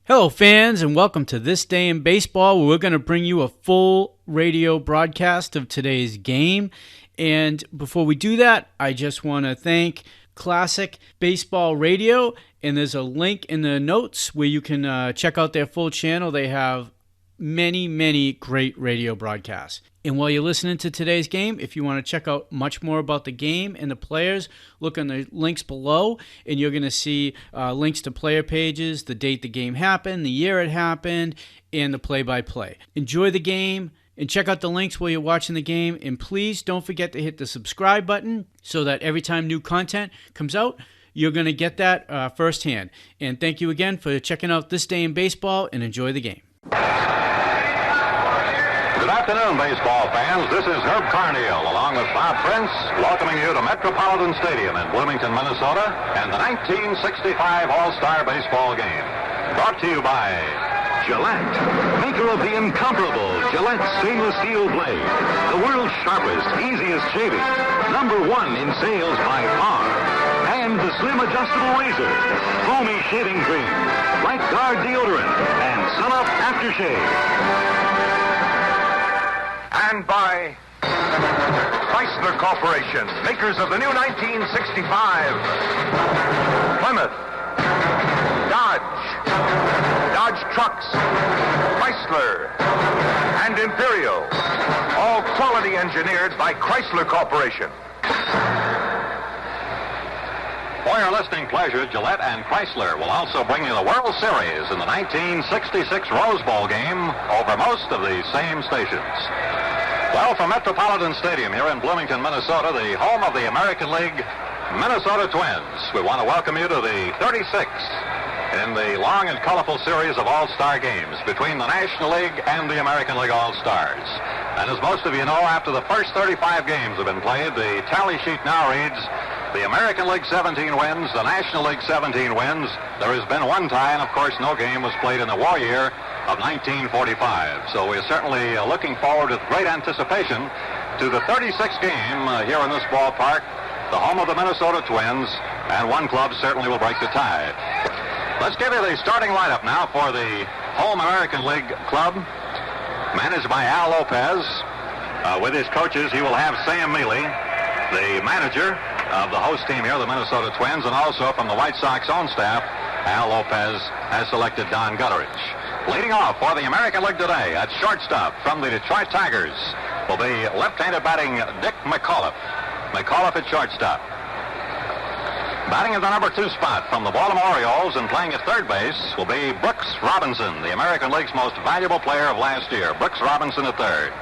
Hello, fans, and welcome to This Day in Baseball, where we're going to bring you a full radio broadcast of today's game. And before we do that, I just want to thank Classic Baseball Radio, and there's a link in the notes where you can check out their full channel. They have many great radio broadcasts. And while you're listening to today's game, if you want to check out much more about the game and the players, look on the links below, and you're going to see links to player pages, the date the game happened, the year it happened, and the play-by-play. Enjoy the game, and check out the links while you're watching the game, and please don't forget to hit the subscribe button so that every time new content comes out, you're going to get that firsthand. And thank you again for checking out This Day in Baseball, and enjoy the game. Good afternoon, baseball fans. This is Herb Carneal, along with Bob Prince, welcoming you to Metropolitan Stadium in Bloomington, Minnesota, and the 1965 All-Star Baseball Game. Brought to you by Gillette, maker of the incomparable Gillette stainless steel blade, the world's sharpest, easiest shaving, #1 in sales by far, and the slim adjustable razor, foamy shaving cream, Right Guard deodorant, and Sun Up aftershave. And by Chrysler Corporation, makers of the new 1965 Plymouth, Dodge trucks, Chrysler, and Imperial, all quality engineered by Chrysler Corporation. For your listening pleasure, Gillette and Chrysler will also bring you the World Series in the 1966 Rose Bowl game over most of the same stations. Well, from Metropolitan Stadium here in Bloomington, Minnesota, the home of the American League Minnesota Twins, we want to welcome you to the 36th in the long and colorful series of All-Star games between the National League and the American League All-Stars. And as most of you know, after the first 35 games have been played, the tally sheet now reads the American League 17 wins, the National League 17 wins. There has been one tie, and of course no game was played in the war year of 1945. So we're certainly looking forward with great anticipation to the 36th game here in this ballpark, the home of the Minnesota Twins, and one club certainly will break the tie. Let's give you the starting lineup now for the home American League club, managed by Al López. With his coaches, he will have Sam Mealy, the manager of the host team here, the Minnesota Twins, and also from the White Sox own staff, Al López has selected Don Gutteridge. Leading off for the American League today at shortstop from the Detroit Tigers will be left-handed batting Dick McAuliffe. McAuliffe at shortstop. Batting in the #2 spot from the Baltimore Orioles and playing at third base will be Brooks Robinson, the American League's most valuable player of last year. Brooks Robinson at third.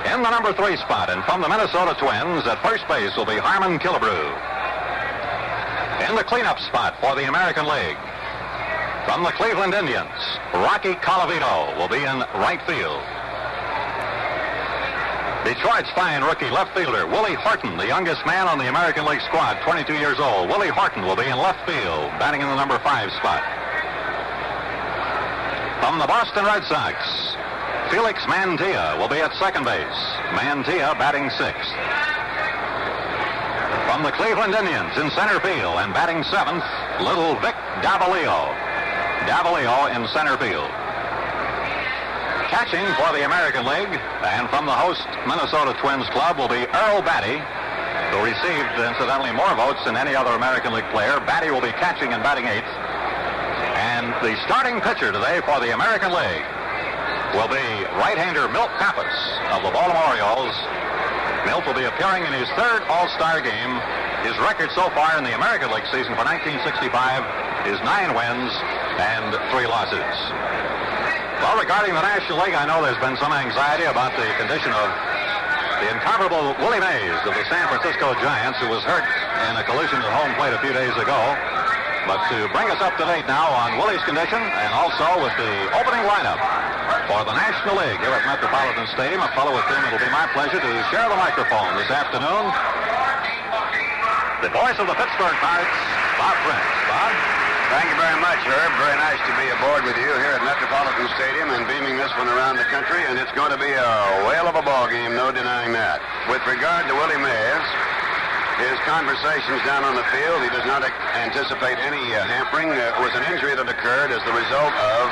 In the #3 spot and from the Minnesota Twins at first base will be Harmon Killebrew. In the cleanup spot for the American League from the Cleveland Indians, Rocky Colavito will be in right field. Detroit's fine rookie left fielder Willie Horton, the youngest man on the American League squad, 22 years old. Willie Horton will be in left field, batting in the #5 spot. From the Boston Red Sox, Felix Mantilla will be at second base. Mantilla batting 6th. From the Cleveland Indians in center field and batting 7th, little Vic Davalillo. Davalillo in center field. Catching for the American League and from the host Minnesota Twins club will be Earl Batty, who received, incidentally, more votes than any other American League player. Batty will be catching and batting 8th. And the starting pitcher today for the American League will be right-hander Milt Pappas of the Baltimore Orioles. Milt will be appearing in his 3rd All-Star game. His record so far in the American League season for 1965 is 9 wins and 3 losses. Well, regarding the National League, I know there's been some anxiety about the condition of the incomparable Willie Mays of the San Francisco Giants, who was hurt in a collision at home plate a few days ago. But to bring us up to date now on Willie's condition and also with the opening lineup for the National League here at Metropolitan Stadium, a fellow with whom it'll be my pleasure to share the microphone this afternoon, the voice of the Pittsburgh Pirates, Bob Prince. Bob? Thank you very much, Herb. Very nice to be aboard with you here at Metropolitan Stadium and beaming this one around the country, and it's going to be a whale of a ball game, no denying that. With regard to Willie Mays, his conversations down on the field. He does not anticipate any hampering. It was an injury that occurred as the result of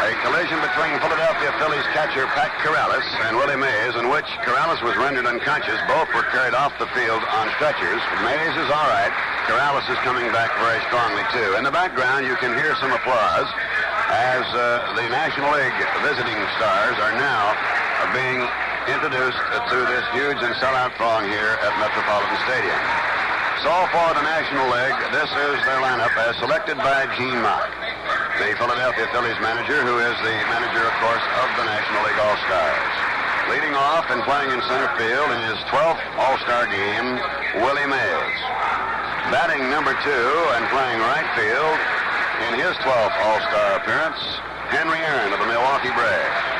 a collision between Philadelphia Phillies catcher Pat Corrales and Willie Mays, in which Corrales was rendered unconscious. Both were carried off the field on stretchers. Mays is all right. Corrales is coming back very strongly, too. In the background, you can hear some applause as the National League visiting stars are now being introduced to this huge and sellout throng here at Metropolitan Stadium. So for the National League, this is their lineup as selected by Gene Mauch, the Philadelphia Phillies manager, who is the manager, of course, of the National League All-Stars. Leading off and playing in center field in his 12th All-Star game, Willie Mays. Batting number 2 and playing right field in his 12th All-Star appearance, Henry Aaron of the Milwaukee Braves.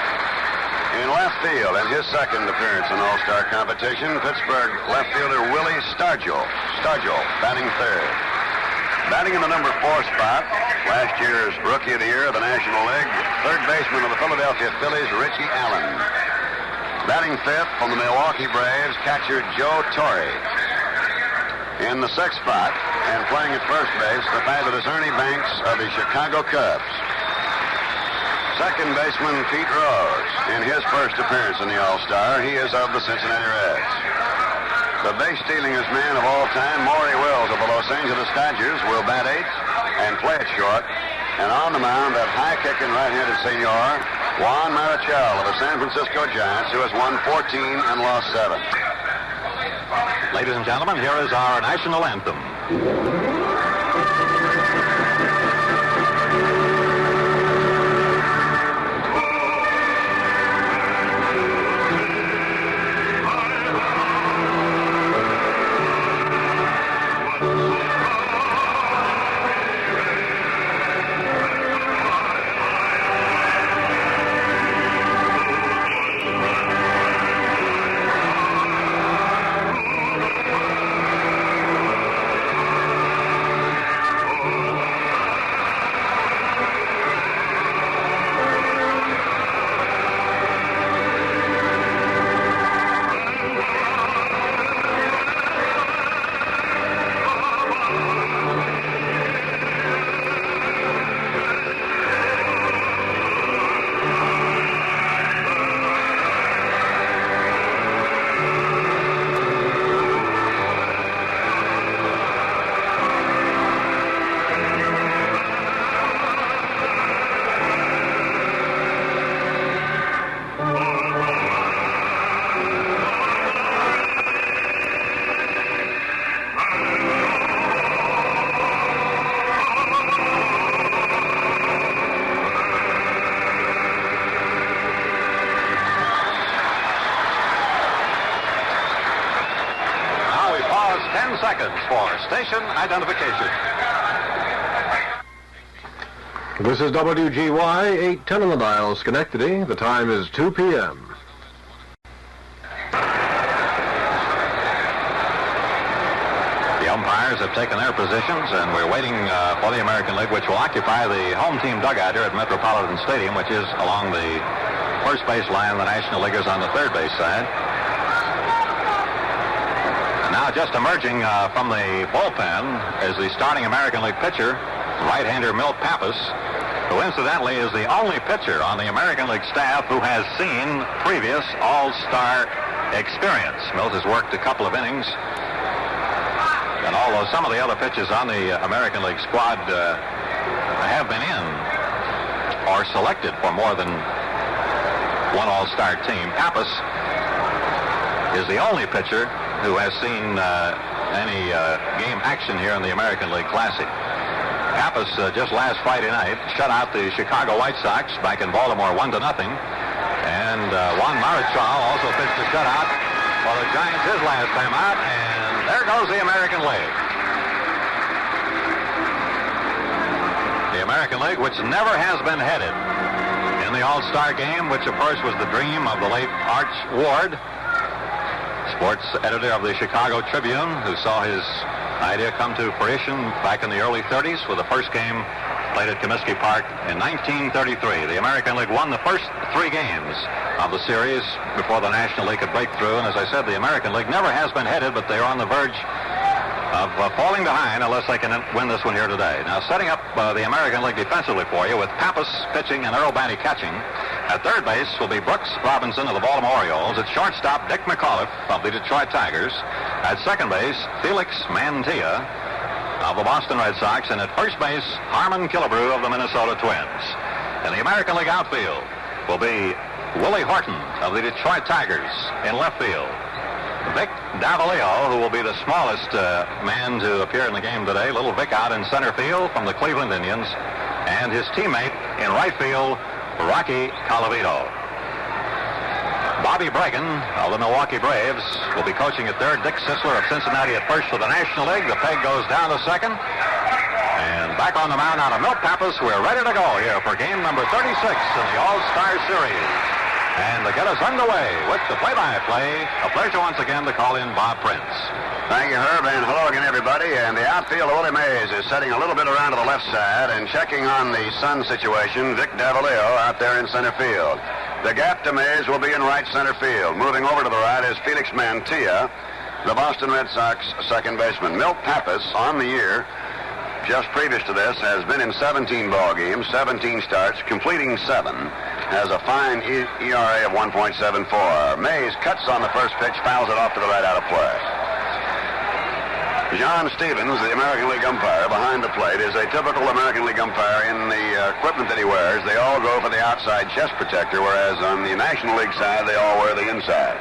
In left field, in his second appearance in All-Star competition, Pittsburgh left fielder Willie Stargell, batting third. Batting in the number 4 spot, last year's Rookie of the Year of the National League, third baseman of the Philadelphia Phillies, Richie Allen. Batting fifth from the Milwaukee Braves, catcher Joe Torre. In the 6th spot, and playing at first base, the fabulous Ernie Banks of the Chicago Cubs. Second baseman Pete Rose. In his first appearance in the All-Star, he is of the Cincinnati Reds. The base-stealingest man of all time, Maury Wills of the Los Angeles Dodgers, will bat 8th and play it short. And on the mound, that high-kicking right-handed senor, Juan Marichal of the San Francisco Giants, who has won 14 and lost 7. Ladies and gentlemen, here is our national anthem. Seconds for station identification. This is WGY 810 on the dial, Schenectady. The time is 2 p.m. The umpires have taken their positions, and we're waiting for the American League, which will occupy the home team dugout here at Metropolitan Stadium, which is along the first base line. The National Leaguers on the third base side. Now just emerging from the bullpen is the starting American League pitcher, right-hander Milt Pappas, who incidentally is the only pitcher on the American League staff who has seen previous All-Star experience. Milt has worked a couple of innings, and although some of the other pitchers on the American League squad have been in or selected for more than one All-Star team, Pappas is the only pitcher who has seen any game action here in the American League Classic. Pappas just last Friday night shut out the Chicago White Sox back in Baltimore 1-0. And Juan Marichal also pitched a shutout for the Giants his last time out. And there goes the American League. The American League, which never has been headed in the All-Star game, which of course was the dream of the late Arch Ward, sports editor of the Chicago Tribune, who saw his idea come to fruition back in the early 30s with the first game played at Comiskey Park in 1933. The American League won the first 3 games of the series before the National League could break through. And as I said, the American League never has been headed, but they're on the verge of falling behind unless they can win this one here today. Now, setting up the American League defensively for you with Pappas pitching and Earl Banty catching. At third base will be Brooks Robinson of the Baltimore Orioles. At shortstop, Dick McAuliffe of the Detroit Tigers. At second base, Felix Mantilla of the Boston Red Sox. And at first base, Harmon Killebrew of the Minnesota Twins. In the American League outfield will be Willie Horton of the Detroit Tigers in left field. Vic Davalillo, who will be the smallest man to appear in the game today. Little Vic out in center field from the Cleveland Indians. And his teammate in right field, Rocky Colavito. Bobby Bregan of the Milwaukee Braves will be coaching at third. Dick Sisler of Cincinnati at first for the National League. The peg goes down to second. And back on the mound out of Milt Pappas. We're ready to go here for game number 36 in the All-Star Series. And to get us underway with the play-by-play, a pleasure once again to call in Bob Prince. Thank you, Herb, and hello again, everybody. And the outfield of Willie Mays is setting a little bit around to the left side and checking on the sun situation. Vic Davalillo out there in center field. The gap to Mays will be in right center field. Moving over to the right is Felix Mantilla, the Boston Red Sox second baseman. Milt Pappas, on the year, just previous to this, has been in 17 ball games, 17 starts, completing 7. Has a fine ERA of 1.74. Mays cuts on the first pitch, fouls it off to the right out of play. John Stevens, the American League umpire behind the plate, is a typical American League umpire in the equipment that he wears. They all go for the outside chest protector, whereas on the National League side, they all wear the inside.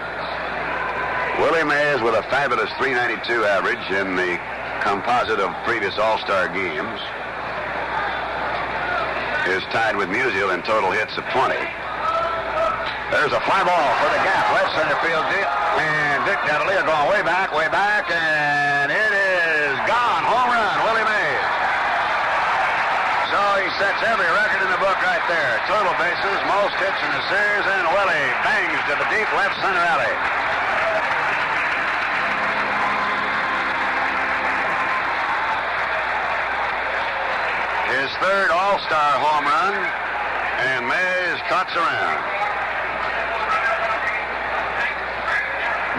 Willie Mays with a fabulous .392 average in the composite of previous All-Star games is tied with Musial in total hits of 20. There's a fly ball for the gap, left center field deep, and Vic Davalillo going way back, and it is gone. Home run, Willie Mays. So he sets every record in the book right there. Total bases, most hits in the series, and Willie bangs to the deep left center alley. His third All-Star home run, and Mays trots around.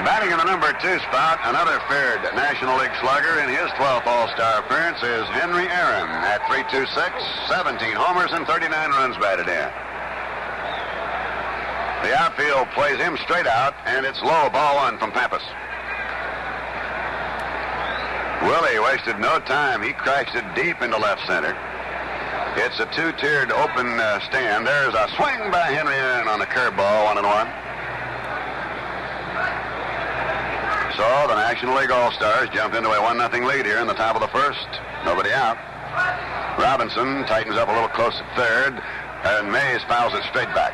Batting in the number 2 spot, another feared National League slugger in his 12th All-Star appearance is Henry Aaron at .326, 17 homers and 39 runs batted in. The outfield plays him straight out, and it's low, ball 1 from Pappas. Willie wasted no time. He cracks it deep into left center. It's a 2-tiered open stand. There's a swing by Henry Aaron on the curveball, 1-1. So the National League All-Stars jumped into a 1-0 lead here in the top of the first. Nobody out. Robinson tightens up a little close at third, and Mays fouls it straight back.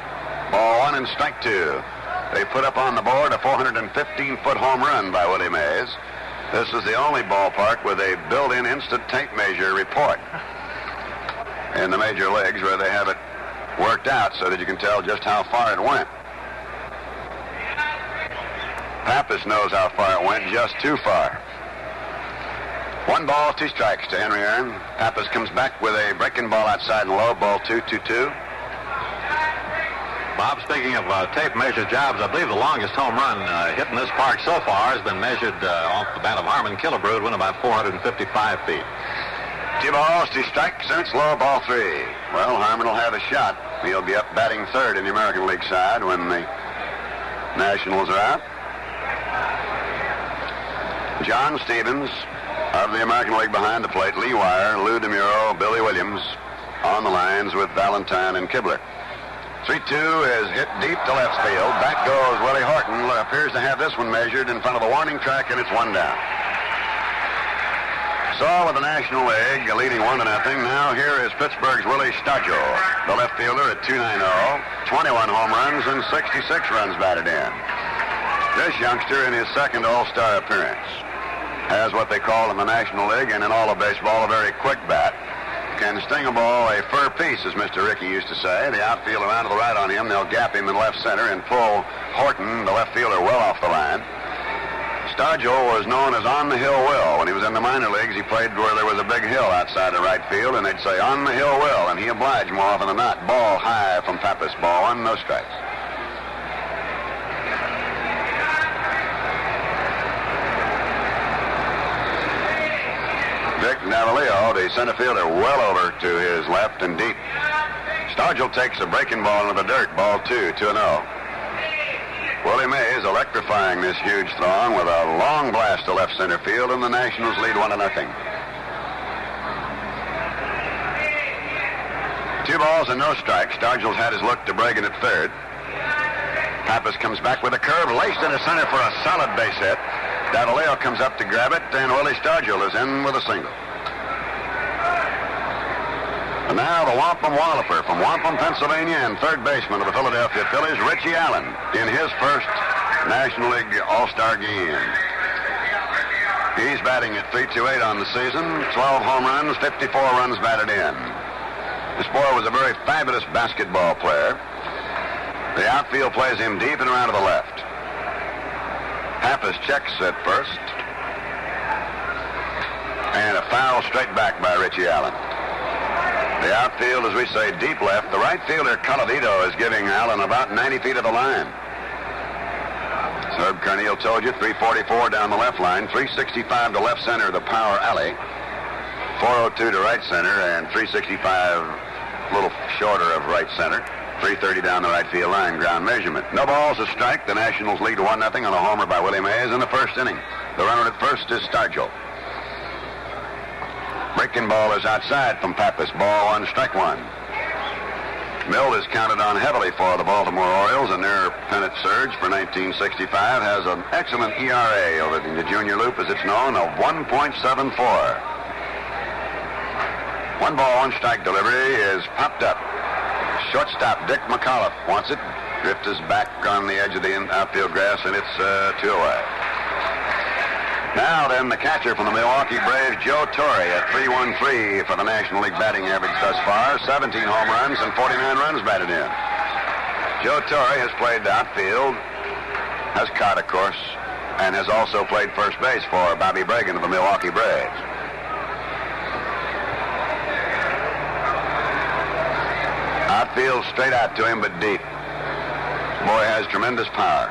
Ball 1 and strike 2. They put up on the board a 415-foot home run by Willie Mays. This is the only ballpark with a built-in instant tape measure report in the major leagues where they have it worked out so that you can tell just how far it went. Pappas knows how far it went, just too far. 1 ball, 2 strikes to Henry Aaron. Pappas comes back with a breaking ball outside and low, ball 2-2-2. Bob, speaking of tape measure jobs, I believe the longest home run hit in this park so far has been measured off the bat of Harmon Killebrew. It went about 455 feet. 2 balls, 2 strikes, and it's low, ball 3. Well, Harmon will have a shot. He'll be up batting third in the American League side when the Nationals are out. John Stevens of the American League behind the plate. Lee Wire, Lou DeMuro, Billy Williams on the lines with Valentine and Kibler. 3-2 is hit deep to left field. Back goes Willie Horton. Appears to have this one measured in front of the warning track, and it's 1 down. So with the National League leading 1-0, now here is Pittsburgh's Willie Stodjo, the left fielder at .290, 21 home runs and 66 runs batted in. This youngster in his second All-Star appearance has what they call in the National League and in all of baseball a very quick bat. Can sting a ball a fur piece, as Mr. Rickey used to say. The outfield around to the right on him. They'll gap him in left center and pull Horton, the left fielder, well off the line. Stargell was known as On the Hill Will. When he was in the minor leagues, he played where there was a big hill outside the right field, and they'd say, On the Hill Will, and he obliged more often than not. Ball high from Pappas. Ball one, no strikes. Dick Navalio, the center fielder, well over to his left and deep. Stargell takes a breaking ball into the dirt. Ball 2-0. Willie Mays electrifying this huge throng with a long blast to left center field, and the Nationals lead 1-0. 2 balls and no strikes. Stargell's had his look to Bragan at third. Pappas comes back with a curve, laced into center for a solid base hit. Navalio comes up to grab it, and Willie Stargell is in with a single. And now the Wampum Walloper from Wampum, Pennsylvania, and third baseman of the Philadelphia Phillies, Richie Allen, in his first National League All-Star game. He's batting at .328 on the season, 12 home runs, 54 runs batted in. This boy was a very fabulous basketball player. The outfield plays him deep and around to the left. Pappas checks at first. And a foul straight back by Richie Allen. The outfield, as we say, deep left. The right fielder, Colavito, is giving Allen about 90 feet of the line. Herb Carneal told you, 344 down the left line, 365 to left center, the power alley, 402 to right center, and 365 a little shorter of right center, 330 down the right field line, ground measurement. No balls, a strike. The Nationals lead 1-0 on a homer by Willie Mays in the first inning. The runner at first is Stargell. Breaking ball is outside from Pappas. Ball 1, strike 1. Mill is counted on heavily for the Baltimore Orioles, and their pennant surge for 1965 has an excellent ERA over the junior loop, as it's known, of 1.74. 1 ball, 1 strike delivery is popped up. Shortstop Dick McAuliffe wants it. Drift is back on the edge of the outfield grass, and it's 2 away. Now then, the catcher from the Milwaukee Braves, Joe Torre, at .313 for the National League batting average thus far, 17 home runs and 49 runs batted in. Joe Torre has played the outfield, has caught, of course, and has also played first base for Bobby Bragan of the Milwaukee Braves. Outfield straight out to him, but deep. Boy has tremendous power.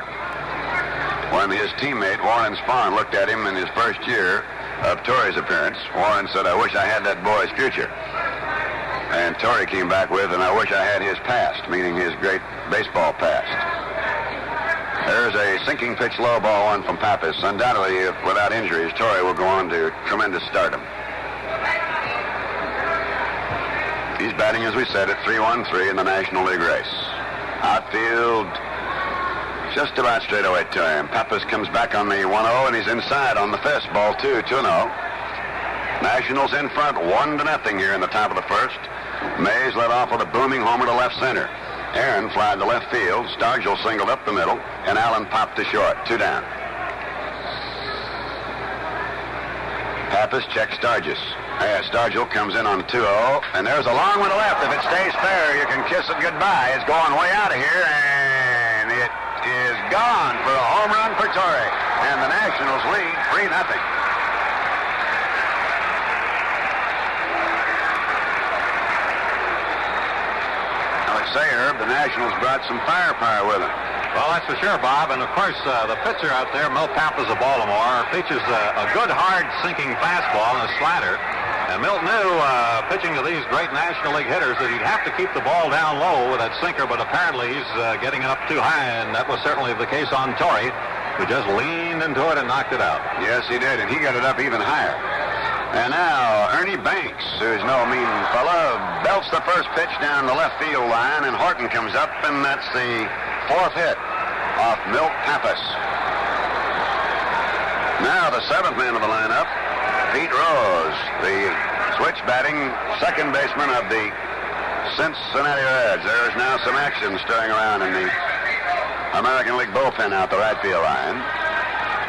When his teammate, Warren Spahn, looked at him in his first year of Torre's appearance, Warren said, I wish I had that boy's future. And Torre came back with, and I wish I had his past, meaning his great baseball past. There's a sinking pitch low ball 1 from Pappas. Undoubtedly, without injuries, Torre will go on to tremendous stardom. He's batting, as we said, at .313 in the National League race. Outfield just about straight away to him. Pappas comes back on the 1-0, and he's inside on the fist. Ball 2-0. Nationals in front, 1-0 here in the top of the first. Mays led off with a booming homer to left center. Aaron flied to left field. Stargell singled up the middle, and Allen popped to short. 2 down. Pappas checks Stargell comes in on 2-0, and there's a long one to left. If it stays fair, you can kiss it goodbye. It's going way out of here, and it is gone for a home run for Torre. And the Nationals lead 3-0. I would say, Herb, the Nationals brought some firepower with them. Well, that's for sure, Bob. And, of course, the pitcher out there, Milt Pappas of Baltimore, pitches a good, hard, sinking fastball and a slider. And Milt knew, pitching to these great National League hitters, that he'd have to keep the ball down low with that sinker, but apparently he's getting it up too high, and that was certainly the case on Torre, who just leaned into it and knocked it out. Yes, he did, and he got it up even higher. And now, Ernie Banks, who's no mean fella, belts the first pitch down the left field line, and Horton comes up, and that's the 4th hit off Milt Pappas. Now the 7th man of the lineup, Pete Rose, the switch batting second baseman of the Cincinnati Reds. There's now some action stirring around in the American League bullpen out the right field line.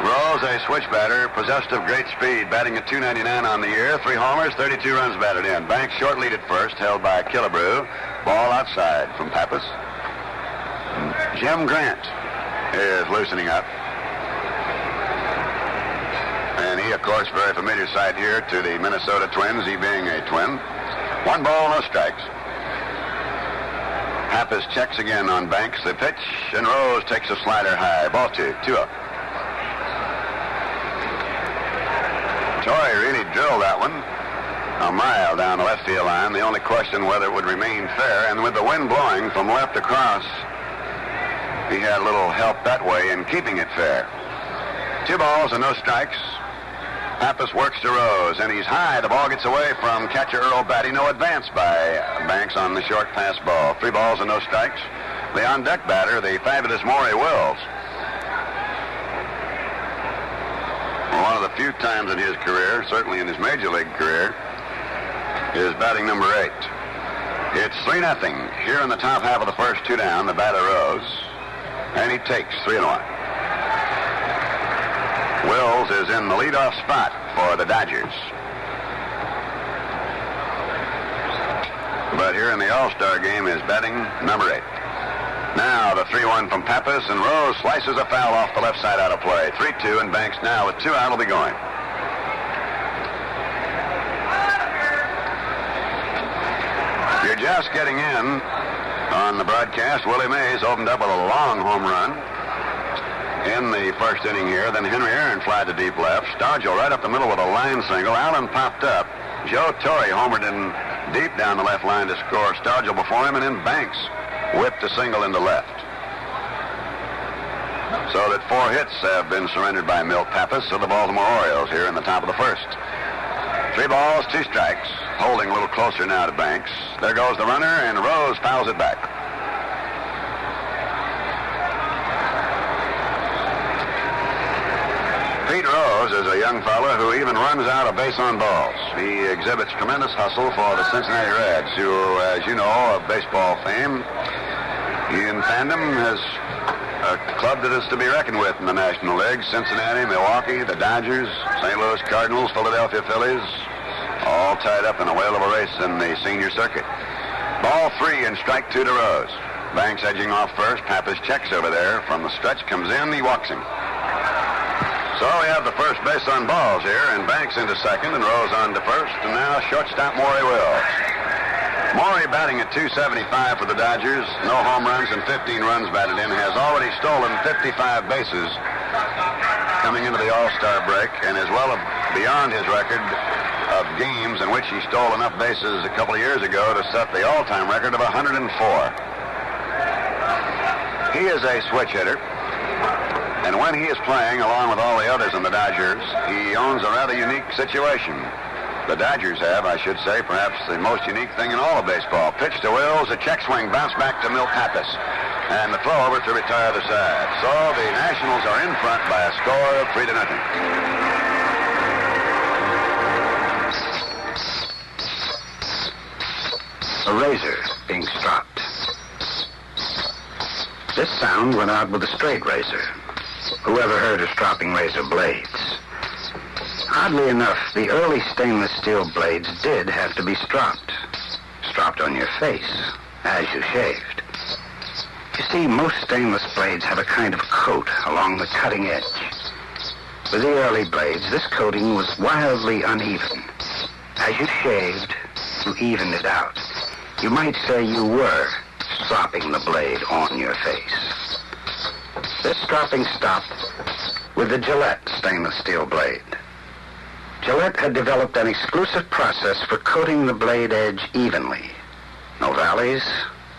Rose, a switch batter, possessed of great speed, batting at .299 on the year, 3 homers, 32 runs batted in. Banks short lead at first, held by Killebrew. Ball outside from Pappas. Jim Grant is loosening up. And he, of course, very familiar sight here to the Minnesota Twins, he being a Twin. 1 ball, no strikes. Pappas checks again on Banks. The pitch, and Rose takes a slider high. Ball 2 up. Torrey really drilled that one a mile down the left field line. The only question whether it would remain fair, and with the wind blowing from left across, he had a little help that way in keeping it fair. 2 balls and no strikes. Pappas works to Rose, and he's high. The ball gets away from catcher Earl Batty. No advance by Banks on the short pass ball. 3 balls and no strikes. The on-deck batter, the fabulous Maury Wills. One of the few times in his career, certainly in his major league career, is batting number 8. It's 3-0 here in the top half of the first, 2 down. The batter Rose, and he takes 3-1. Wills is in the leadoff spot for the Dodgers. But here in the All-Star game is batting number 8. Now the 3-1 from Pappas, and Rose slices a foul off the left side out of play. 3-2, and Banks now with 2 out will be going. You're just getting in on the broadcast. Willie Mays opened up with a long home run in the first inning here. Then Henry Aaron flied to deep left. Stargell right up the middle with a line single. Allen popped up. Joe Torre homered in deep down the left line to score. Stargell before him, and then Banks whipped a single into left. So that 4 hits have been surrendered by Milt Pappas of the Baltimore Orioles here in the top of the first. 3 balls, 2 strikes. Holding a little closer now to Banks. There goes the runner, and Rose fouls it back. Pete Rose is a young fella who even runs out of base on balls. He exhibits tremendous hustle for the Cincinnati Reds, who, as you know, of baseball fame, he in tandem has a club that is to be reckoned with in the National League. Cincinnati, Milwaukee, the Dodgers, St. Louis Cardinals, Philadelphia Phillies, all tied up in a whale of a race in the senior circuit. Ball 3 and strike 2 to Rose. Banks edging off first. Pappas checks over there. From the stretch comes in. He walks him. So we have the first base on balls here, and Banks into second, and Rose on to first, and now shortstop Maury Wills. Maury batting at .275 for the Dodgers, no home runs and 15 runs batted in, has already stolen 55 bases coming into the All-Star break, and is well beyond his record of games in which he stole enough bases a couple of years ago to set the all-time record of 104. He is a switch hitter. And when he is playing, along with all the others in the Dodgers, he owns a rather unique situation. The Dodgers have, I should say, perhaps the most unique thing in all of baseball. Pitch to Wills, a check swing, bounce back to Milt Pappas, and the throw over to retire the side. So the Nationals are in front by a score of 3-0. A razor being stropped. This sound went out with a straight razor. Whoever heard of stropping razor blades? Oddly enough, the early stainless steel blades did have to be stropped. Stropped on your face, as you shaved. You see, most stainless blades have a kind of coat along the cutting edge. With the early blades, this coating was wildly uneven. As you shaved, you evened it out. You might say you were stropping the blade on your face. This stropping stopped with the Gillette stainless steel blade. Gillette had developed an exclusive process for coating the blade edge evenly. No valleys,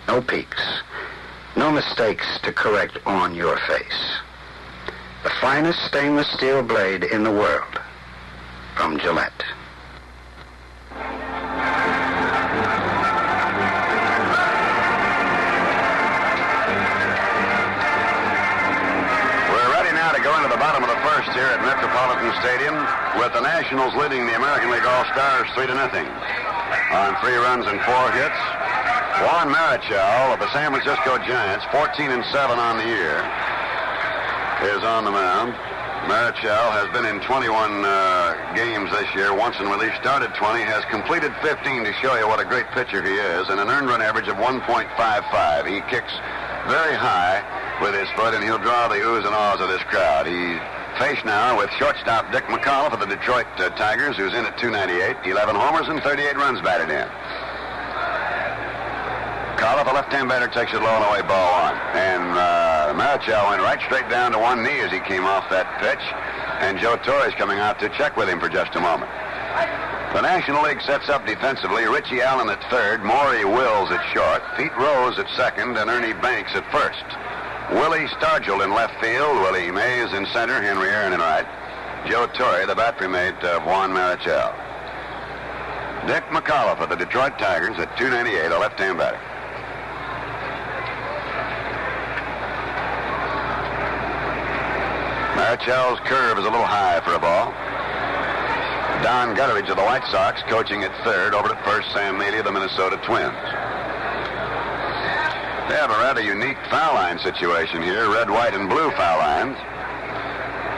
no peaks, no mistakes to correct on your face. The finest stainless steel blade in the world from Gillette. Bottom of the first here at Metropolitan Stadium, with the Nationals leading the American League All-Stars 3-0 on 3 runs and 4 hits. Juan Marichal of the San Francisco Giants, 14-7 on the year, is on the mound. Marichal has been in 21 games this year, once in relief, started 20, has completed 15 to show you what a great pitcher he is, and an earned run average of 1.55. He kicks very high with his foot, and he'll draw the oohs and ahs of this crowd. He face now with shortstop Dick McCullough of the Detroit Tigers, who's in at 298, 11 homers and 38 runs batted in. McCullough, the left-hand batter, takes it low and away, ball one. And Marichal went right straight down to one knee as he came off that pitch. And Joe Torre's coming out to check with him for just a moment. The National League sets up defensively. Richie Allen at third, Maury Wills at short, Pete Rose at second, and Ernie Banks at first. Willie Stargell in left field, Willie Mays in center, Henry Aaron in right. Joe Torre, the battery mate of Juan Marichal. Dick McCullough of the Detroit Tigers at 298, a left-hand batter. Marichal's curve is a little high for a ball. Don Gutteridge of the White Sox coaching at third. Over at first, Sam Neely of the Minnesota Twins. They have a rather unique foul line situation here. Red, white, and blue foul lines.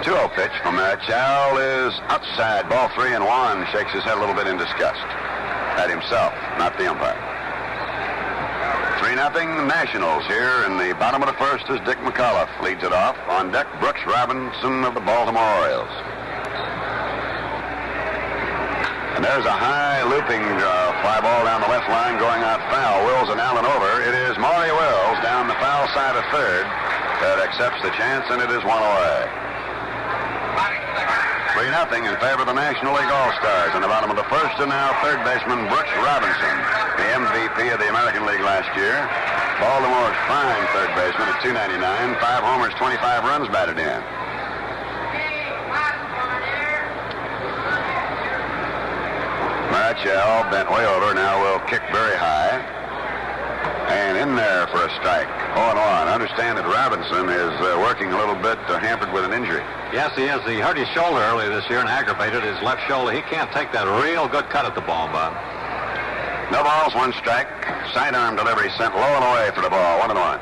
2-0 pitch from Marichal is outside. Ball three, and Juan shakes his head a little bit in disgust. At himself, not the umpire. 3-0 Nationals here in the bottom of the first as Dick McCullough leads it off. On deck, Brooks Robinson of the Baltimore Orioles. And there's a high looping fly ball down the left line going out foul. Wills and Allen over. It is Maury Wills down the foul side of third that accepts the chance, and it is one away. 3-0 in favor of the National League All-Stars. In the bottom of the first, and now third baseman Brooks Robinson, the MVP of the American League last year. Baltimore's fine third baseman at 299, 5 homers, 25 runs batted in. Marichal bent way over, now will kick very high. And in there for a strike. 0-1. Understand that Robinson is working a little bit hampered with an injury. Yes, he is. He hurt his shoulder earlier this year and aggravated his left shoulder. He can't take that real good cut at the ball, Bob. No balls, one strike. Sidearm delivery sent low and away for the ball. 1-1.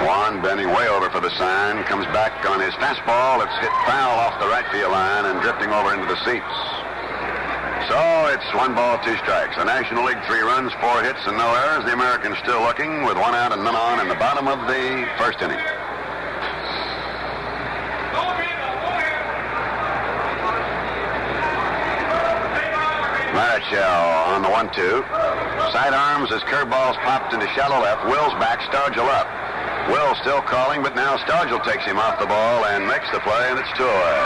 Juan bending way over for the sign. Comes back on his fastball. It's hit foul off the right field line and drifting over into the seats. So it's 1 ball, 2 strikes. The National League 3 runs, 4 hits, and no errors. The Americans still looking with 1 out and none on in the bottom of the first inning. Marichal on the 1-2. Sidearms as curveballs popped into shallow left. Wills back, Stargell up. Wills still calling, but now Stargell takes him off the ball and makes the play, and it's 2 away.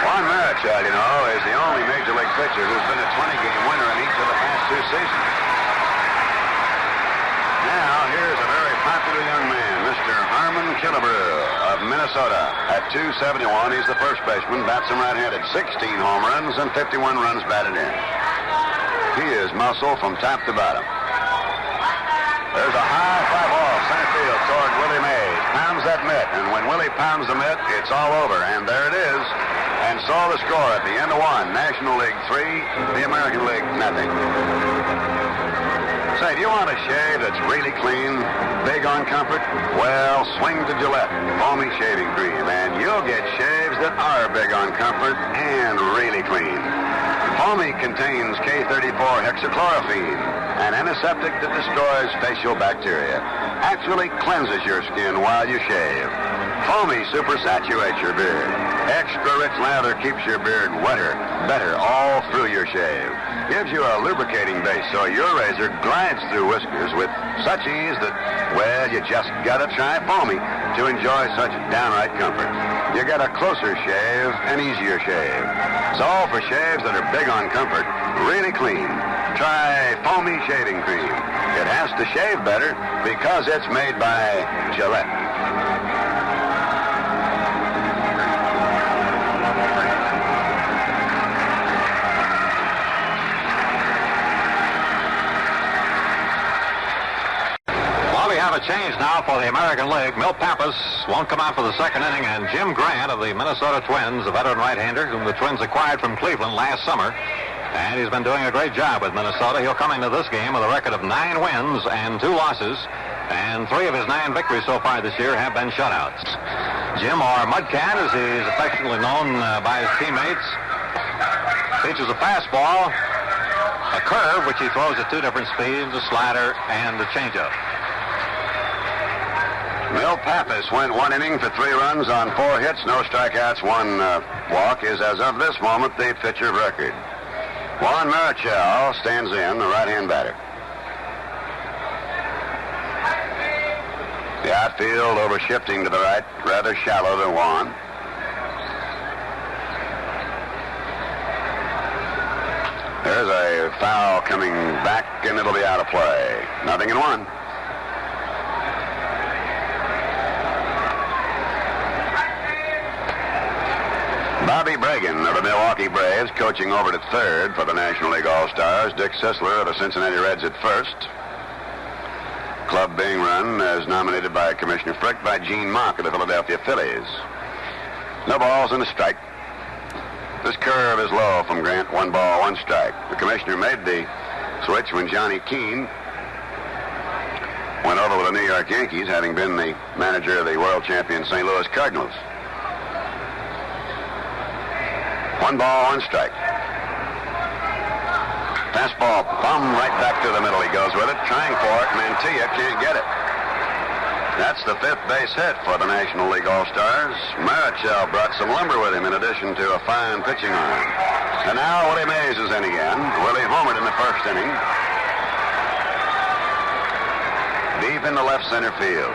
Juan Marichal, you know, is the only Major League pitcher who's been a 20-game winner in each of the past 2 seasons. Now, here's a very popular young man, Mr. Harmon Killebrew of Minnesota. At 271, he's the first baseman, bats him right-handed. 16 home runs and 51 runs batted in. He is muscle from top to bottom. There's a high fly ball, center field toward Willie Mays. Pounds that mitt, and when Willie pounds the mitt, it's all over. And there it is. And so the score at the end of 1. National League 3, the American League nothing. Say, do you want a shave that's really clean, big on comfort? Well, swing to Gillette Foamy Shaving Cream, and you'll get shaves that are big on comfort and really clean. Foamy contains K34 hexachlorophene, an antiseptic that destroys facial bacteria. Actually cleanses your skin while you shave. Foamy supersaturates your beard. Extra rich lather keeps your beard wetter, better all through your shave. Gives you a lubricating base so your razor glides through whiskers with such ease that, well, you just gotta try Foamy to enjoy such downright comfort. You get a closer shave, an easier shave. So for shaves that are big on comfort, really clean, try Foamy Shaving Cream. It has to shave better because it's made by Gillette. A change now for the American League. Milt Pappas won't come out for the second inning, and Jim Grant of the Minnesota Twins, a veteran right-hander whom the Twins acquired from Cleveland last summer, and he's been doing a great job with Minnesota. He'll come into this game with a record of 9 wins and 2 losses, and 3 of his 9 victories so far this year have been shutouts. Jim, or Mudcat, as he's affectionately known by his teammates, features a fastball a curve, which he throws at two different speeds, a slider, and a changeup. Milt Pappas went 1 inning for 3 runs on 4 hits, no strikeouts, 1 walk, is as of this moment the pitcher of record. Juan Marichal stands in, the right-hand batter. The outfield over-shifting to the right, rather shallow to Juan. There's a foul coming back, and it'll be out of play. 0-1. Bobby Bragan of the Milwaukee Braves coaching over to third for the National League All-Stars. Dick Sisler of the Cincinnati Reds at first. Club being run as nominated by Commissioner Frick by Gene Mauch of the Philadelphia Phillies. No balls and a strike. This curve is low from Grant. 1 ball, 1 strike. The commissioner made the switch when Johnny Keane went over with the New York Yankees, having been the manager of the world champion St. Louis Cardinals. 1 ball, 1 strike. Fastball, thumb right back to the middle. He goes with it, trying for it. Mantilla can't get it. That's the 5th base hit for the National League All-Stars. Marichal brought some lumber with him in addition to a fine pitching arm. And now Willie Mays is in again. Willie homered in the 1st inning. Deep in the left center field.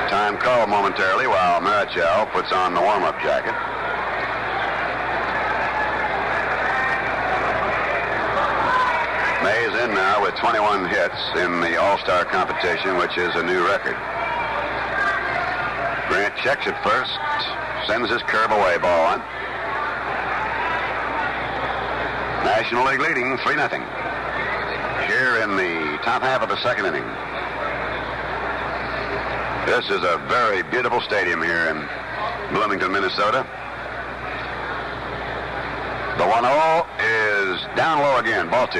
Time called momentarily while Marichal puts on the warm-up jacket. Mays in now with 21 hits in the All-Star competition, which is a new record. Grant checks it first, sends his curve away, ball 1. National League leading 3-0. Here in the top half of the 2nd inning. This is a very beautiful stadium here in Bloomington, Minnesota. The 1-0 is down low again, ball 2.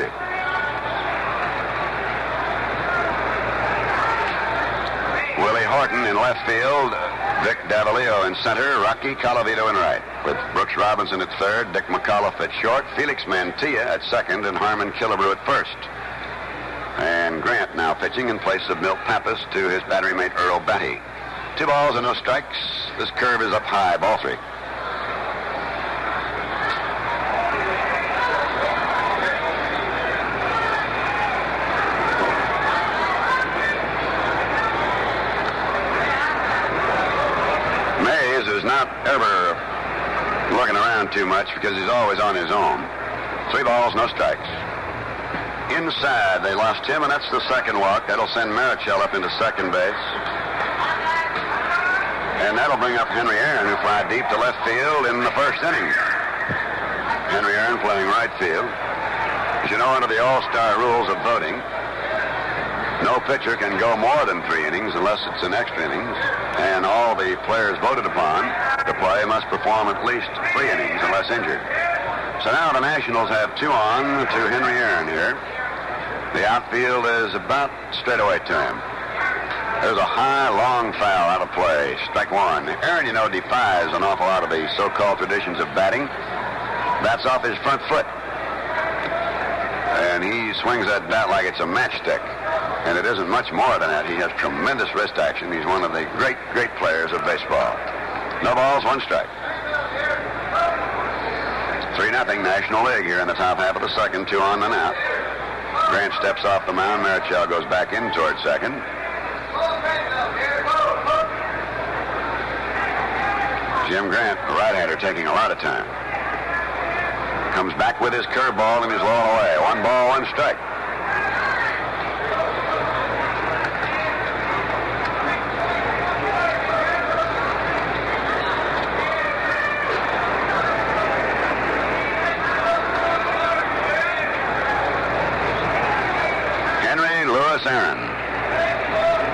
Willie Horton in left field, Vic Davalillo in center, Rocky Colavito in right. With Brooks Robinson at third, Dick McAuliffe at short, Felix Mantilla at second, and Harmon Killebrew at first. And Grant now pitching in place of Milt Pappas to his battery mate Earl Batty. 2 balls and no strikes. This curve is up high, ball 3. Mays is not ever looking around too much because he's always on his own. 3 balls, no strikes. Inside, they lost him, and that's the 2nd walk. That'll send Marichal up into second base. And that'll bring up Henry Aaron, who fly deep to left field in the 1st inning. Henry Aaron playing right field. As you know, under the All-Star rules of voting, no pitcher can go more than 3 innings unless it's in extra innings. And all the players voted upon to play must perform at least 3 innings unless injured. So now the Nationals have 2 on to Henry Aaron here. The outfield is about straight away to him. There's a high, long foul out of play. Strike 1. Aaron, you know, defies an awful lot of the so-called traditions of batting. That's off his front foot. And he swings that bat like it's a matchstick. And it isn't much more than that. He has tremendous wrist action. He's one of the great, great players of baseball. No balls, 1 strike. 3-0 National League here in the top half of the 2nd. 2 on, 1 out. Grant steps off the mound. Marichal goes back in toward second. Jim Grant, the right-hander, taking a lot of time. Comes back with his curveball and he's low away. 1 ball, 1 strike. Aaron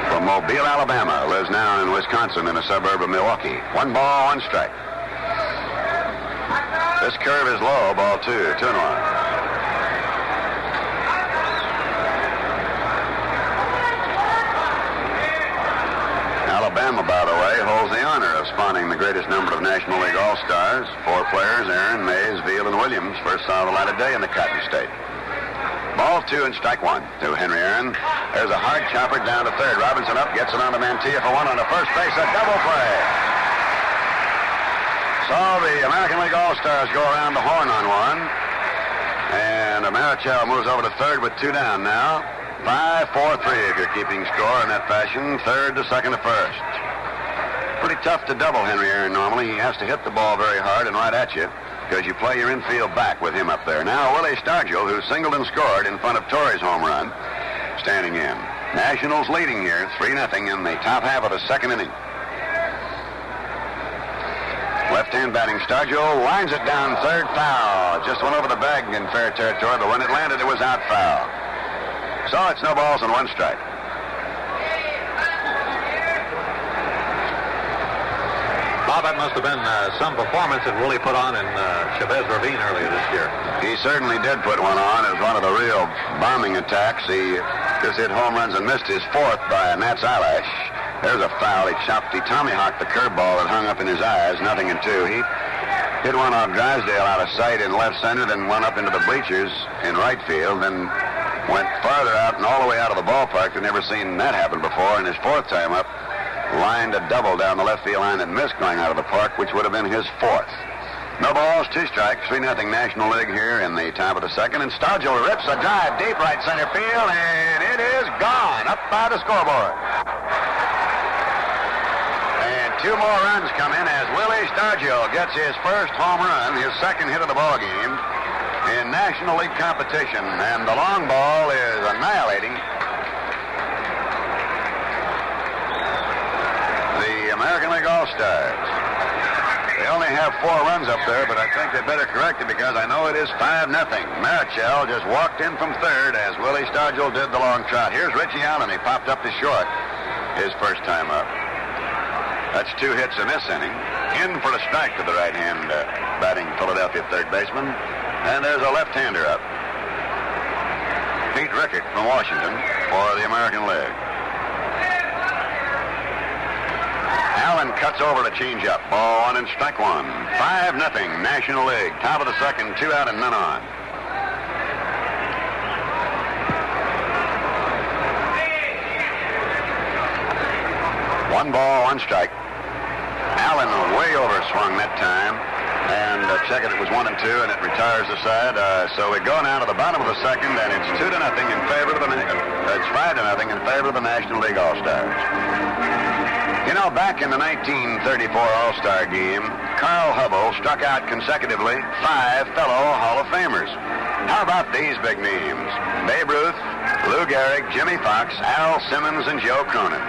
from Mobile, Alabama, lives now in Wisconsin in a suburb of Milwaukee. 1 ball, 1 strike. This curve is low, ball 2, 2-1. Alabama, by the way, holds the honor. honor of spawning the greatest number of National League All-Stars. 4 players, Aaron, Mays, Veal, and Williams, first saw the light of day in the Cotton State. Ball 2 and strike 1 to Henry Aaron. There's a hard chopper down to third. Robinson up, gets it on to Mantilla for 1 on the first base. A double play. So the American League All-Stars go around the horn on 1. And Marichal moves over to third with 2 down now. 5-4-3 if you're keeping score in that fashion. Third to second to first. Pretty tough to double Henry Aaron normally. He has to hit the ball very hard and right at you because you play your infield back with him up there. Now Willie Stargell, who singled and scored in front of Torrey's home run, standing in. Nationals leading here 3-0 in the top half of the second inning. Left-hand batting Stargell lines it down third foul. Just went over the bag in fair territory, but when it landed, it was out foul. So it's no balls and 1 strike. Bob, that must have been some performance that Willie put on in Chavez Ravine earlier this year. He certainly did put one on. It was one of the real bombing attacks. He just hit home runs and missed his 4th by a gnat's eyelash. There's a foul. He tommyhawked the curveball that hung up in his eyes. 0-2. He hit one off Drysdale out of sight in left center, then went up into the bleachers in right field, then went farther out and all the way out of the ballpark. I've never seen that happen before. And his 4th time up, lined a double down the left field line and missed going out of the park, which would have been his 4th. No balls, 2 strikes, 3-0 National League here in the top of the second. And Stargell rips a drive deep right center field, and it is gone up by the scoreboard. And 2 more runs come in as Willie Stargell gets his first home run, his 2nd hit of the ball game in National League competition. And the long ball is annihilating the American League All-Stars. They only have 4 runs up there, but I think they better correct it because I know it is 5-0. Marichal just walked in from third as Willie Stargell did the long trot. Here's Richie Allen. He popped up to short his first time up. That's 2 hits in this inning. In for a strike to the right-hand batting Philadelphia third baseman. And there's a left-hander up. Pete Rickert from Washington for the American League. Allen cuts over to change up. Ball 1 and strike 1. 5-0 National League. Top of the second, 2 out and none on. One ball, 1 strike. Allen way over swung that time. And check it was 1 and 2, and it retires the side. So we go now to the bottom of the second, and it's 2-0 in favor of the. It's 5-0 in favor of the National League All-Stars. You know, back in the 1934 All-Star game, Carl Hubbell struck out consecutively 5 fellow Hall of Famers. How about these big names? Babe Ruth, Lou Gehrig, Jimmy Fox, Al Simmons, and Joe Cronin.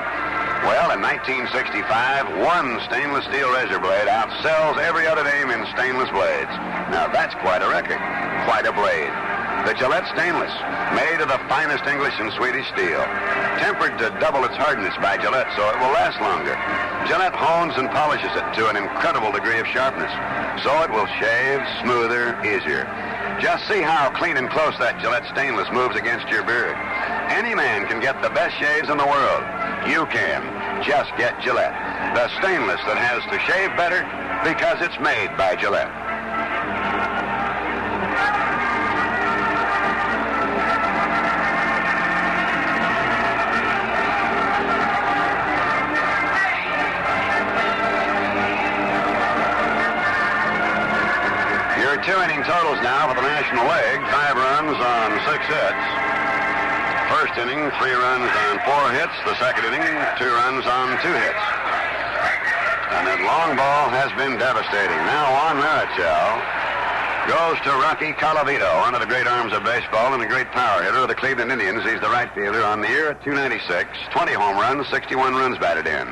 Well, in 1965, 1 stainless steel razor blade outsells every other name in stainless blades. Now, that's quite a record. Quite a blade. The Gillette Stainless, made of the finest English and Swedish steel. Tempered to double its hardness by Gillette so it will last longer. Gillette hones and polishes it to an incredible degree of sharpness, so it will shave smoother, easier. Just see how clean and close that Gillette Stainless moves against your beard. Any man can get the best shaves in the world. You can. Just get Gillette, the stainless that has to shave better because it's made by Gillette. Your 2-inning totals now for the National League. 5 runs on 6 hits. First inning, 3 runs on 4 hits. The second inning, 2 runs on 2 hits. And that long ball has been devastating. Now Juan Marichal goes to Rocky Colavito, one of the great arms of baseball and a great power hitter of the Cleveland Indians. He's the right fielder on the year at 296, 20 home runs, 61 runs batted in.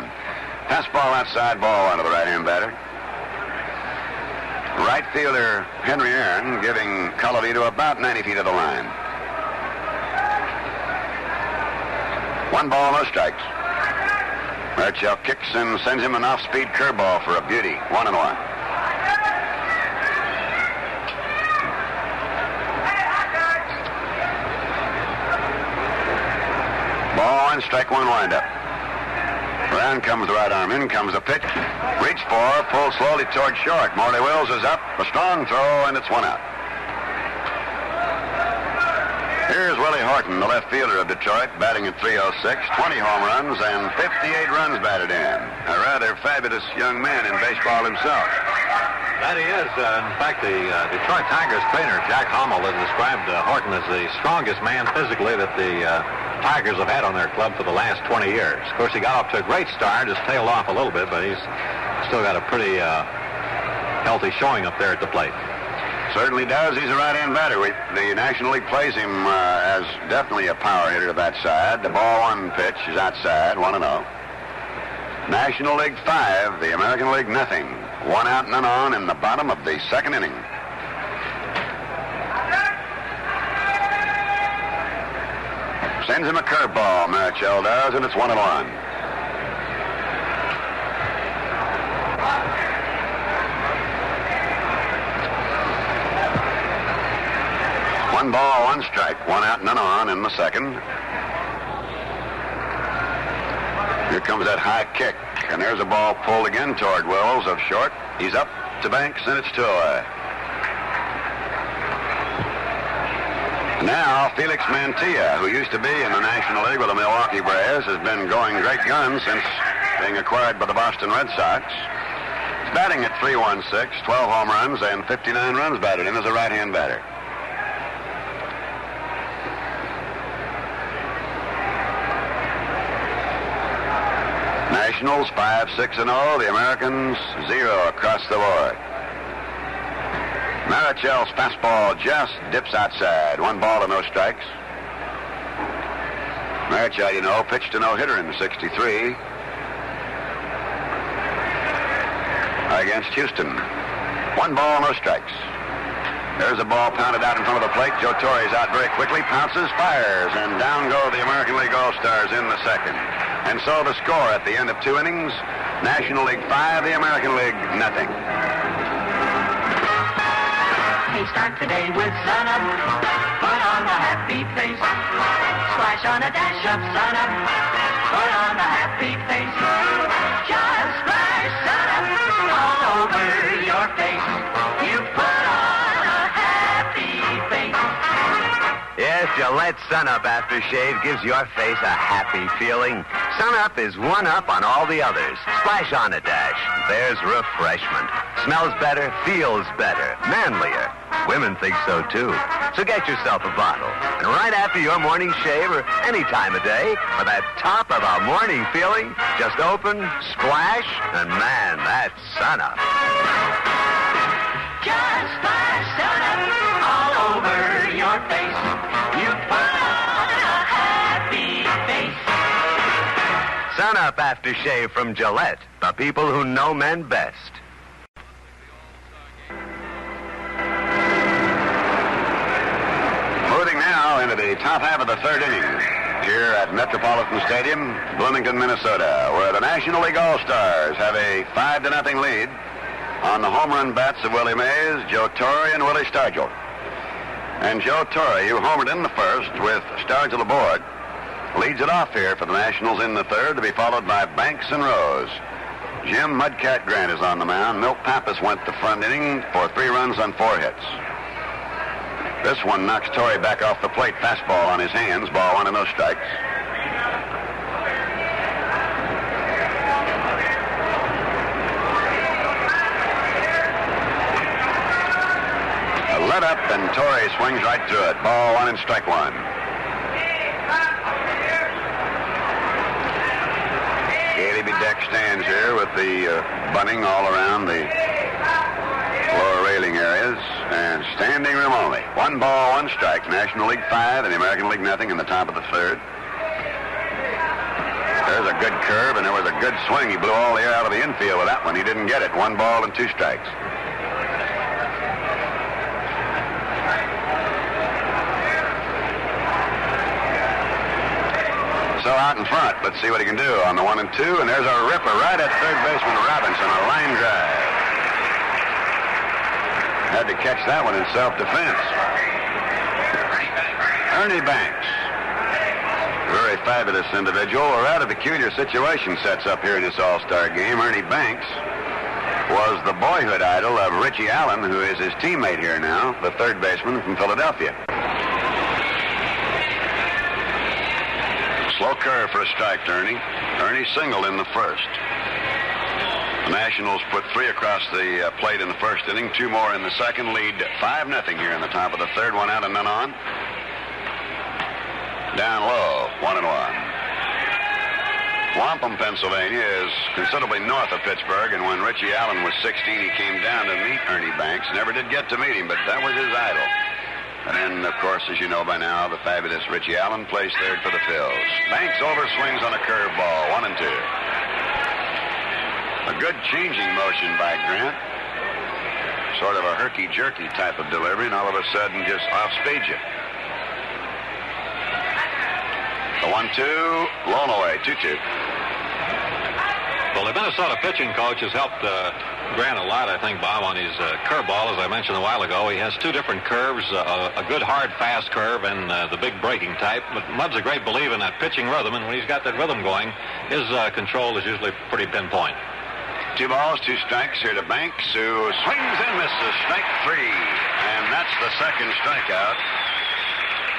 Fastball outside, ball one to the right-hand batter. Right fielder Henry Aaron giving Colavito about 90 feet of the line. 1 ball, no strikes. Marichal kicks and sends him an off-speed curveball for a beauty. 1-1. Ball 1, strike 1 windup. Around comes the right arm. In comes the pitch. Reach for, pulled slowly toward short. Morley Wills is up. A strong throw, and it's one out. Here's Willie Horton, the left fielder of Detroit, batting at .306, 20 home runs, and 58 runs batted in. A rather fabulous young man in baseball himself. That he is. In fact, the Detroit Tigers trainer, Jack Hommel, has described Horton as the strongest man physically that the Tigers have had on their club for the last 20 years. Of course, he got off to a great start, just tailed off a little bit, but he's still got a pretty healthy showing up there at the plate. Certainly does. He's a right-hand batter. The National League plays him as definitely a power hitter to that side. The ball one pitch is outside, 1-0. National League 5, the American League nothing. 1 out, none on in the bottom of the second inning. Sends him a curveball, Marichal does, and it's 1-1. One ball, one strike. 1 out, none on in the second. Here comes that high kick, and there's a ball pulled again toward Wills of short. He's up to Banks, and it's 2 away. Now, Felix Mantilla, who used to be in the National League with the Milwaukee Braves, has been going great guns since being acquired by the Boston Red Sox. He's batting at .316, 12 home runs, and 59 runs batted in as a right-hand batter. Nationals 5-6-0. The Americans 0 across the board. Marichal's fastball just dips outside. 1 ball and no strikes. Marichal, you know, pitched a no-hitter in '63 against Houston. 1 ball, no strikes. There's a ball pounded out in front of the plate. Joe Torre's out very quickly, pounces, fires, and down go the American League All-Stars in the second. And so the score at the end of 2 innings, National League 5, the American League nothing. Hey, start the day with sun up, put on a happy face. Splash on a dash of sun up, put on a happy face. Just splash sun up all over your face. You put on a happy face. Yes, Gillette Sun-Up Aftershave gives your face a happy feeling. Sun-Up is 1 up on all the others. Splash on a dash. There's refreshment. Smells better, feels better, manlier. Women think so, too. So get yourself a bottle. And right after your morning shave or any time of day, for that top of a morning feeling, just open, splash, and man, that's Sun-Up. Just splash sun-up all over your face. You put on a happy face. Sun-Up Aftershave from Gillette, the people who know men best. Moving now into the top half of the third inning here at Metropolitan Stadium, Bloomington, Minnesota, where the National League All-Stars have a 5-0 lead on the home run bats of Willie Mays, Joe Torre, and Willie Stargell. And Joe Torre, who homered in the first with Stargell aboard, leads it off here for the Nationals in the third, to be followed by Banks and Rose. Jim Mudcat Grant is on the mound. Milt Pappas went the front inning for 3 runs on 4 hits. This one knocks Torre back off the plate. Fastball on his hands. Ball 1 and no strikes. A let up, and Torre swings right through it. Ball 1 and strike 1. Gaily bedecked stands here with the bunting all around the lower railing areas, and standing room only. 1 ball, 1 strike. National League 5 and the American League nothing in the top of the third. There's a good curve, and there was a good swing. He blew all the air out of the infield with that one. He didn't get it. 1 ball and 2 strikes. So out in front, let's see what he can do on the 1 and 2, and there's a ripper right at third baseman Robinson, a line drive. Had to catch that one in self-defense. Ernie Banks, very very fabulous individual. A rather peculiar situation sets up here in this All-Star game. Ernie Banks was the boyhood idol of Richie Allen, who is his teammate here now, the third baseman from Philadelphia. Slow curve for a strike to Ernie. Ernie singled in the first. The Nationals put 3 across the plate in the first inning, 2 more in the second, lead 5-0 here in the top of the third, 1 out and none on. Down low, 1-1. Wampum, Pennsylvania is considerably north of Pittsburgh, and when Richie Allen was 16, he came down to meet Ernie Banks. Never did get to meet him, but that was his idol. And then, of course, as you know by now, the fabulous Richie Allen plays third for the Phillies. Banks overswings on a curveball, 1-2. A good changing motion by Grant. Sort of a herky-jerky type of delivery, and all of a sudden just off-speed you. The 1-2, blown away, 2-2. Well, the Minnesota pitching coach has helped Grant a lot, I think, Bob, on his curveball, as I mentioned a while ago. He has 2 different curves, a good, hard, fast curve and the big breaking type. But Mud's a great believer in that pitching rhythm, and when he's got that rhythm going, his control is usually pretty pinpoint. 2 balls, 2 strikes here to Banks, who swings and misses, strike 3. And that's the second strikeout.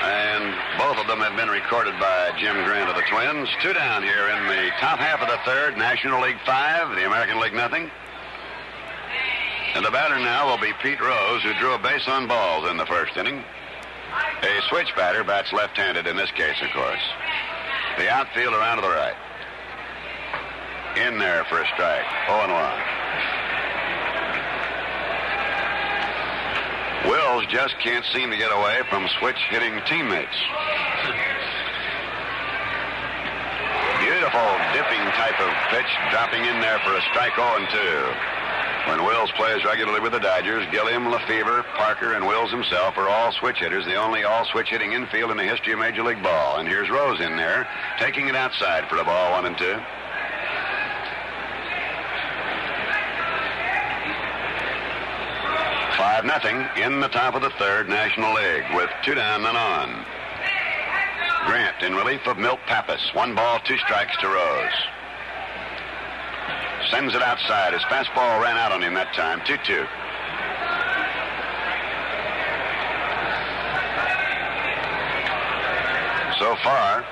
And both of them have been recorded by Jim Grant of the Twins. 2 down here in the top half of the third. National League 5, the American League nothing. And the batter now will be Pete Rose, who drew a base on balls in the first inning. A switch batter, bats left-handed in this case, of course. The outfield around to the right. In there for a strike, 0-1. Wills just can't seem to get away from switch-hitting teammates. Beautiful dipping type of pitch, dropping in there for a strike, 0-2. When Wills plays regularly with the Dodgers, Gilliam, Lefevre, Parker, and Wills himself are all switch hitters, the only all switch-hitting infield in the history of Major League Ball. And here's Rose in there, taking it outside for the ball, 1-2. Nothing in the top of the third, National League, with 2 down, none on. Grant in relief of Milt Pappas. 1 ball, 2 strikes to Rose. Sends it outside. His fastball ran out on him that time, 2-2. So far,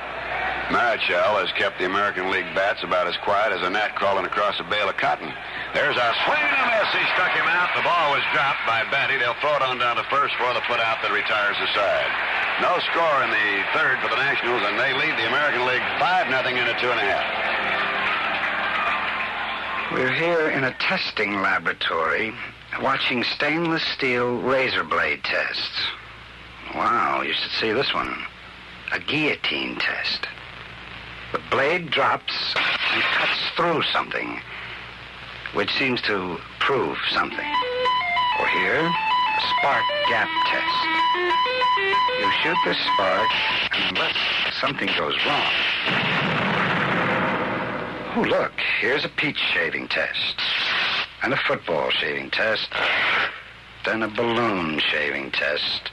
Marichal has kept the American League bats about as quiet as a gnat crawling across a bale of cotton. There's a swing and a miss. He struck him out. The ball was dropped by Batty. They'll throw it on down to first for the put out that retires the side. No score in the third for the Nationals, and they lead the American League 5-0 in a 2.5. We're here in a testing laboratory watching stainless steel razor blade tests. Wow, you should see this one. A guillotine test. The blade drops and cuts through something, which seems to prove something. Or here, a spark gap test. You shoot the spark, and unless something goes wrong. Oh, look, here's a peach shaving test, and a football shaving test, then a balloon shaving test.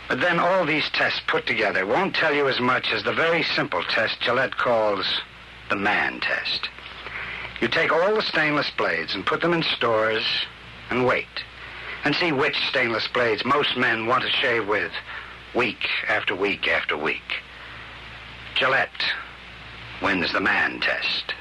But then all these tests put together won't tell you as much as the very simple test Gillette calls the man test. You take all the stainless blades and put them in stores and wait and see which stainless blades most men want to shave with week after week after week. Gillette wins the man test.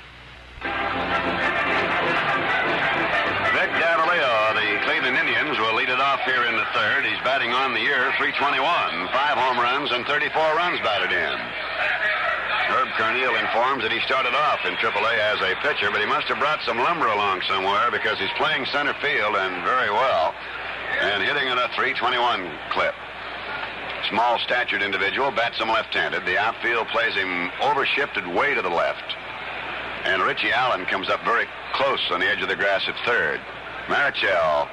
Cleveland Indians will lead it off here in the third. He's batting on the year, 321, 5 home runs and 34 runs batted in. Herb Carneal informs that he started off in AAA as a pitcher, but he must have brought some lumber along somewhere because he's playing center field and very well and hitting at a 321 clip. Small-statured individual, bats him left-handed. The outfield plays him overshifted way to the left. And Richie Allen comes up very close on the edge of the grass at third. Marichal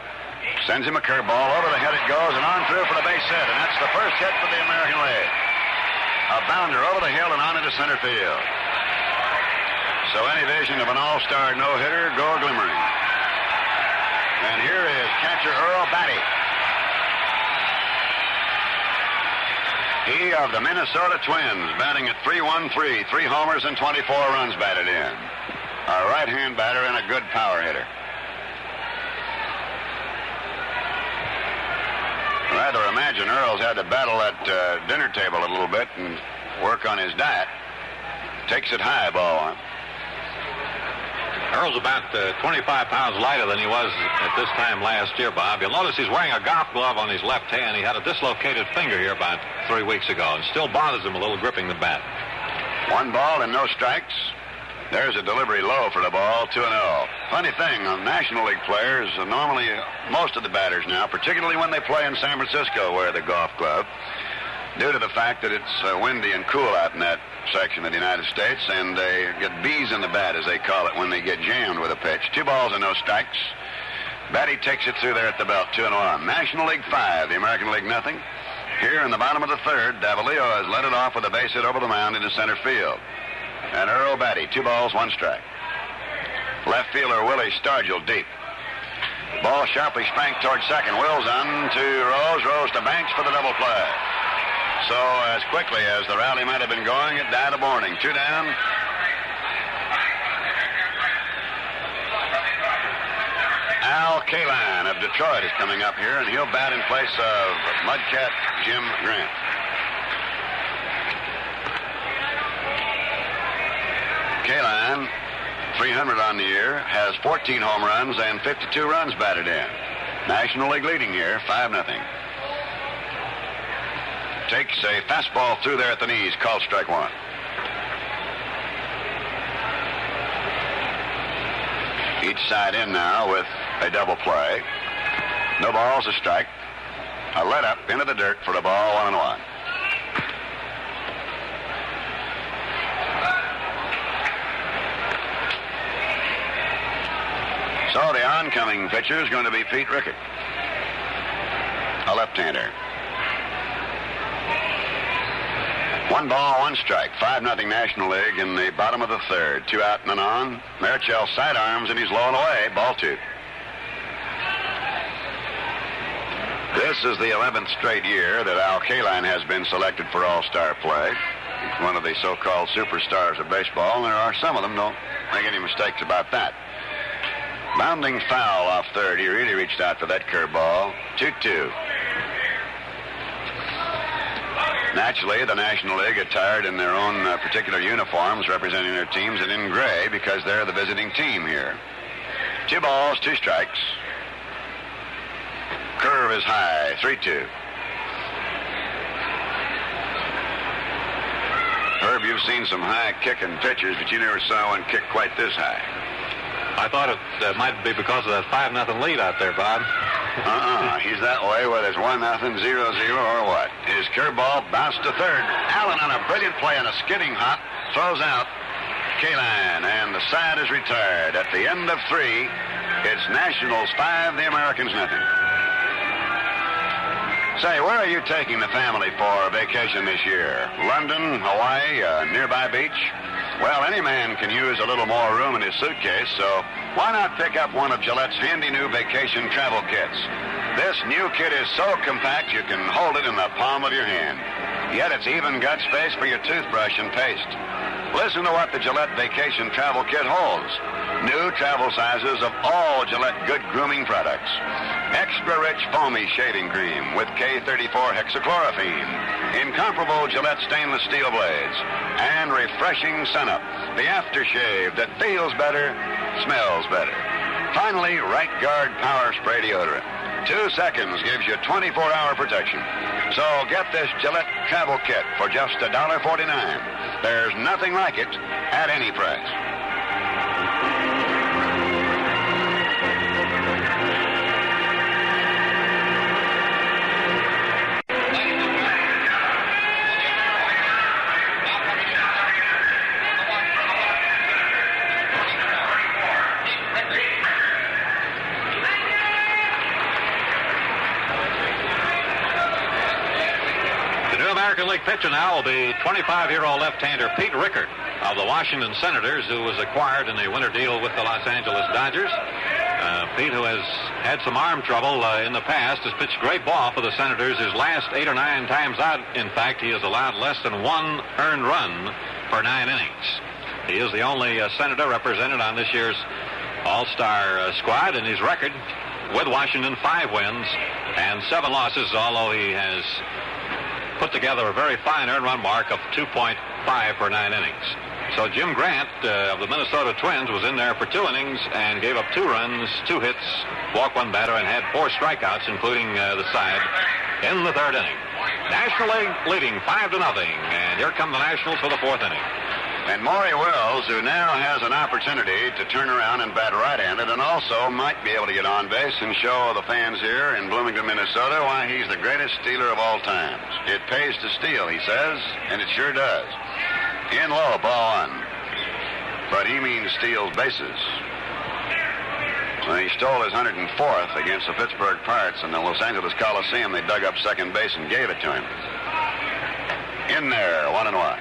sends him a curveball. Over the head it goes, and on through for the base hit. And that's the first hit for the American League. A bounder over the hill and on into center field. So any vision of an all-star no-hitter go glimmering. And here is catcher Earl Batty. He of the Minnesota Twins, batting at 3-1-3, 3 homers and 24 runs batted in. A right-hand batter and a good power hitter. Rather imagine Earl's had to battle at dinner table a little bit and work on his diet. Takes it high, ball one. Earl's about 25 pounds lighter than he was at this time last year, Bob. You'll notice he's wearing a golf glove on his left hand. He had a dislocated finger here about 3 weeks ago and still bothers him a little gripping the bat. 1 ball and no strikes. There's a delivery low for the ball, 2-0. Funny thing, National League players, normally most of the batters now, particularly when they play in San Francisco, wear the golf glove due to the fact that it's windy and cool out in that section of the United States, and they get bees in the bat, as they call it, when they get jammed with a pitch. 2 balls and no strikes. Batty takes it through there at the belt, 2-1. National League 5, the American League nothing. Here in the bottom of the third, Davalillo has led it off with a base hit over the mound into center field. And Earl Batty, 2 balls, 1 strike. Left fielder Willie Stargell deep. Ball sharply spanked towards second. Wills on to Rose. Rose to Banks for the double play. So as quickly as the rally might have been going, it died of morning. 2 down. Al Kaline of Detroit is coming up here, and he'll bat in place of Mudcat Jim Grant. Kaline, 300 on the year, has 14 home runs and 52 runs batted in. National League leading here, 5-0. Takes a fastball through there at the knees, called strike 1. Each side in now with a double play. No balls, a strike. A let up into the dirt for the ball, 1-1. So the oncoming pitcher is going to be Pete Rickett, a left-hander. 1 ball, 1 strike. 5-0 National League in the bottom of the third. 2 out and an on. Marichal sidearms, and he's low and away. Ball 2. This is the 11th straight year that Al Kaline has been selected for All-Star play. He's one of the so-called superstars of baseball, and there are some of them. Don't make any mistakes about that. Bounding foul off third. He really reached out for that curveball. 2-2. Naturally, the National League attired in their own particular uniforms representing their teams and in gray because they're the visiting team here. 2 balls, 2 strikes. Curve is high, 3-2. Herb, you've seen some high kicking pitchers, but you never saw one kick quite this high. I thought it might be because of that 5-0 lead out there, Bob. He's that way, whether it's 1-0, 0-0, or what. His curveball bounced to third. Allen on a brilliant play on a skidding hop throws out Kaline, and the side is retired. At the end of 3, it's Nationals 5, the Americans nothing. Say, where are you taking the family for a vacation this year? London, Hawaii, a nearby beach? Well, any man can use a little more room in his suitcase, so why not pick up one of Gillette's handy new vacation travel kits? This new kit is so compact you can hold it in the palm of your hand. Yet it's even got space for your toothbrush and paste. Listen to what the Gillette Vacation Travel Kit holds. New travel sizes of all Gillette good grooming products. Extra rich foamy shaving cream with K34 hexachlorophene. Incomparable Gillette stainless steel blades. And refreshing Sun-Up, the aftershave that feels better, smells better. Finally, Right Guard Power Spray Deodorant. 2 seconds gives you 24-hour protection. So get this Gillette Travel Kit for just $1.49. There's nothing like it at any price. League pitcher now will be 25-year-old left-hander Pete Rickert of the Washington Senators, who was acquired in a winter deal with the Los Angeles Dodgers. Pete, who has had some arm trouble in the past, has pitched great ball for the Senators. His last 8 or 9 times out, in fact, he has allowed less than 1 earned run per 9 innings. He is the only Senator represented on this year's All-Star squad, and his record with Washington, 5 wins and 7 losses, although he has put together a very fine earned run mark of 2.5 per 9 innings. So Jim Grant of the Minnesota Twins was in there for 2 innings and gave up 2 runs, 2 hits, walked 1 batter, and had 4 strikeouts, including the side in the 3rd inning. National League leading 5-0, and here come the Nationals for the 4th inning. And Maury Wills, who now has an opportunity to turn around and bat right-handed and also might be able to get on base and show the fans here in Bloomington, Minnesota, why he's the greatest stealer of all times. It pays to steal, he says, and it sure does. In low, ball 1. But he means steals bases. When he stole his 104th against the Pittsburgh Pirates in the Los Angeles Coliseum, they dug up second base and gave it to him. In there, 1-1.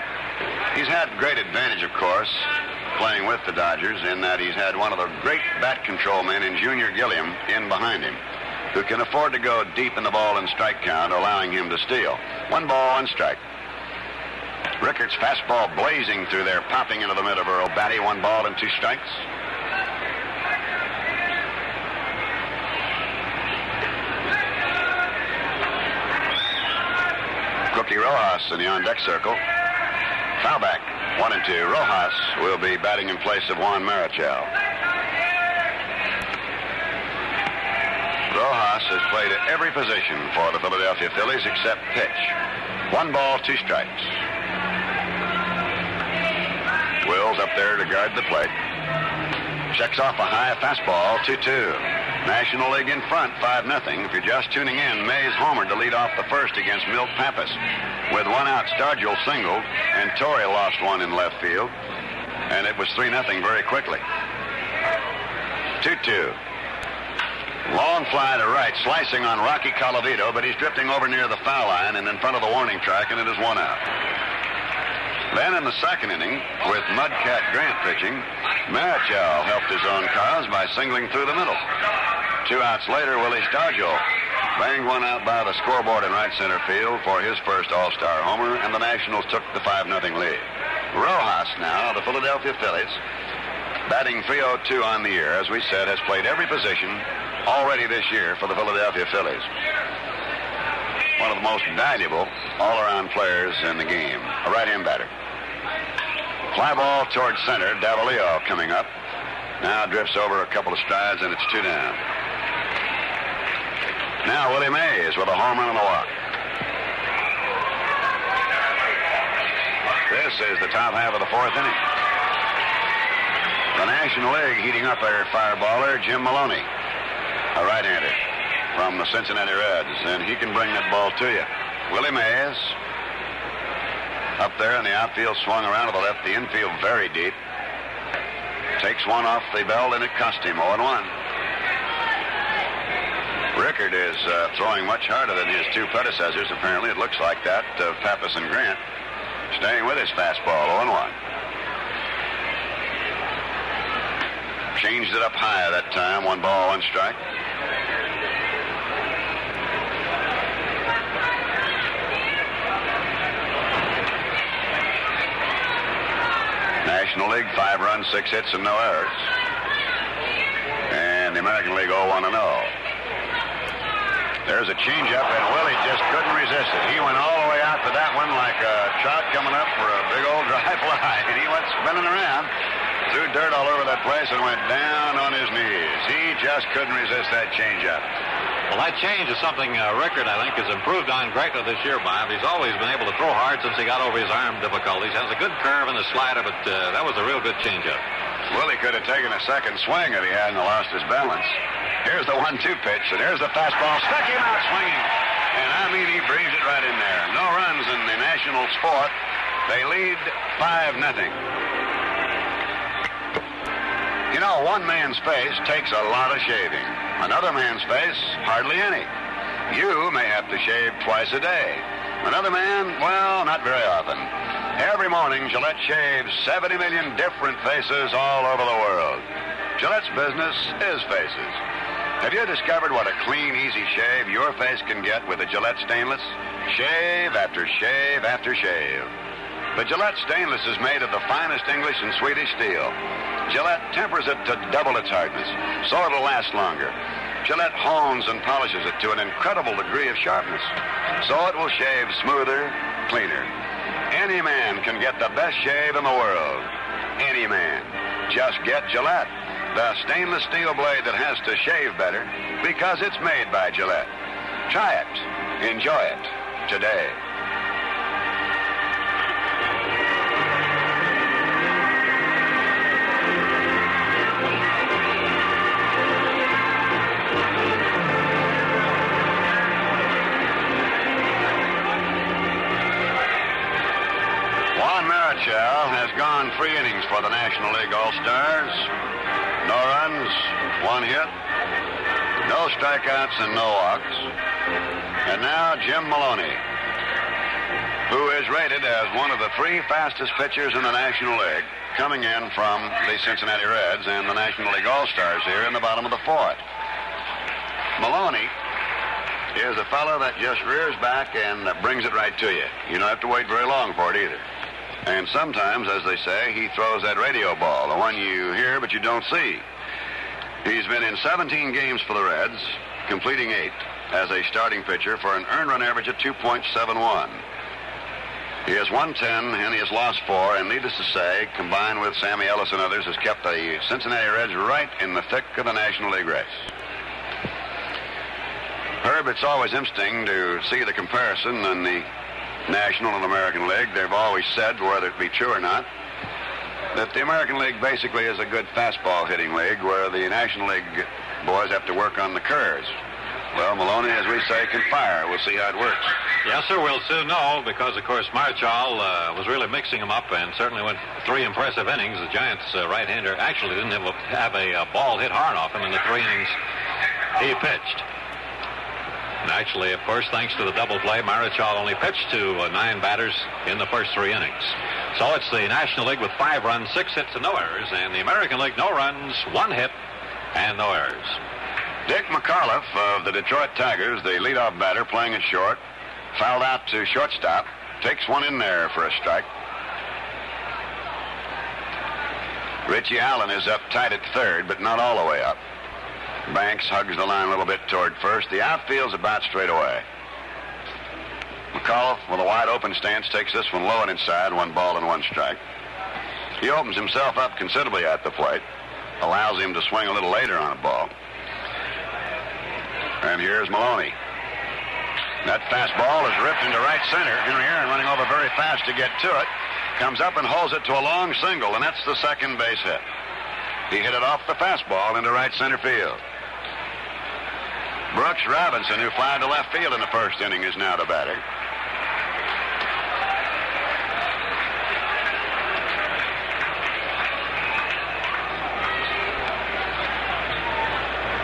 He's had great advantage, of course, playing with the Dodgers, in that he's had one of the great bat control men in Junior Gilliam in behind him, who can afford to go deep in the ball and strike count, allowing him to steal. 1 ball, 1 strike. Rickards' fastball blazing through there, popping into the middle of Earl Batty. 1 ball and 2 strikes. Cookie Rojas in the on-deck circle. Foul back, 1-2. Rojas will be batting in place of Juan Marichal. Rojas has played at every position for the Philadelphia Phillies except pitch. 1 ball, 2 strikes. Wills up there to guard the plate. Checks off a high fastball, 2-2. National League in front, 5-0. If you're just tuning in, Mays homered to lead off the first against Milt Pappas. With 1 out, Stargell singled, and Torrey lost 1 in left field. And it was 3-0 very quickly. 2-2. Long fly to right, slicing on Rocky Colavito, but he's drifting over near the foul line and in front of the warning track, and it is 1 out. Then in the 2nd inning, with Mudcat Grant pitching, Marichal helped his own cause by singling through the middle. 2 outs later, Willie Stargell banged 1 out by the scoreboard in right center field for his first All-Star homer, and the Nationals took the 5-0 lead. Rojas now, the Philadelphia Phillies, batting .302 on the year, as we said, has played every position already this year for the Philadelphia Phillies. One of the most valuable all-around players in the game, a right-hand batter. Fly ball towards center, Davalillo coming up. Now drifts over a couple of strides, and it's 2 down. Now Willie Mays with a home run and a walk. This is the top half of the 4th inning. The National League heating up their fireballer, Jim Maloney, a right-hander from the Cincinnati Reds, and he can bring that ball to you. Willie Mays up there in the outfield, swung around to the left, the infield very deep. Takes 1 off the belt, and it cost him 0-1. Rickard is throwing much harder than his 2 predecessors, apparently. It looks like that, Pappas and Grant. Staying with his fastball, 0-1. Changed it up high that time, 1 ball, 1 strike. National League, 5 runs, 6 hits, and no errors. And the American League 0-1-0. There's a changeup, and Willie just couldn't resist it. He went all the way out to that one like a trout coming up for a big old dry fly, and he went spinning around, threw dirt all over that place, and went down on his knees. He just couldn't resist that changeup. Well, that change is something Rickard, I think, has improved on greatly this year, Bob. He's always been able to throw hard since he got over his arm difficulties. Has a good curve in the slider, but that was a real good changeup. Willie could have taken a second swing if he hadn't lost his balance. Here's the 1-2 pitch, and here's the fastball. Stuck him out swinging. And I mean, he breezed it right in there. No runs in the Nationals' 4th. They lead 5-0. You know, one man's face takes a lot of shaving. Another man's face, hardly any. You may have to shave twice a day. Another man, well, not very often. Every morning, Gillette shaves 70 million different faces all over the world. Gillette's business is faces. Have you discovered what a clean, easy shave your face can get with a Gillette Stainless? Shave after shave after shave. The Gillette Stainless is made of the finest English and Swedish steel. Gillette tempers it to double its hardness, so it'll last longer. Gillette hones and polishes it to an incredible degree of sharpness, so it will shave smoother, cleaner. Any man can get the best shave in the world. Any man. Just get Gillette, the stainless steel blade that has to shave better because it's made by Gillette. Try it. Enjoy it today. Juan Marichal has gone 3 innings for the National League All-Stars. No runs, 1 hit, no strikeouts and no walks. And now Jim Maloney, who is rated as one of the 3 fastest pitchers in the National League, coming in from the Cincinnati Reds and the National League All-Stars here in the bottom of the 4th. Maloney is a fellow that just rears back and brings it right to you. You don't have to wait very long for it either. And sometimes, as they say, he throws that radio ball, the one you hear but you don't see. He's been in 17 games for the Reds, completing 8 as a starting pitcher for an earned run average of 2.71. He has won 10 and he has lost 4, and needless to say, combined with Sammy Ellis and others, has kept the Cincinnati Reds right in the thick of the National League race. Herb, it's always interesting to see the comparison in the National and American League. They've always said, whether it be true or not, that the American League basically is a good fastball hitting league where the National League boys have to work on the curves. Well, Maloney, as we say, can fire. We'll see how it works. Yes, sir, we'll soon know because, of course, Marichal was really mixing them up and certainly went 3 impressive innings. The Giants' right-hander actually didn't have a ball hit hard off him in the 3 innings he pitched. And actually, of course, thanks to the double play, Marichal only pitched to 9 batters in the first 3 innings. So it's the National League with 5 runs, 6 hits, and no errors, and the American League, no runs, 1 hit, and no errors. Dick McAuliffe of the Detroit Tigers, the leadoff batter, playing it short, fouled out to shortstop, takes one in there for a strike. Richie Allen is up tight at third, but not all the way up. Banks hugs the line a little bit toward first. The outfield's about straight away. McAuliffe, with a wide open stance, takes this one low and inside, 1 ball and 1 strike. He opens himself up considerably at the plate, allows him to swing a little later on a ball. And here's Maloney. That fastball is ripped into right center. Henry Aaron running over very fast to get to it. Comes up and holds it to a long single, and that's the second base hit. He hit it off the fastball into right center field. Brooks Robinson, who flied to left field in the first inning, is now the batter.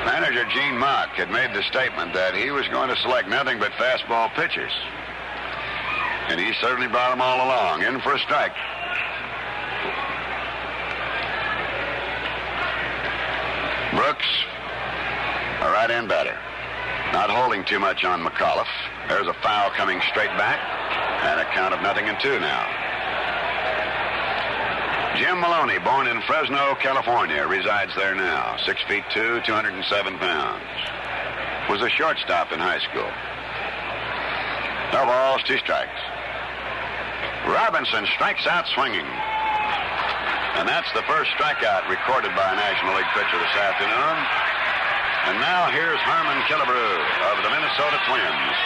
Manager Gene Mauch had made the statement that he was going to select nothing but fastball pitchers. And he certainly brought them all along. In for a strike. Brooks, a right-hand batter. Not holding too much on McAuliffe. There's a foul coming straight back, and a count of 0-2 now. Jim Maloney, born in Fresno, California, resides there now. 6'2", 207 pounds. Was a shortstop in high school. No balls, 2 strikes. Robinson strikes out swinging. And that's the first strikeout recorded by a National League pitcher this afternoon. And now here's Harmon Killebrew of the Minnesota Twins.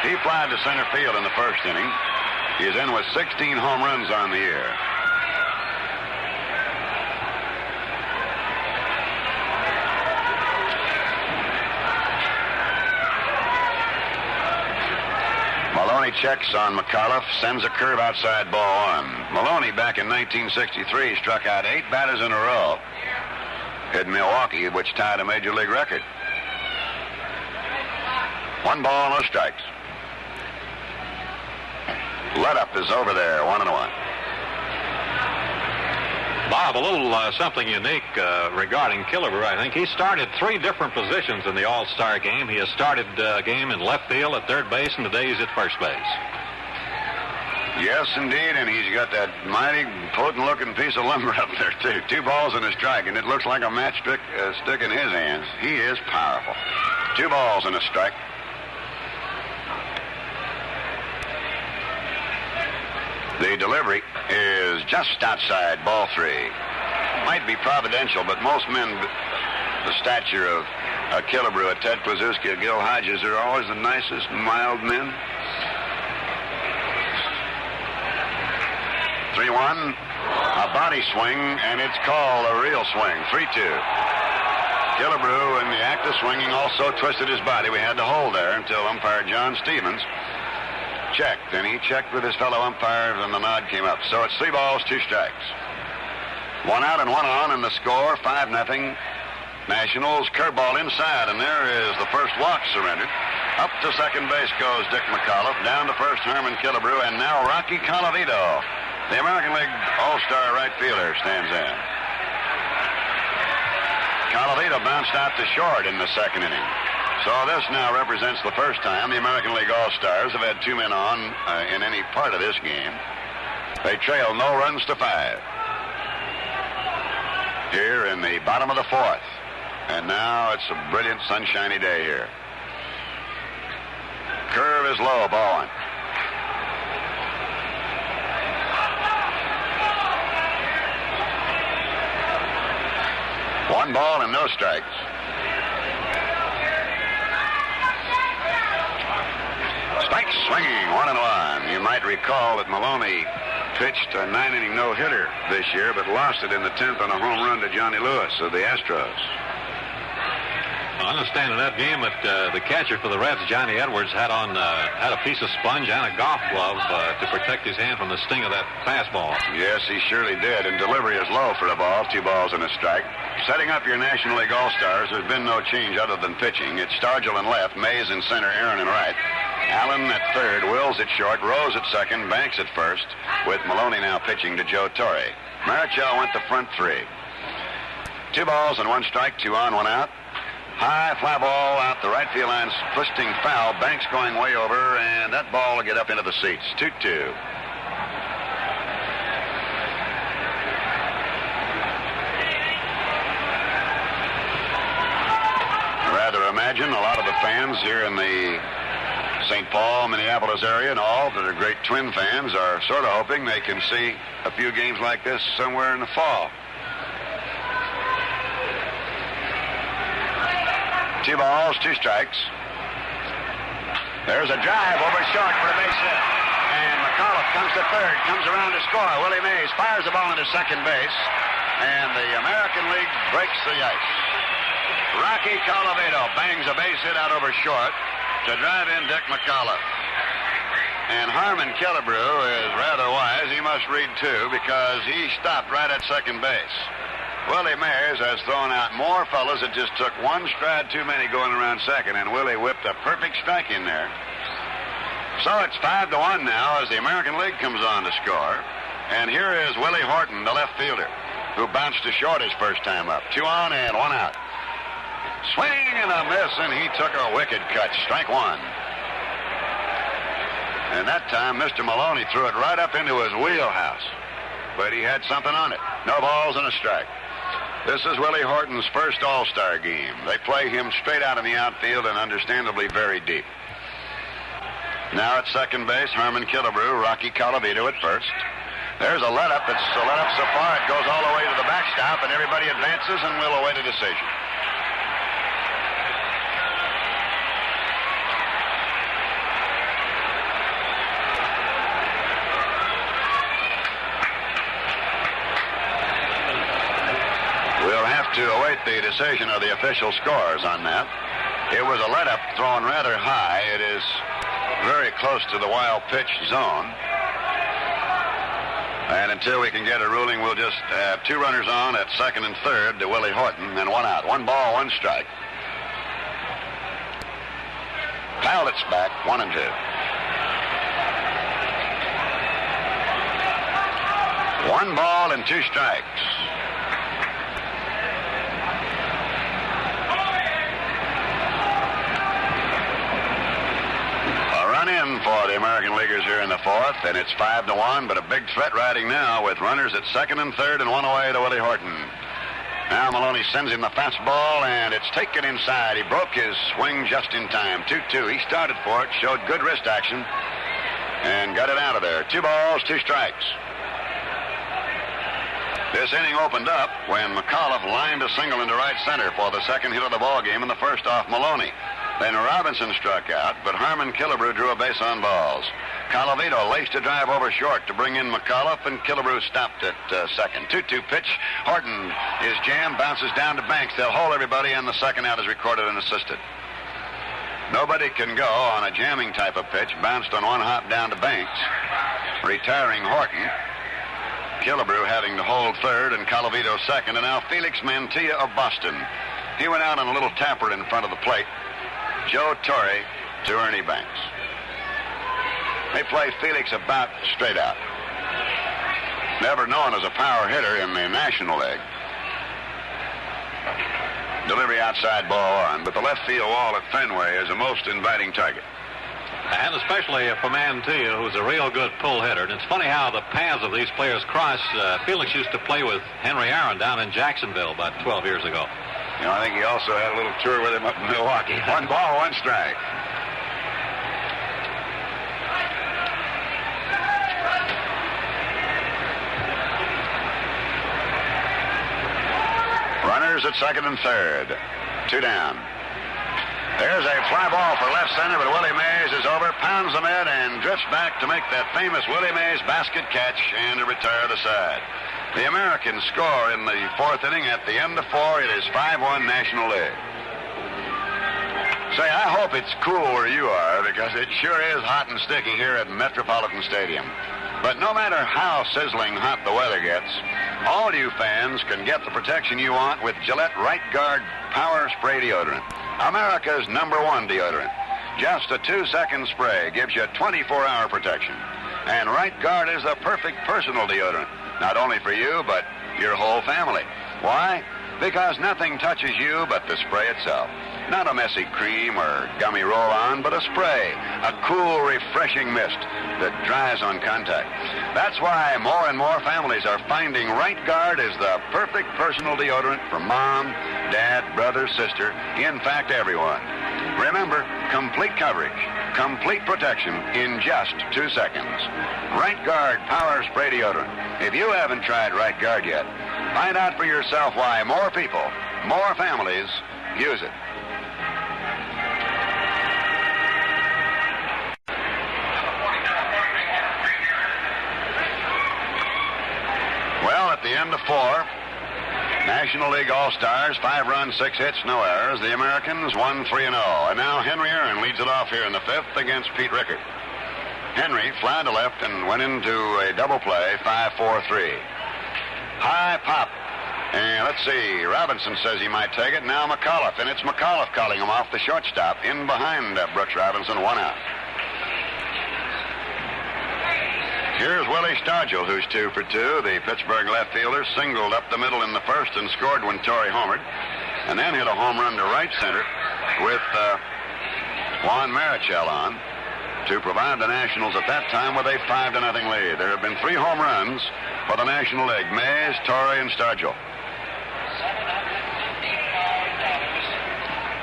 He flied to center field in the first inning. He's in with 16 home runs on the year. Maloney checks on McAuliffe, sends a curve outside, ball 1. Maloney, back in 1963, struck out 8 batters in a row in Milwaukee, which tied a major league record. 1 ball, no strikes. Let up is over there, 1-1. Bob, a little something unique regarding Killebrew, I think. He started 3 different positions in the All-Star game. He has started a game in left field at third base, and today he's at first base. Yes, indeed, and he's got that mighty potent-looking piece of lumber up there, too. 2 balls and a strike, and it looks like a matchstick stick in his hands. He is powerful. 2 balls and a strike. The delivery is just outside, ball 3. Might be providential, but most men the stature of Killebrew, Ted Kluszewski, Gil Hodges are always the nicest, mild men. 3-1, a body swing, and it's called a real swing, 3-2. Killebrew, in the act of swinging, also twisted his body. We had to hold there until umpire John Stevens checked, and he checked with his fellow umpires, and the nod came up. So it's 3 balls, 2 strikes. 1 out and 1 on, and the score, 5-0. Nationals, curveball inside, and there is the first walk surrendered. Up to second base goes Dick McAuliffe. Down to first, Herman Killebrew, and now Rocky Colavito, the American League All-Star right fielder, stands in. Colavito bounced out to short in the second inning. So this now represents the first time the American League All-Stars have had 2 men on in any part of this game. They trail no runs to 5. Here in the bottom of the 4th. And now it's a brilliant sunshiny day here. Curve is low, ball 1. 1 ball and no strikes. Strike swinging, 1-1. You might recall that Maloney pitched a 9-inning no-hitter this year, but lost it in the 10th on a home run to Johnny Lewis of the Astros. I understand in that game that the catcher for the Reds, Johnny Edwards, had a piece of sponge and a golf glove to protect his hand from the sting of that fastball. Yes, he surely did, and delivery is low for the ball, 2 balls and a strike. Setting up your National League All-Stars, there's been no change other than pitching. It's Stargell in left, Mays in center, Aaron in right. Allen at third, Wills at short, Rose at second, Banks at first, with Maloney now pitching to Joe Torre. Marichal went the front 3. 2 balls and 1 strike, 2 on, 1 out. High fly ball out the right field line, twisting foul. Banks going way over, and that ball will get up into the seats. 2-2. Rather imagine a lot of the fans here in the St. Paul, Minneapolis area and all that are great Twin fans are sort of hoping they can see a few games like this somewhere in the fall. 2 balls, 2 strikes. There's a drive over short for a base hit. And McAuliffe comes to third, comes around to score. Willie Mays fires the ball into second base. And the American League breaks the ice. Rocky Colavito bangs a base hit out over short to drive in Dick McAuliffe. And Harmon Killebrew is rather wise. He must read too, because he stopped right at second base. Willie Mays has thrown out more fellas. It just took 1 stride too many going around second, and Willie whipped a perfect strike in there. So it's 5-1 now as the American League comes on to score. And here is Willie Horton, the left fielder, who bounced to short his first time up. 2 on and 1 out. Swing and a miss, and he took a wicked cut. Strike 1. And that time, Mr. Maloney threw it right up into his wheelhouse. But he had something on it. No balls and a strike. This is Willie Horton's first All-Star game. They play him straight out in the outfield and understandably very deep. Now at second base, Herman Killebrew, Rocky Colavito at first. There's a let-up. It's a let-up so far it goes all the way to the backstop, and everybody advances, and we'll await a decision. To await the decision of the official scores on that. It was a let-up thrown rather high. It is very close to the wild pitch zone. And until we can get a ruling, we'll just have 2 runners on at second and third to Willie Horton, and 1 out. 1 ball, 1 strike. Pilot's back, 1 and 2. 1 ball and 2 strikes. pitchers here in the fourth, and it's 5-1, but a big threat riding now with runners at second and third and one away to Willie Horton. Now Maloney sends him the fastball, and it's taken inside. He broke his swing just in time. 2-2. He started for it, showed good wrist action, and got it out of there. 2 balls, 2 strikes. This inning opened up when McAuliffe lined a single into right center for the second hit of the ball game and the first off Maloney. Then Robinson struck out, but Harmon Killebrew drew a base on balls. Colavito laced a drive over short to bring in McAuliffe, and Killebrew stopped at second. 2-2 pitch. Horton is jammed, bounces down to Banks. They'll hold everybody, and the second out is recorded and assisted. Nobody can go on a jamming type of pitch. Bounced on one hop down to Banks, retiring Horton. Killebrew having to hold third and Colavito second, and now Felix Mantilla of Boston. He went out on a little tapper in front of the plate. Joe Torre to Ernie Banks. They play Felix about straight out. Never known as a power hitter in the National League. Delivery outside, ball on, but the left field wall at Fenway is a most inviting target. And especially for Mantilla, who's a real good pull hitter. And it's funny how the paths of these players cross. Felix used to play with Henry Aaron down in Jacksonville about 12 years ago. You know, I think he also had a little tour with him up in Milwaukee. 1 ball, 1 strike. Runners at second and third. 2 down. There's a fly ball for left center, but Willie Mays is over, pounds the mid, and drifts back to make that famous Willie Mays basket catch and to retire the side. The Americans score in the fourth inning. At the end of 4, it is 5-1 National League. Say, I hope it's cool where you are, because it sure is hot and sticky here at Metropolitan Stadium. But no matter how sizzling hot the weather gets, all you fans can get the protection you want with Gillette Right Guard Power Spray Deodorant, America's #1 deodorant. Just a 2-second spray gives you 24-hour protection. And Right Guard is the perfect personal deodorant, not only for you, but your whole family. Why? Because nothing touches you but the spray itself. Not a messy cream or gummy roll-on, but a spray, a cool, refreshing mist that dries on contact. That's why more and more families are finding Right Guard is the perfect personal deodorant for mom, dad, brother, sister, in fact, everyone. Remember, complete coverage, complete protection in just 2 seconds. Right Guard Power Spray Deodorant. If you haven't tried Right Guard yet, find out for yourself why more people, more families use it. Well, at the end of 4, National League All-Stars, 5 runs, 6 hits, no errors. The Americans won 3-0. And now Henry Aaron leads it off here in the 5th against Pete Rickard. Henry fly to left and went into a double play, 5-4-3. High pop. And let's see, Robinson says he might take it. Now McAuliffe, and it's McAuliffe calling him off the shortstop. In behind Brooks Robinson, 1 out. Here's Willie Stargell, who's 2 for 2. The Pittsburgh left fielder singled up the middle in the first and scored when Torrey homered, and then hit a home run to right center with Juan Marichal on to provide the Nationals at that time with a 5-0 lead. There have been 3 home runs for the National League: Mays, Torrey, and Stargell.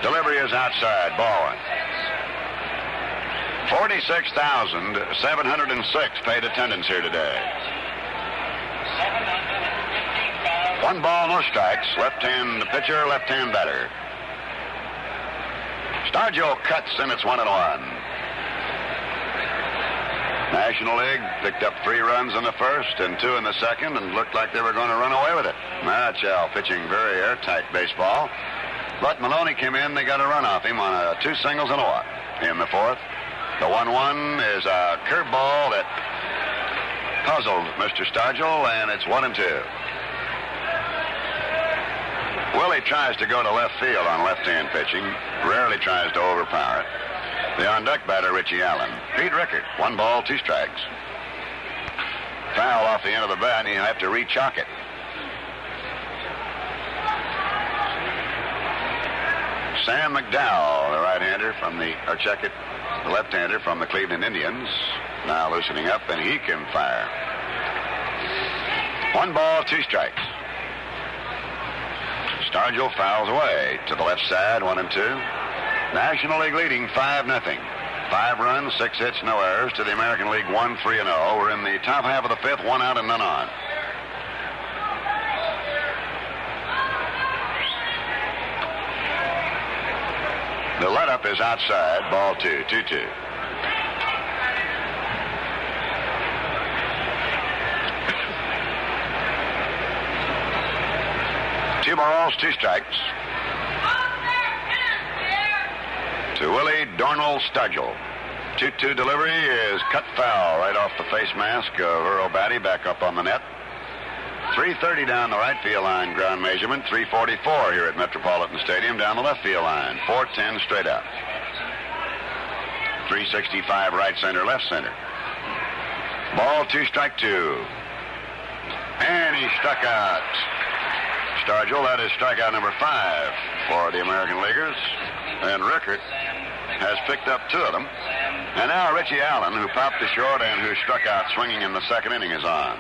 Delivery is outside, ball 1. 46,706 paid attendance here today. 1 ball, no strikes. Left-hand pitcher, left-hand batter. Stargell cuts, and it's 1-1. National League picked up 3 runs in the first and 2 in the second, and looked like they were going to run away with it. Marichal pitching very airtight baseball, but Maloney came in. They got a run off him on 2 singles and a walk in the 4th. The 1-1 is a curveball that puzzled Mr. Stargell, and it's 1-2. Willie tries to go to left field on left-hand pitching, rarely tries to overpower it. The on-deck batter, Richie Allen. Pete Rickard, 1 ball, 2 strikes. Foul off the end of the bat, and you have to re-chalk it. Sam McDowell, the right-hander from the left-hander from the Cleveland Indians, now loosening up, and he can fire. 1 ball, 2 strikes. Stargell fouls away to the left side, 1-2. National League leading 5-0. 5 runs, 6 hits, no errors to the American League 1-3-0. We're in the top half of the 5th, 1 out and none on. The let-up is outside, ball 2, 2-2. Two balls, 2 strikes. To Willie Stargell. 2-2 delivery is cut foul right off the face mask of Earl Batty, back up on the net. 330 down the right field line ground measurement, 344 here at Metropolitan Stadium down the left field line, 410 straight out. 365 right center, left center. Ball 2, strike 2. And he struck out. Stargell, that is strikeout number 5 for the American Leaguers. And Rickert has picked up 2 of them. And now Richie Allen, who popped the short and who struck out swinging in the second inning, is on.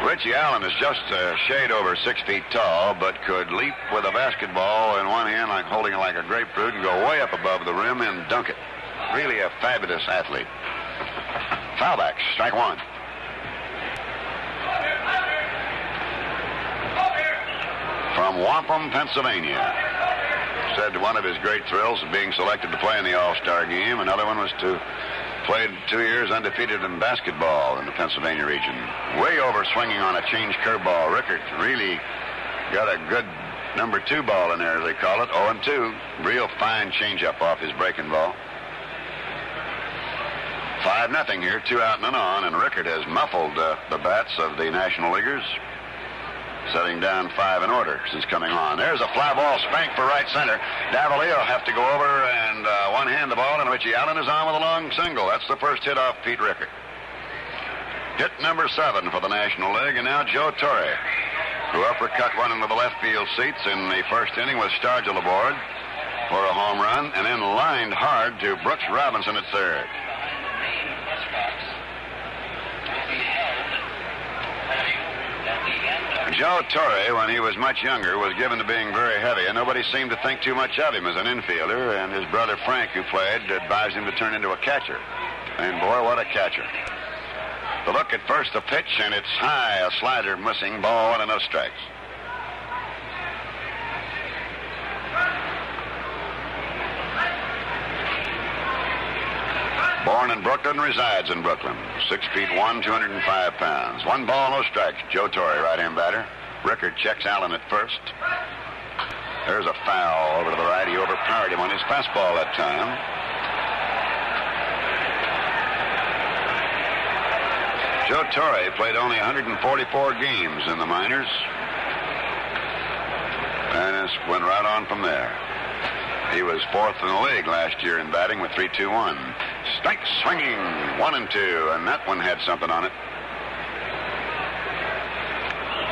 Richie Allen is just a shade over 6 feet tall, but could leap with a basketball in one hand, like holding it like a grapefruit, and go way up above the rim and dunk it. Really a fabulous athlete. Foul back, strike 1. From Wampum, Pennsylvania. Said one of his great thrills of being selected to play in the All-Star game. Another one was to play 2 years undefeated in basketball in the Pennsylvania region. Way over swinging on a change curveball. Rickert really got a good number 2 ball in there, as they call it. 0-2. Real fine changeup off his breaking ball. 5-0 here, 2 out, none on, and Rickert has muffled the bats of the National Leaguers, setting down 5 in order since coming on. There's a fly ball spanked for right center. Davila will have to go over and one-hand the ball, and Richie Allen is on with a long single. That's the first hit off Pete Rickert. Hit number 7 for the National League, and now Joe Torre, who uppercut one into the left field seats in the first inning with Stargell aboard for a home run, and then lined hard to Brooks Robinson at third. Joe Torre, when he was much younger, was given to being very heavy, and nobody seemed to think too much of him as an infielder, and his brother Frank, who played, advised him to turn into a catcher. And boy, what a catcher. The look at first, the pitch, and it's high, a slider missing, ball 1 and no strikes. Born in Brooklyn, resides in Brooklyn. 6'1", 205 pounds. 1 ball, no strikes. Joe Torre, right-hand batter. Rickert checks Allen at first. There's a foul over to the right. He overpowered him on his fastball that time. Joe Torre played only 144 games in the minors, and went right on from there. He was 4th in the league last year in batting with 3.21. Strike swinging, 1-2, and that one had something on it.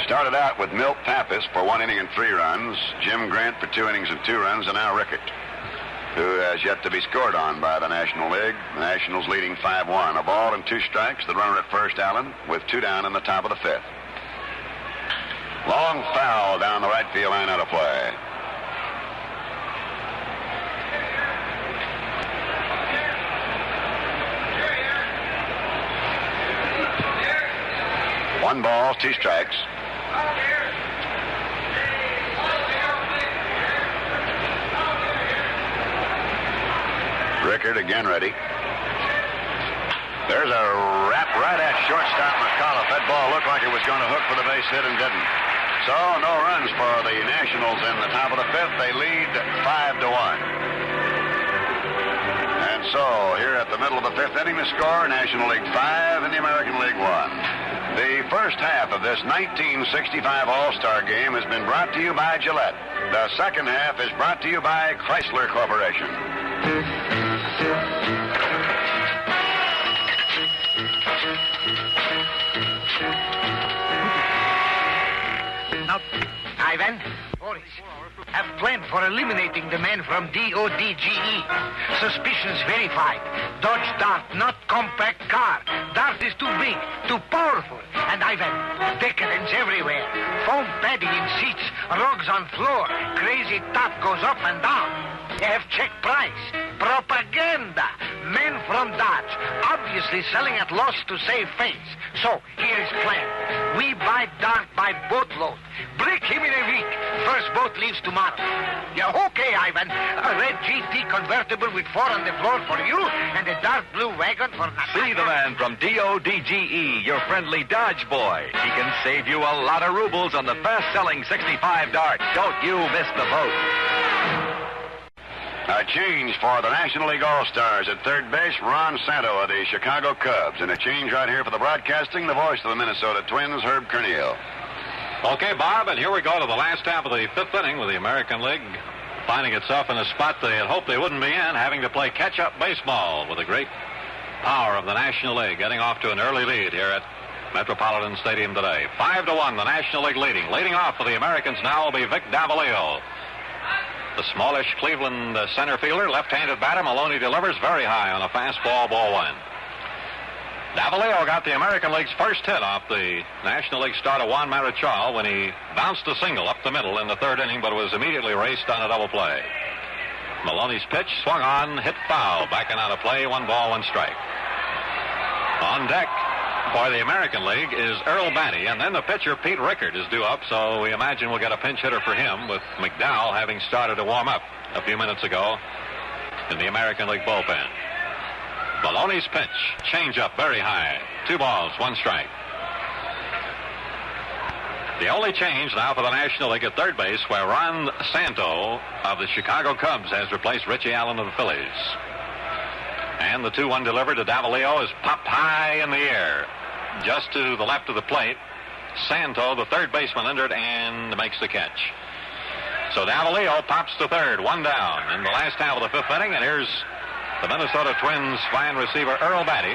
Started out with Milt Pappas for 1 inning and 3 runs, Jim Grant for 2 innings and 2 runs, and now Rickert, who has yet to be scored on by the National League. The Nationals leading 5-1. A ball and 2 strikes. The runner at first, Allen, with 2 down in the top of the 5th. Long foul down the right field line, out of play. One ball, 2 strikes. Rickert again ready. There's a wrap right at shortstop McAuliffe. That ball looked like it was going to hook for the base hit and didn't. So no runs for the Nationals in the top of the 5th. They lead 5-1. And so here at the middle of the 5th inning, the score, National League 5 and the American League 1. The first half of this 1965 All-Star game has been brought to you by Gillette. The second half is brought to you by Chrysler Corporation. Now, Ivan, Boris, have planned for eliminating the man from DODGE. Suspicions verified. Dodge Dart, not compact car. Dart is too big, too powerful. And I've had decadence everywhere. Foam padding in seats, rugs on floor. Crazy top goes up and down. They have checked price. Propaganda. Men from Dodge, obviously selling at loss to save face. So, here is plan. We buy Dart by boatload. Break him in a week. First boat leaves tomorrow. Yeah, okay, Ivan. A red GT convertible with 4 on the floor for you and a dark blue wagon for nothing. See the man from DODGE, your friendly Dodge boy. He can save you a lot of rubles on the fast-selling 65 Dart. Don't you miss the boat. A change for the National League All-Stars at third base, Ron Santo of the Chicago Cubs. And a change right here for the broadcasting, the voice of the Minnesota Twins, Herb Kerneal. Okay, Bob, and here we go to the last half of the fifth inning with the American League finding itself in a spot they had hoped they wouldn't be in, having to play catch-up baseball with the great power of the National League, getting off to an early lead here at Metropolitan Stadium today. 5-1, the National League leading. Leading off for the Americans now will be Vic Davalillo. The smallish Cleveland center fielder, left-handed batter. Maloney delivers very high on a fastball, ball 1. Davalillo got the American League's first hit off the National League starter Juan Marichal when he bounced a single up the middle in the third inning, but was immediately raced on a double play. Maloney's pitch swung on, hit foul, backing out of play, 1 ball, 1 strike. On deck for the American League is Earl Batty, and then the pitcher Pete Rickard is due up, so we imagine we'll get a pinch hitter for him, with McDowell having started to warm up a few minutes ago in the American League bullpen. Maloney's pitch, change up very high, 2 balls, 1 strike. The only change now for the National League at third base, where Ron Santo of the Chicago Cubs has replaced Richie Allen of the Phillies. And the 2-1 delivered to Davalillo is popped high in the air, just to the left of the plate. Santo, the third baseman, under it and makes the catch. So Davalillo pops to third, 1 down in the last half of the fifth inning, and here's the Minnesota Twins fine receiver Earl Batty,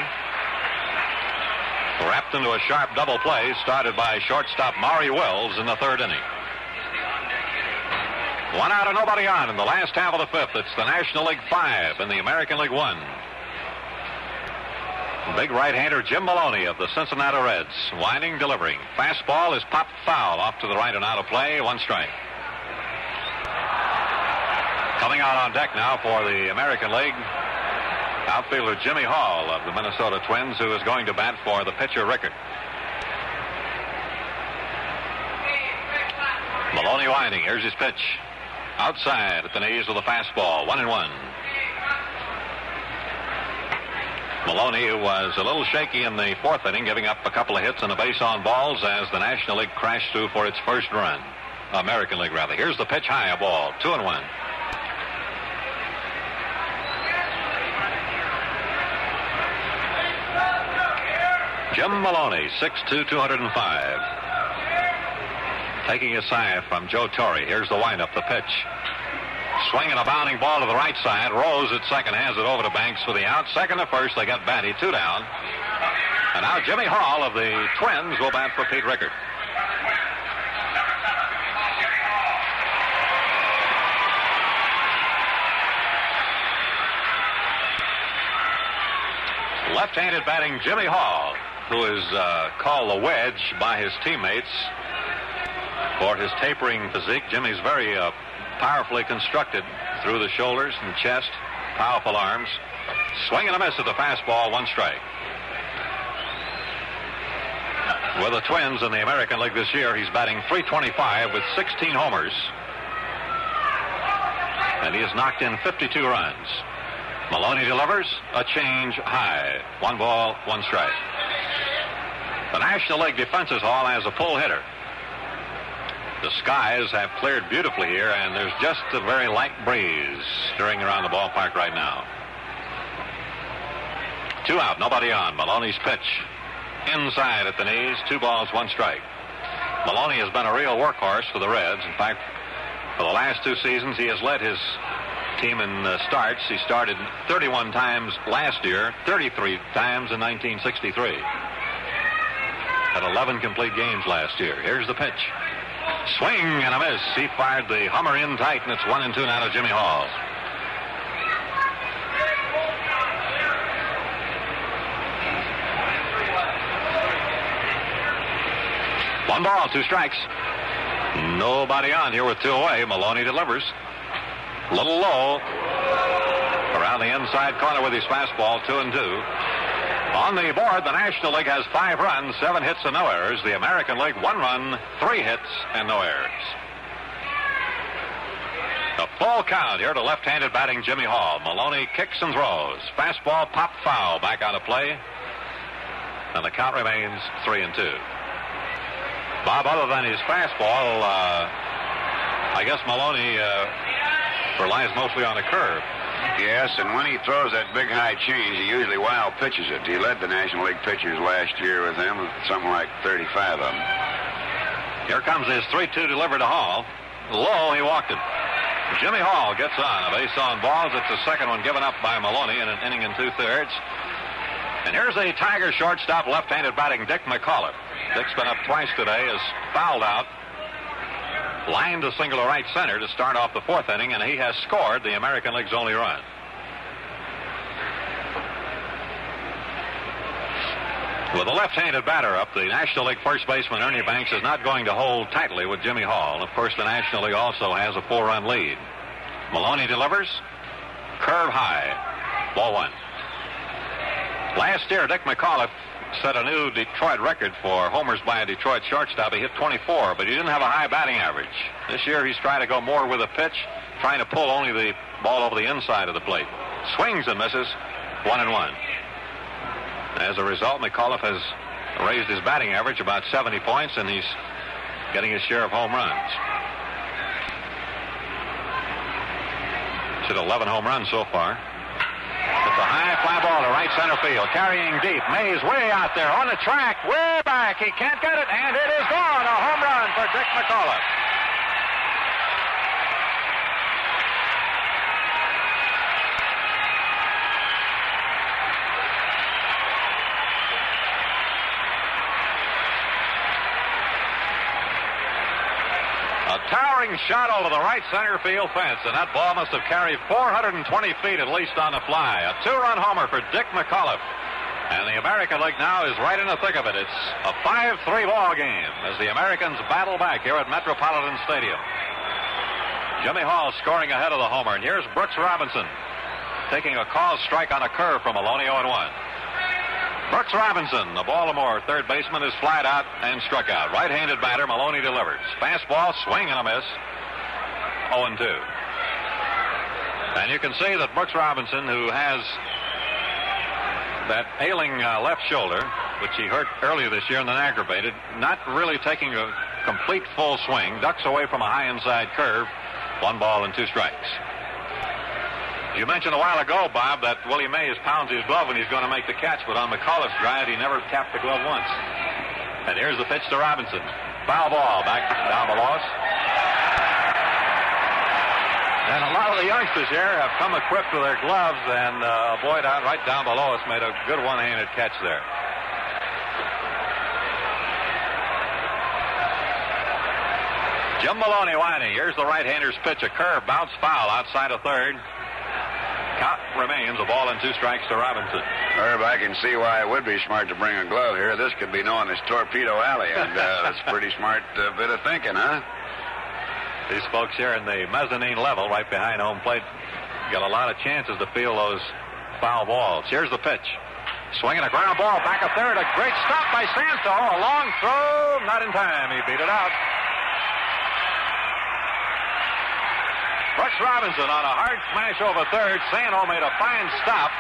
wrapped into a sharp double play started by shortstop Maury Wells in the third inning. 1 out and nobody on in the last half of the fifth. It's the National League 5 and the American League 1. Big right-hander Jim Maloney of the Cincinnati Reds, winding, delivering. Fastball is popped foul off to the right and out of play, 1 strike. Coming out on deck now for the American League, outfielder Jimmy Hall of the Minnesota Twins, who is going to bat for the pitcher Rickard. Maloney winding. Here's his pitch. Outside at the knees with a fastball. 1-1. Maloney, who was a little shaky in the fourth inning, giving up a couple of hits and a base on balls as the National League crashed through for its first run. American League, rather. Here's the pitch, high, a ball. 2-1. Jim Maloney, 6'2", 205. Taking a side from Joe Torre. Here's the windup, the pitch. Swinging a bounding ball to the right side. Rose at second, hands it over to Banks for the out. Second to first, they got Batty, 2 down. And now Jimmy Hall of the Twins will bat for Pete Rickard. Left-handed batting Jimmy Hall, who is called the wedge by his teammates for his tapering physique. Jimmy's very powerfully constructed through the shoulders and chest, powerful arms. Swing and a miss at the fastball, 1 strike. With the Twins in the American League this year, he's batting .325 with 16 homers. And he has knocked in 52 runs. Maloney delivers a change high. 1 ball, 1 strike. The National League Defenses Hall has a pull hitter. The skies have cleared beautifully here, and there's just a very light breeze stirring around the ballpark right now. 2 out, nobody on. Maloney's pitch. Inside at the knees, 2 balls, 1 strike. Maloney has been a real workhorse for the Reds. In fact, for the last 2 seasons, he has led his team in starts. He started 31 times last year, 33 times in 1963. Had 11 complete games last year. Here's the pitch. Swing and a miss. He fired the Hummer in tight, and it's 1-2 now to Jimmy Hall. One ball, 2 strikes. Nobody on here with 2 away. Maloney delivers. A little low. Around the inside corner with his fastball, 2-2. On the board, the National League has 5 runs, 7 hits and no errors. The American League, 1 run, 3 hits and no errors. A full count here to left-handed batting Jimmy Hall. Maloney kicks and throws. Fastball popped foul back out of play. And the count remains 3-2. Bob, other than his fastball, I guess Maloney relies mostly on a curve. Yes, and when he throws that big high change, he usually wild pitches it. He led the National League pitchers last year with him, something like 35 of them. Here comes his 3-2 delivered to Hall. Low, he walked it. Jimmy Hall gets on. A base on balls. It's the second one given up by Maloney in an inning and 2/3. And here's the Tiger shortstop, left-handed batting Dick McAuliffe. Dick's been up twice today, is fouled out. Lined to single to right center to start off the 4th inning, and he has scored the American League's only run. With a left-handed batter up, the National League first baseman Ernie Banks is not going to hold tightly with Jimmy Hall. And of course, the National League also has a 4-run lead. Maloney delivers. Curve high. Ball 1. Last year, Dick McAuliffe set a new Detroit record for homers by a Detroit shortstop. He hit 24, but he didn't have a high batting average. This year, he's trying to go more with a pitch, trying to pull only the ball over the inside of the plate. Swings and misses. 1-1. As a result, McAuliffe has raised his batting average about 70 points, and he's getting his share of home runs. He's hit 11 home runs so far. It's a high fly ball to right center field, carrying deep. Mays way out there on the track, way back. He can't get it, and it is gone. A home run for Dick McAuliffe. Towering shot over the right center field fence, and that ball must have carried 420 feet at least on the fly. A 2-run homer for Dick McAuliffe. And the American League now is right in the thick of it. It's a 5-3 ball game as the Americans battle back here at Metropolitan Stadium. Jimmy Hall scoring ahead of the homer, and here's Brooks Robinson taking a called strike on a curve from Maloney, 0-1. Brooks Robinson, the Baltimore third baseman, is flied out and struck out. Right-handed batter, Maloney delivers. Fastball, swing and a miss. 0-2. And you can see that Brooks Robinson, who has that ailing left shoulder, which he hurt earlier this year and then aggravated, not really taking a complete full swing, ducks away from a high inside curve. 1 ball and 2 strikes. You mentioned a while ago, Bob, that Willie Mays pounds his glove when he's going to make the catch, but on McAuliffe's drive, he never tapped the glove once. And here's the pitch to Robinson. Foul ball back down below us. And a lot of the youngsters here have come equipped with their gloves, and Boyd out right down below us made a good one-handed catch there. Jim Maloney winding. Here's the right-hander's pitch. A curve, bounce foul outside of third. Count remains, a ball and 2 strikes to Robinson. Herb, I can see why it would be smart to bring a glove here. This could be known as Torpedo Alley, and that's a pretty smart bit of thinking, huh? These folks here in the mezzanine level, right behind home plate, got a lot of chances to feel those foul balls. Here's the pitch. Swinging a ground ball back of third. A great stop by Santo. A long throw, not in time. He beat it out. Brooks Robinson on a hard smash over third. Santo made a fine stop.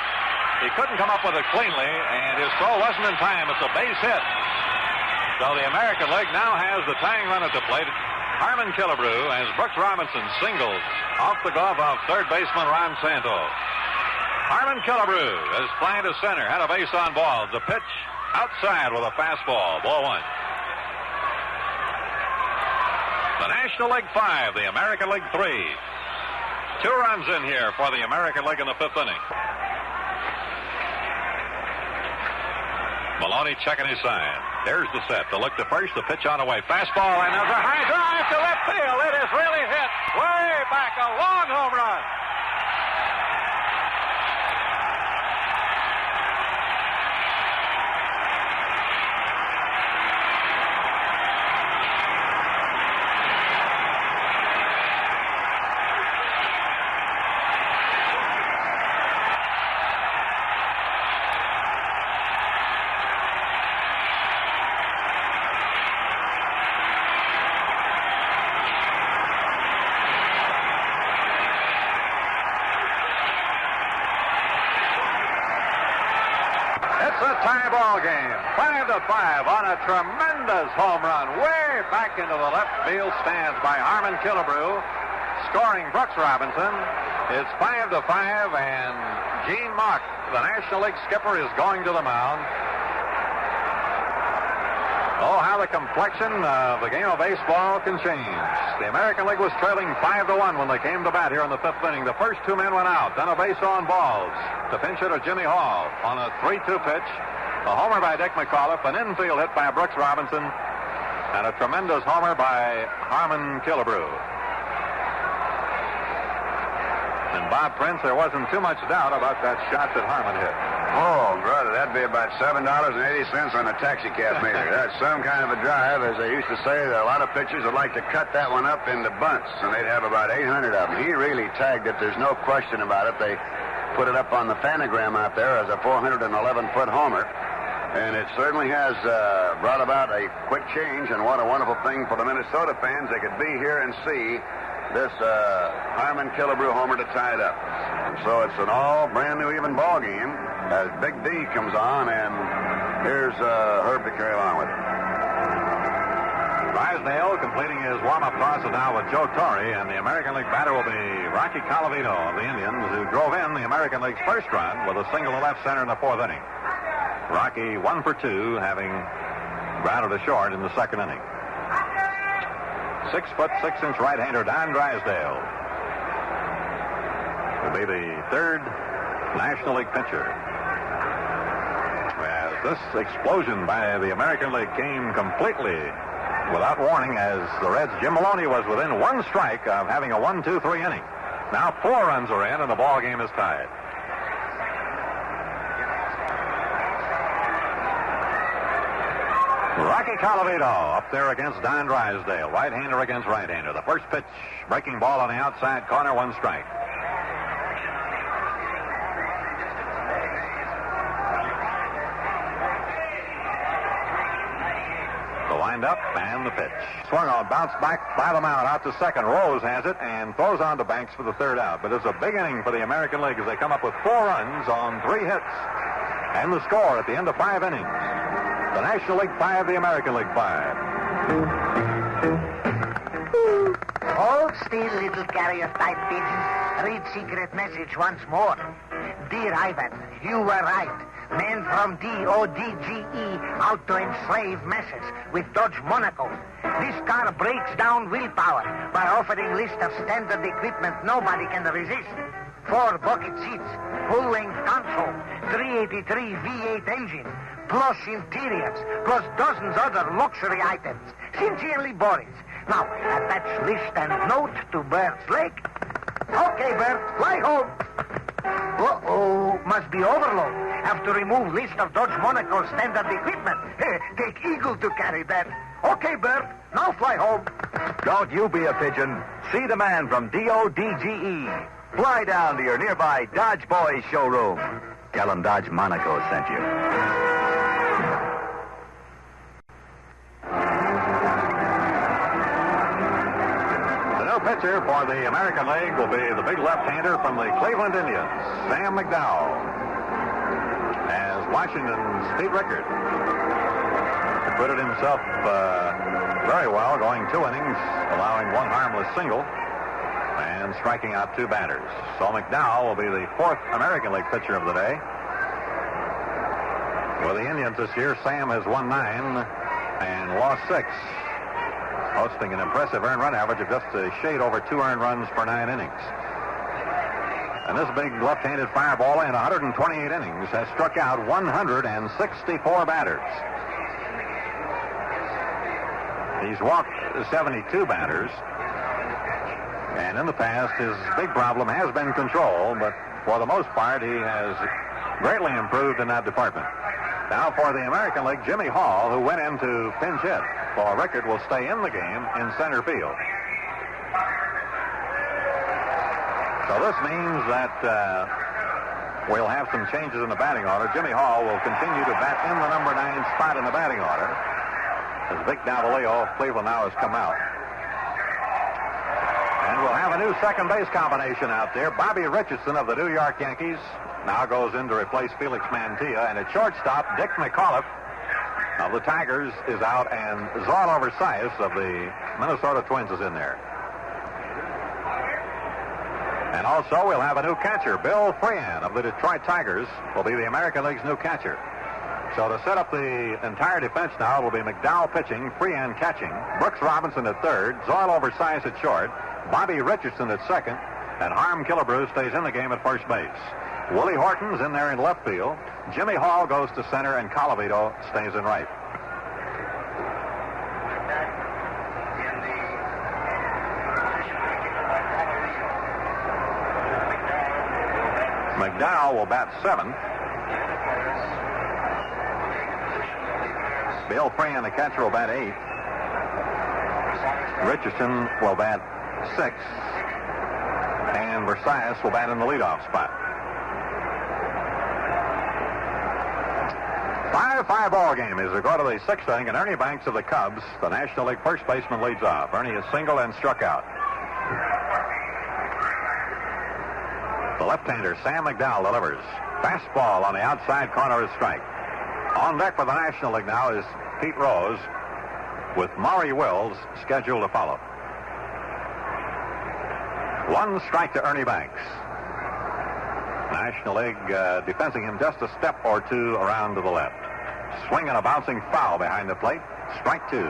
He couldn't come up with it cleanly, and his throw wasn't in time. It's a base hit. So the American League now has the tying run at the plate. Harmon Killebrew as Brooks Robinson singles off the glove of third baseman Ron Santo. Harmon Killebrew is flying to center, had a base on balls. The pitch outside with a fastball. Ball 1. The National League 5, the American League 3. 2 runs in here for the American League in the 5th inning. Maloney checking his sign. Here's the set. To look to first, the pitch on the way. Fastball, and there's a high drive to left field. It is really hit way back. A long home run. Tie ball game, 5-5 on a tremendous home run way back into the left field stands by Harmon Killebrew, scoring Brooks Robinson. It's 5-5, and Gene Mauch, the National League skipper, is going to the mound. Oh, how the complexion of the game of baseball can change. The American League was trailing 5-1 when they came to bat here in the fifth inning. The first two men went out, then a base on balls to pinch hitter Jimmy Hall on a 3-2 pitch. A homer by Dick McAuliffe, an infield hit by Brooks Robinson, and a tremendous homer by Harmon Killebrew. And Bob Prince, there wasn't too much doubt about that shot that Harmon hit. Oh, brother, that'd be about $7.80 on a taxi cab meter. That's some kind of a drive. As they used to say, there are a lot of pitchers would like to cut that one up into bunts, and they'd have about 800 of them. He really tagged it. There's no question about it. They put it up on the Fanagram out there as a 411-foot homer. And it certainly has brought about a quick change, and what a wonderful thing for the Minnesota fans. They could be here and see this Harmon Killebrew homer to tie it up. And so it's an all brand new even ball game as Big D comes on, and here's Herb to carry along with it. Drysdale completing his warm-up tosses now with Joe Torre, and the American League batter will be Rocky Colavito of the Indians, who drove in the American League's first run with a single to left center in the fourth inning. Rocky 1 for 2, having grounded to short in the second inning. 6 foot 6 inch right-hander Don Drysdale will be the third National League pitcher. As this explosion by the American League came completely without warning, as the Reds' Jim Maloney was within one strike of having a 1-2-3 inning. Now 4 runs are in, and the ball game is tied. Rocky Colavito up there against Don Drysdale. Right-hander against right-hander. The first pitch, breaking ball on the outside corner, 1 strike. The wind-up and the pitch. Swung on, bounced back by the mound out to second. Rose has it and throws on to Banks for the third out. But it's a big inning for the American League as they come up with 4 runs on 3 hits. And the score at the end of 5 innings. The National League 5, the American League 5. Hold still, little carrier type pigeon. Read secret message once more. Dear Ivan, you were right. Men from DODGE out to enslave masses with Dodge Monaco. This car breaks down willpower by offering list of standard equipment nobody can resist. 4 bucket seats, full-length console, 383 V8 engine, plush interiors, plus dozens other luxury items. Sincerely, Boris. Now, attach list and note to Bert's Lake. Okay, Bert, fly home. Uh-oh, must be overload. Have to remove list of Dodge Monaco standard equipment. Take Eagle to carry that. Okay, Bert, now fly home. Don't you be a pigeon. See the man from DODGE. Fly down to your nearby Dodge Boys showroom. Tell him Dodge Monaco sent you. Pitcher for the American League will be the big left-hander from the Cleveland Indians, Sam McDowell, as Washington's Pete Rickard acquitted himself very well, going 2 innings, allowing 1 harmless single, and striking out 2 batters. So McDowell will be the 4th American League pitcher of the day. With the Indians this year, Sam has won 9 and lost 6. Posting an impressive earned run average of just a shade over 2 earned runs per 9 innings. And this big left-handed fireballer in 128 innings has struck out 164 batters. He's walked 72 batters. And in the past, his big problem has been control, but for the most part, he has greatly improved in that department. Now for the American League, Jimmy Hall, who went into pinch hit for a record, will stay in the game in center field. So this means that we'll have some changes in the batting order. Jimmy Hall will continue to bat in the number 9 spot in the batting order, as Vic Davalillo of Cleveland now has come out. And we'll have a new second base combination out there. Bobby Richardson of the New York Yankees now goes in to replace Felix Mantilla. And at shortstop, Dick McAuliffe of the Tigers is out, and Zorlo Versailles of the Minnesota Twins is in there. And also, we'll have a new catcher. Bill Freehan of the Detroit Tigers will be the American League's new catcher. So to set up the entire defense now, it will be McDowell pitching, Freehan catching, Brooks Robinson at third, Zorlo Versailles at short, Bobby Richardson at second, and Harm Killebrew stays in the game at first base. Willie Horton's in there in left field. Jimmy Hall goes to center, and Colavito stays in right. McDowell will bat seventh. Bill Freehan, the catcher, will bat eighth. Richardson will bat sixth. And Versailles will bat in the leadoff spot. 5-5 ball game as we go to the sixth inning, and Ernie Banks of the Cubs, the National League first baseman, leads off. Ernie is singled and struck out. The left-hander, Sam McDowell, delivers. Fastball on the outside corner is strike. On deck for the National League now is Pete Rose, with Maury Wills scheduled to follow. One strike to Ernie Banks. National League defending him just a step or two around to the left. Swing and a bouncing foul behind the plate. Strike two.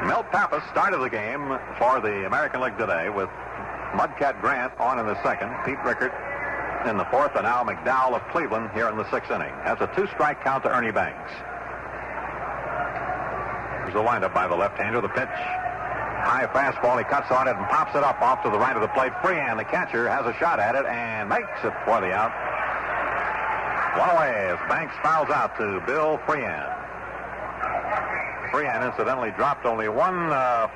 Milt Pappas started the game for the American League today with Mudcat Grant on in the second, Pete Rickert in the fourth, and now McDowell of Cleveland here in the sixth inning. That's a two-strike count to Ernie Banks. There's the windup by the left-hander. The pitch, high fastball. He cuts on it and pops it up off to the right of the plate. Freehan, the catcher, has a shot at it and makes it for the out. One away as Banks fouls out to Bill Freehan. Freehan, incidentally, dropped only one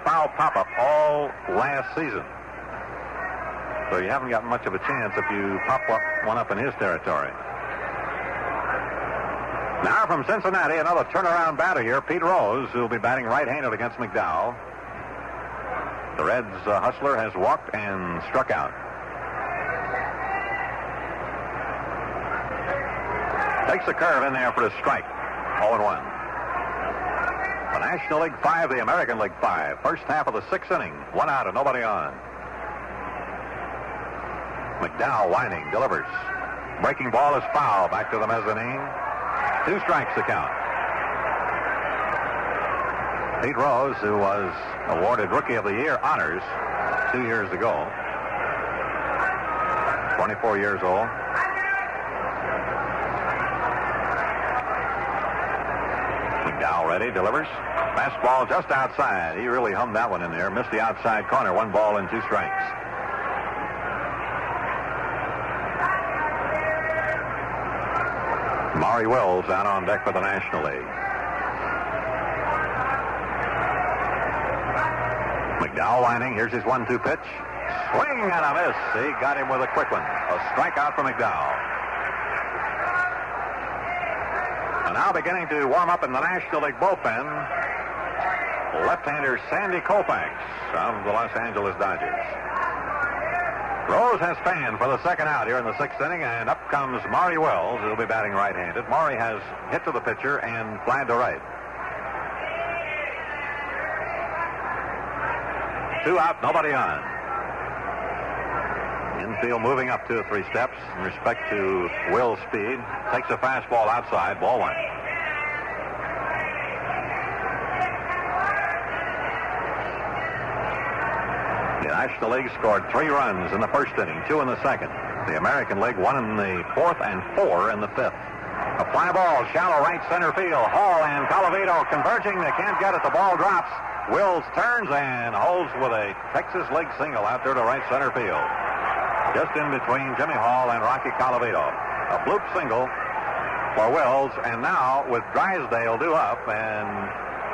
foul pop-up all last season. So you haven't got much of a chance if you pop one up in his territory. Now from Cincinnati, another turnaround batter here, Pete Rose, who will be batting right-handed against McDowell. The Reds' hustler has walked and struck out. Takes the curve in there for a strike. 0-1. The National League 5, the American League 5. First half of the sixth inning. One out and nobody on. McDowell whining, delivers. Breaking ball is foul. Back to the mezzanine. Two strikes to count. Pete Rose, who was awarded Rookie of the Year honors 2 years ago. 24 years old. McDowell ready, delivers. Fastball just outside. He really hummed that one in there. Missed the outside corner. 1 ball and 2 strikes. Maury Wills out on deck for the National League. McDowell lining. Here's his 1-2 pitch. Swing and a miss. He got him with a quick one. A strikeout for McDowell. And now beginning to warm up in the National League bullpen, left-hander Sandy Koufax of the Los Angeles Dodgers. Rose has fanned for the second out here in the sixth inning, and up comes Maury Wills, who will be batting right-handed. Maury has hit to the pitcher and flied to right. 2 out, nobody on. Infield moving up 2 or 3 steps in respect to Will's speed. Takes a fastball outside, ball 1. The National League scored 3 runs in the first inning, 2 in the second. The American League 1 in the fourth and 4 in the fifth. A fly ball, shallow right center field. Hall and Colavito converging. They can't get it. The ball drops. Wills turns and holds with a Texas league single out there to right center field. Just in between Jimmy Hall and Rocky Colavito. A bloop single for Wills. And now with Drysdale due up, and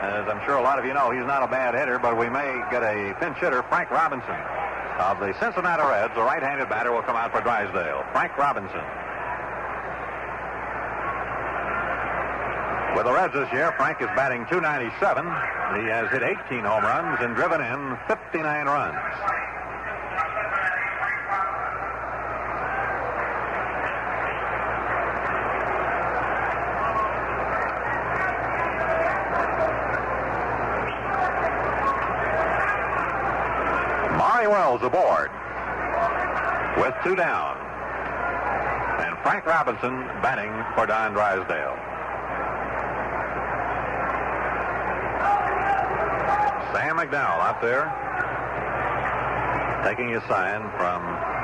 as I'm sure a lot of you know, he's not a bad hitter, but we may get a pinch hitter, Frank Robinson of the Cincinnati Reds. The right-handed batter will come out for Drysdale. Frank Robinson. With the Reds this year, Frank is batting .297. He has hit 18 home runs and driven in 59 runs. Maury Wells aboard with 2 down. And Frank Robinson batting for Don Drysdale. Sam McDowell out there taking his sign from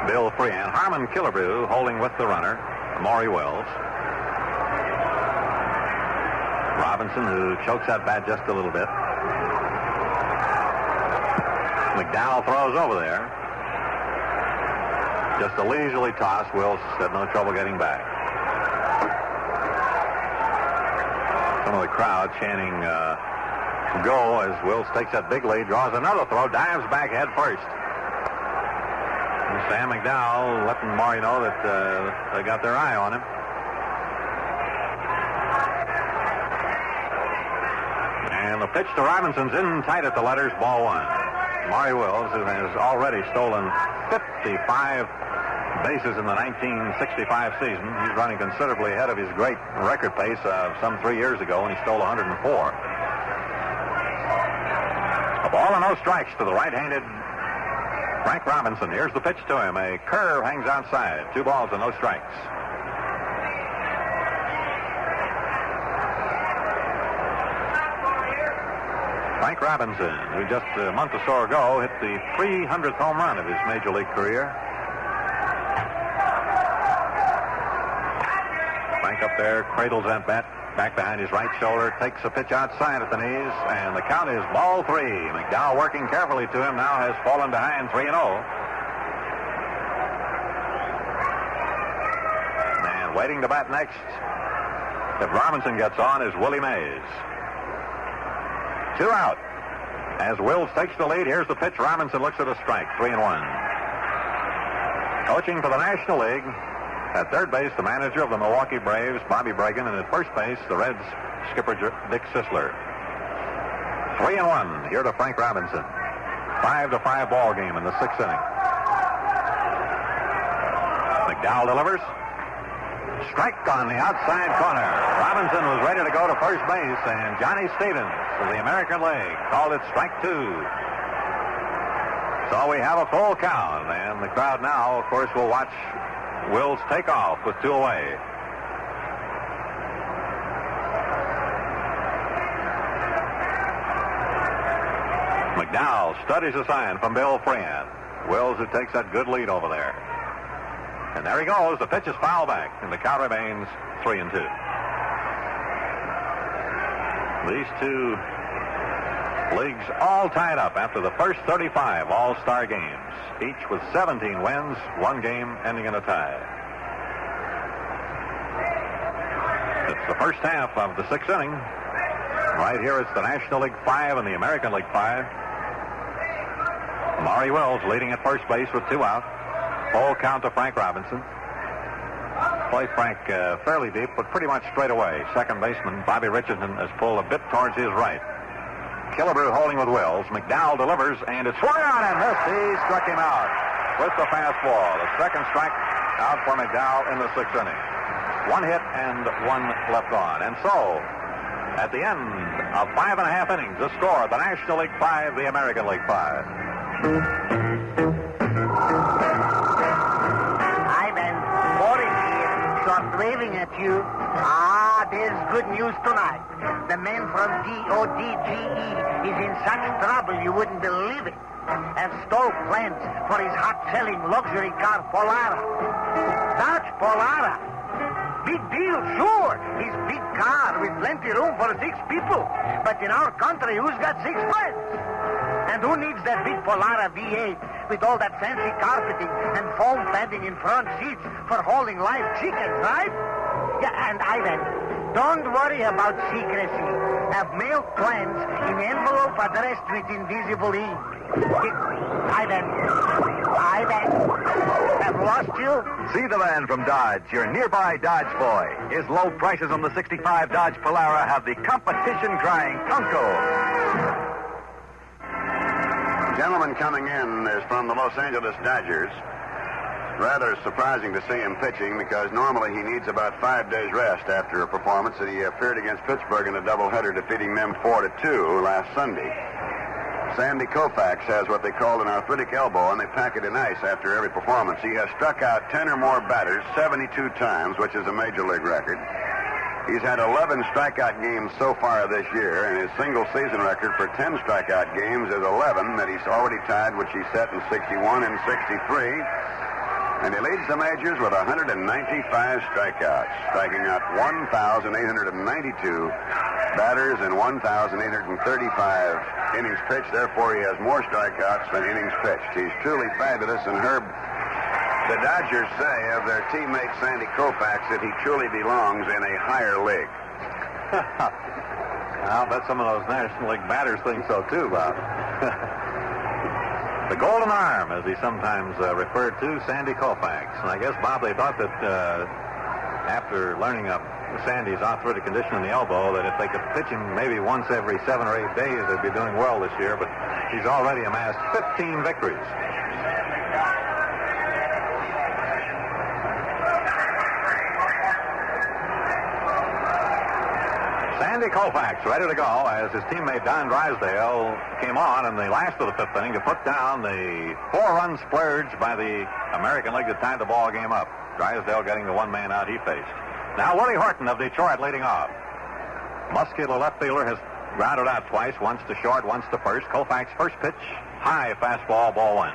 Bill Freehan. Harmon Killebrew holding with the runner, Maury Wells. Robinson, who chokes that bat just a little bit. McDowell throws over there. Just a leisurely toss. Wills had no trouble getting back. Some of the crowd chanting go as Wills takes that big lead, draws another throw, dives back head first. And Sam McDowell letting Maury know that they got their eye on him. And the pitch to Robinson's in tight at the letters, ball 1. Maury Wills, who has already stolen 55 bases in the 1965 season. He's running considerably ahead of his great record pace of some 3 years ago when he stole 104. A ball and no strikes to the right-handed Frank Robinson. Here's the pitch to him. A curve hangs outside. 2 balls and no strikes. Frank Robinson, who just a month or so ago hit the 300th home run of his major league career. Frank up there cradles that bat back behind his right shoulder, takes a pitch outside at the knees, and the count is ball 3. McDowell working carefully to him now has fallen behind 3-0. And waiting to bat next, if Robinson gets on, is Willie Mays. 2 out. As Wills takes the lead, here's the pitch. Robinson looks at a strike. 3-1. Coaching for the National League. At third base, the manager of the Milwaukee Braves, Bobby Bragan, and at first base, the Reds skipper Dick Sisler. 3-1 here to Frank Robinson. 5-5 ball game in the 6th inning. McDowell delivers. Strike on the outside corner. Robinson was ready to go to first base, and Johnny Stevens of the American League called it strike 2. So we have a full count, and the crowd now, of course, will watch Wills take off with 2 away. McDowell studies a sign from Bill Freehan. Wills, who takes that good lead over there. And there he goes. The pitch is foul back, and the count remains 3-2. These 2 leagues all tied up after the first 35 All-Star games, each with 17 wins, 1 game ending in a tie. It's the first half of the 6th inning. Right here it's the National League 5 and the American League 5. Maury Wills leading at first base with 2 out. Full count to Frank Robinson. Play Frank fairly deep, but pretty much straight away. Second baseman Bobby Richardson has pulled a bit towards his right. Killebrew holding with Wills. McDowell delivers, and it's swung on and missed. He struck him out with the fastball. The second strike out for McDowell in the 6th inning. 1 hit and 1 left on. And so, at the end of 5.5 innings, the score, the National League 5, the American League 5. Ivan, Boris here, short waving at you. There's good news tonight. The man from DODGE is in such trouble you wouldn't believe it. Have stole plans for his hot-selling luxury car, Polara. Dodge Polara. Big deal, sure. His big car with plenty room for 6 people. But in our country, who's got 6 friends? And who needs that big Polara V8 with all that fancy carpeting and foam padding in front seats for holding live chickens, right? Yeah, and Ivan, don't worry about secrecy. Have mail plans in envelope addressed with invisible ink. Ivan, have lost you? See the man from Dodge, your nearby Dodge boy. His low prices on the 65 Dodge Polara have the competition crying Tunco. The gentleman coming in is from the Los Angeles Dodgers. Rather surprising to see him pitching because normally he needs about 5 days rest after a performance that he appeared against Pittsburgh in a doubleheader, defeating them 4-2 last Sunday. Sandy Koufax has what they call an arthritic elbow, and they pack it in ice after every performance. He has struck out 10 or more batters 72 times, which is a major league record. He's had 11 strikeout games so far this year, and his single-season record for 10 strikeout games is 11 that he's already tied, which he set in 61 and 63. And he leads the majors with 195 strikeouts, striking out 1,892 batters and 1,835 innings pitched. Therefore, he has more strikeouts than innings pitched. He's truly fabulous. And Herb, the Dodgers say of their teammate Sandy Koufax that he truly belongs in a higher league. I'll bet some of those National League batters think so, too, Bob. The Golden Arm, as he sometimes referred to, Sandy Koufax. And I guess, Bob, they thought that after learning of Sandy's arthritic condition in the elbow, that if they could pitch him maybe once every 7 or 8 days, they'd be doing well this year. But he's already amassed 15 victories. Sandy Koufax ready to go as his teammate Don Drysdale came on in the last of the 5th inning to put down the 4-run splurge by the American League that tied the ball game up. Drysdale getting the 1-man out he faced. Now Willie Horton of Detroit leading off. Muscular left fielder has grounded out twice, once to short, once to first. Koufax first pitch, high fastball, ball 1.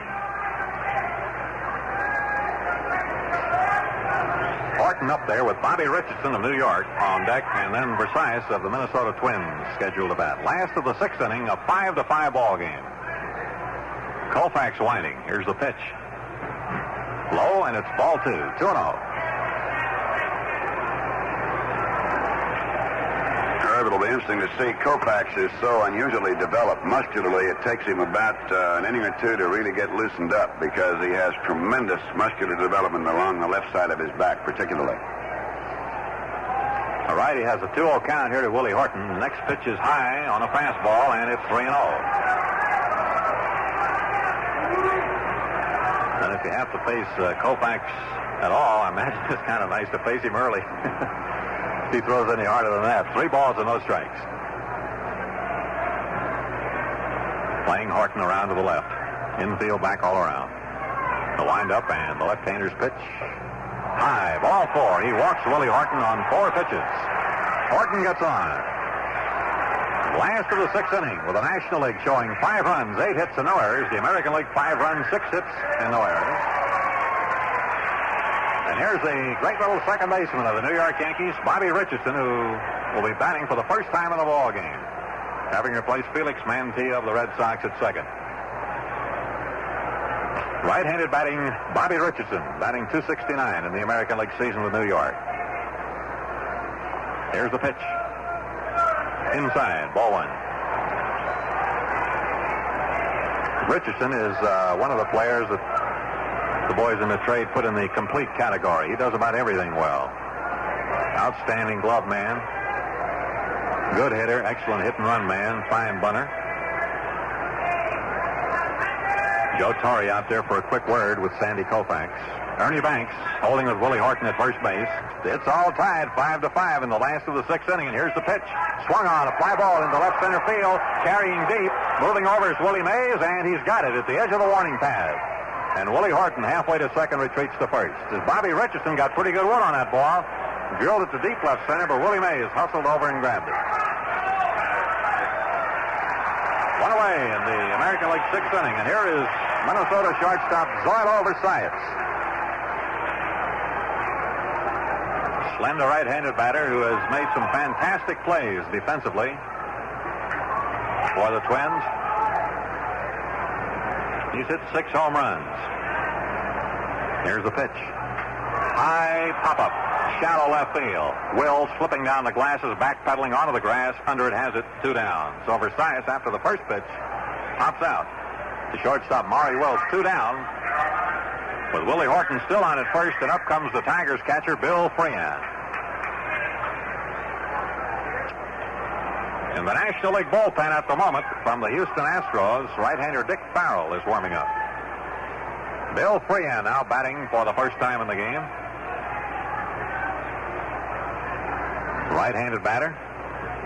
Horton up there with Bobby Richardson of New York on deck, and then Versailles of the Minnesota Twins scheduled to bat. Last of the 6th inning, a 5-5 ball game. Koufax winding. Here's the pitch. Low, and it's ball 2. 2-0. Herb, it'll be interesting to see. Koufax is so unusually developed muscularly. It takes him about an inning or 2 to really get loosened up because he has tremendous muscular development along the left side of his back, particularly. All right, he has a 2-0 count here to Willie Horton. The next pitch is high on a fastball, and it's 3-0. And if you have to face Koufax at all, I imagine it's kind of nice to face him early. If he throws any harder than that. 3 balls and no strikes. Playing Horton around to the left. Infield back all around. The windup and the left-hander's pitch. High, ball 4. He walks Willie Horton on 4 pitches. Horton gets on. Last of the 6th inning with the National League showing 5 runs, 8 hits, and no errors. The American League 5 runs, 6 hits, and no errors. And here's the great little second baseman of the New York Yankees, Bobby Richardson, who will be batting for the first time in the ball game, having replaced Felix Mantilla of the Red Sox at second. Right-handed batting, Bobby Richardson, batting .269 in the American League season with New York. Here's the pitch. Inside, ball 1. Richardson is one of the players that the boys in the trade put in the complete category. He does about everything well. Outstanding glove man. Good hitter, excellent hit-and-run man, fine bunter. Joe Torre out there for a quick word with Sandy Koufax. Ernie Banks holding with Willie Horton at first base. It's all tied, 5-5 in the last of the 6th inning, and here's the pitch. Swung on, a fly ball into left center field, carrying deep. Moving over is Willie Mays, and he's got it at the edge of the warning pad. And Willie Horton, halfway to second, retreats to first. As Bobby Richardson got pretty good wood on that ball. Drilled it to deep left center, but Willie Mays hustled over and grabbed it. One away in the American League 6th inning, and here is Minnesota shortstop Zoilo Versailles. slender right-handed batter who has made some fantastic plays defensively for the Twins. He's hit 6 home runs. Here's the pitch. High pop-up. Shallow left field. Will slipping down the glasses, backpedaling onto the grass. Under it has it, 2 down. So Versailles, after the first pitch, pops out. The shortstop, Maury Wills, 2 down. With Willie Horton still on at first, and up comes the Tigers catcher, Bill Freehan. In the National League bullpen at the moment, from the Houston Astros, right-hander Dick Farrell is warming up. Bill Freehan now batting for the first time in the game. Right-handed batter.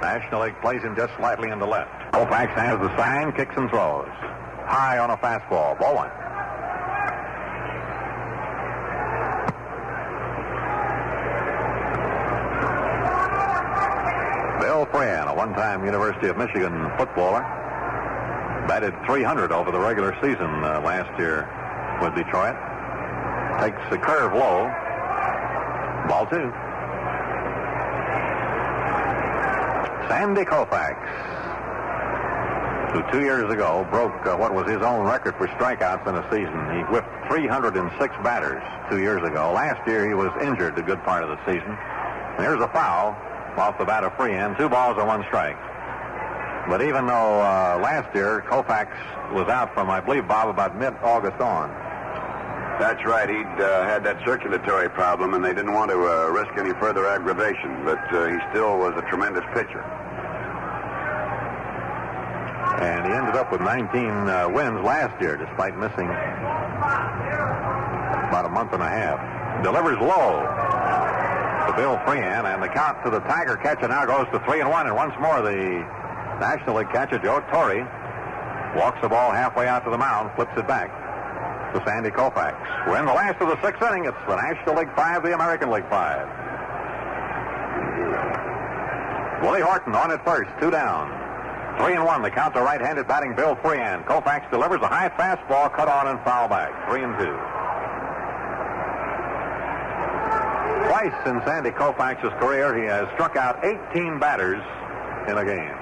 National League plays him just slightly into left. Koufax has the sign, kicks and throws. High on a fastball. Ball 1. Bill Freehan, a one-time University of Michigan footballer, batted .300 over the regular season last year with Detroit. Takes the curve low. Ball 2. Sandy Koufax, who 2 years ago broke what was his own record for strikeouts in a season. He whipped 306 batters 2 years ago. Last year he was injured a good part of the season. And here's a foul off the bat of Freehan. 2 balls and 1 strike. But even though last year Koufax was out from, I believe, Bob, about mid-August on. That's right. He'd had that circulatory problem, and they didn't want to risk any further aggravation. But he still was a tremendous pitcher. And he ended up with 19 wins last year, despite missing about a month and a half. Delivers low to Bill Freehan, and the count to the Tiger catcher now goes to 3-1. And once more, the National League catcher, Joe Torre, walks the ball halfway out to the mound, flips it back to Sandy Koufax. We're in the last of the 6th inning. It's the National League 5, the American League 5. Willie Horton on at first, 2 down. 3-1, the count to right-handed batting Bill Freehan. Koufax delivers a high fastball, cut on and foul back. 3-2. Twice in Sandy Koufax's career, he has struck out 18 batters in a game.